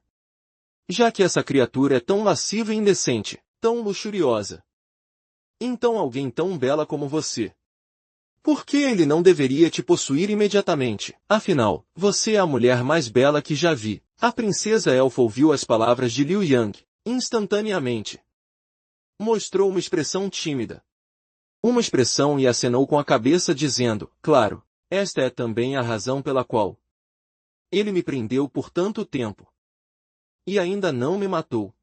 Já que essa criatura é tão lasciva e indecente, tão luxuriosa, então alguém tão bela como você, por que ele não deveria te possuir imediatamente? Afinal, você é a mulher mais bela que já vi. A princesa elfa ouviu as palavras de Liu Yang. Instantaneamente, mostrou uma expressão tímida. Uma expressão e acenou com a cabeça dizendo: Claro, esta é também a razão pela qual ele me prendeu por tanto tempo. E ainda não me matou.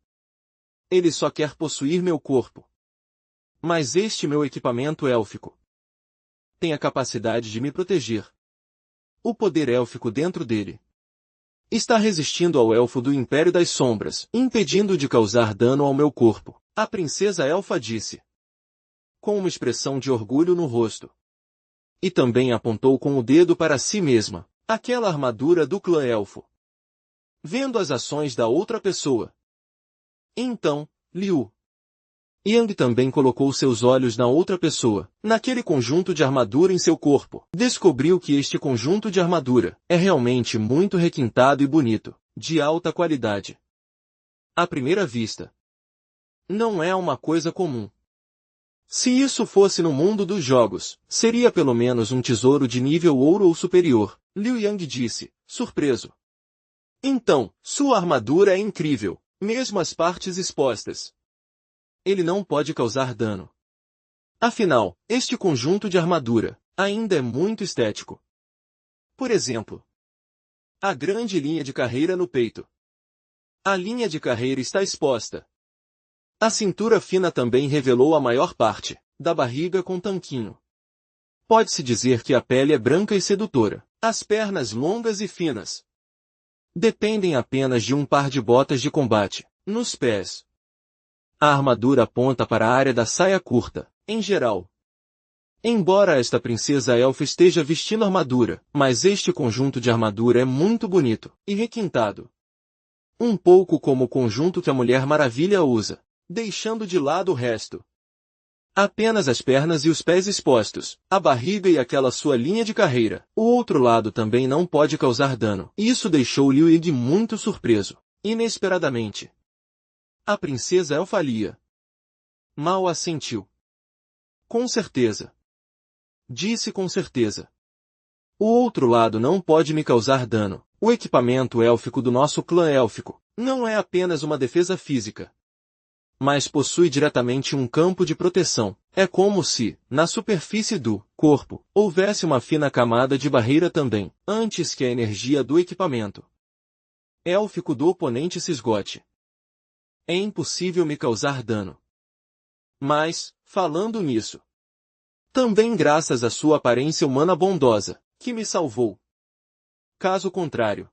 Ele só quer possuir meu corpo. Mas este meu equipamento élfico tem a capacidade de me proteger. O poder élfico dentro dele está resistindo ao elfo do Império das Sombras, impedindo de causar dano ao meu corpo. A princesa elfa disse, com uma expressão de orgulho no rosto. E também apontou com o dedo para si mesma, aquela armadura do clã elfo. Vendo as ações da outra pessoa. Então, Liu Yang também colocou seus olhos na outra pessoa, naquele conjunto de armadura em seu corpo. Descobriu que este conjunto de armadura é realmente muito requintado e bonito, de alta qualidade. À primeira vista, não é uma coisa comum. Se isso fosse no mundo dos jogos, seria pelo menos um tesouro de nível ouro ou superior, Liu Yang disse, surpreso. Então, sua armadura é incrível, mesmo as partes expostas. Ele não pode causar dano. Afinal, este conjunto de armadura ainda é muito estético. Por exemplo, a grande linha de carreira no peito. A linha de carreira está exposta. A cintura fina também revelou a maior parte da barriga com tanquinho. Pode-se dizer que a pele é branca e sedutora. As pernas longas e finas dependem apenas de um par de botas de combate, nos pés. A armadura aponta para a área da saia curta, em geral. Embora esta princesa elfa esteja vestindo armadura, mas este conjunto de armadura é muito bonito e requintado. Um pouco como o conjunto que a Mulher Maravilha usa, deixando de lado o resto. Apenas as pernas e os pés expostos, a barriga e aquela sua linha de carreira. O outro lado também não pode causar dano. Isso deixou Liu Ying muito surpreso. Inesperadamente, a princesa elfa Lia mal assentiu. Com certeza. Disse com certeza. O outro lado não pode me causar dano. O equipamento élfico do nosso clã élfico não é apenas uma defesa física, mas possui diretamente um campo de proteção. É como se, na superfície do corpo, houvesse uma fina camada de barreira também, antes que a energia do equipamento élfico do oponente se esgote. É impossível me causar dano. Mas, falando nisso, também graças à sua aparência humana bondosa, que me salvou. Caso contrário,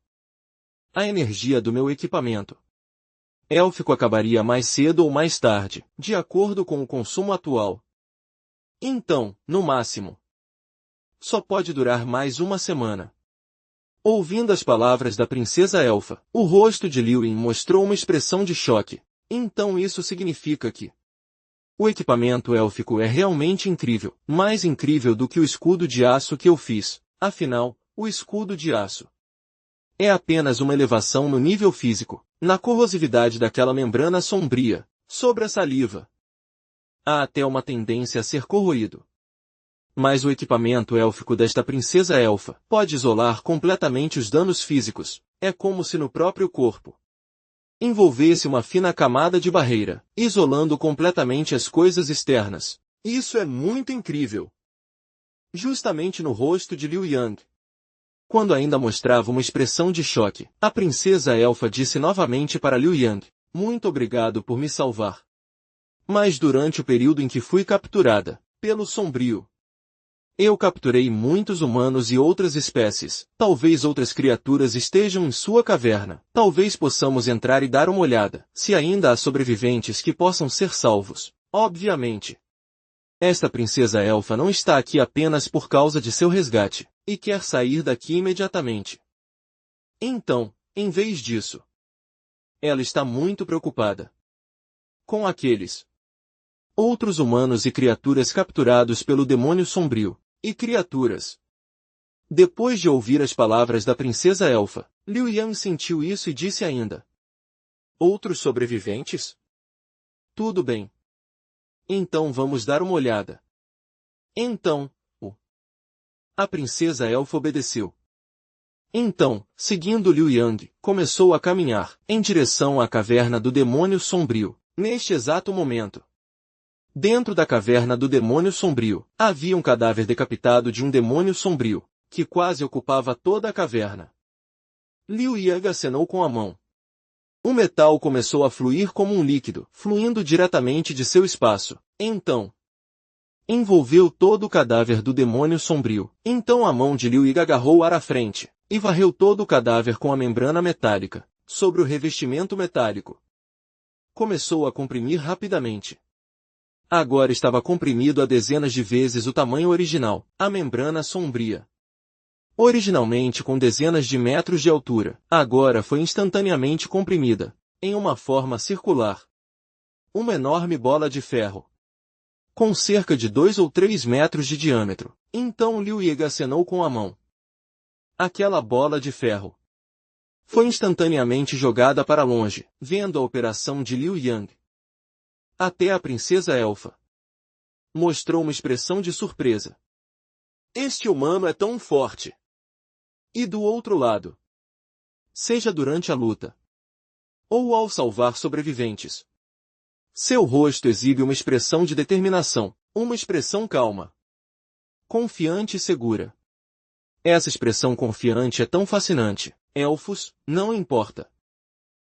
a energia do meu equipamento élfico acabaria mais cedo ou mais tarde, de acordo com o consumo atual. Então, no máximo, só pode durar mais uma semana. Ouvindo as palavras da princesa elfa, o rosto de Liu Ying mostrou uma expressão de choque. Então isso significa que o equipamento élfico é realmente incrível, mais incrível do que o escudo de aço que eu fiz. Afinal, o escudo de aço é apenas uma elevação no nível físico, na corrosividade daquela membrana sombria, sobre a saliva. Há até uma tendência a ser corroído. Mas o equipamento élfico desta princesa elfa pode isolar completamente os danos físicos. É como se no próprio corpo envolvesse uma fina camada de barreira, isolando completamente as coisas externas. Isso é muito incrível. Justamente no rosto de Liu Yang, quando ainda mostrava uma expressão de choque, a princesa elfa disse novamente para Liu Yang, muito obrigado por me salvar. Mas durante o período em que fui capturada pelo Sombrio, eu capturei muitos humanos e outras espécies. Talvez outras criaturas estejam em sua caverna. Talvez possamos entrar e dar uma olhada, se ainda há sobreviventes que possam ser salvos. Obviamente, esta princesa elfa não está aqui apenas por causa de seu resgate, e quer sair daqui imediatamente. Então, em vez disso, ela está muito preocupada com aqueles outros humanos e criaturas capturados pelo demônio sombrio. E criaturas. Depois de ouvir as palavras da princesa elfa, Liu Yang sentiu isso e disse ainda: outros sobreviventes? Tudo bem. Então vamos dar uma olhada. Então, a princesa elfa obedeceu. Então, seguindo Liu Yang, começou a caminhar em direção à caverna do demônio sombrio. Neste exato momento, dentro da caverna do demônio sombrio, havia um cadáver decapitado de um demônio sombrio, que quase ocupava toda a caverna. Liu Yang acenou com a mão. O metal começou a fluir como um líquido, fluindo diretamente de seu espaço. Então, envolveu todo o cadáver do demônio sombrio. Então a mão de Liu Yang agarrou o ar à frente, e varreu todo o cadáver com a membrana metálica, sobre o revestimento metálico. Começou a comprimir rapidamente. Agora estava comprimido a dezenas de vezes o tamanho original, a membrana sombria. Originalmente com dezenas de metros de altura, agora foi instantaneamente comprimida, em uma forma circular. uma enorme bola de ferro, com cerca de 2 ou 3 metros de diâmetro. Então Liu Ying acenou com a mão. Aquela bola de ferro foi instantaneamente jogada para longe, vendo a operação de Liu Yang. Até a princesa elfa mostrou uma expressão de surpresa. Este humano é tão forte. E do outro lado, seja durante a luta ou ao salvar sobreviventes, seu rosto exibe uma expressão de determinação, uma expressão calma, confiante e segura. Essa expressão confiante é tão fascinante. Elfos, não importa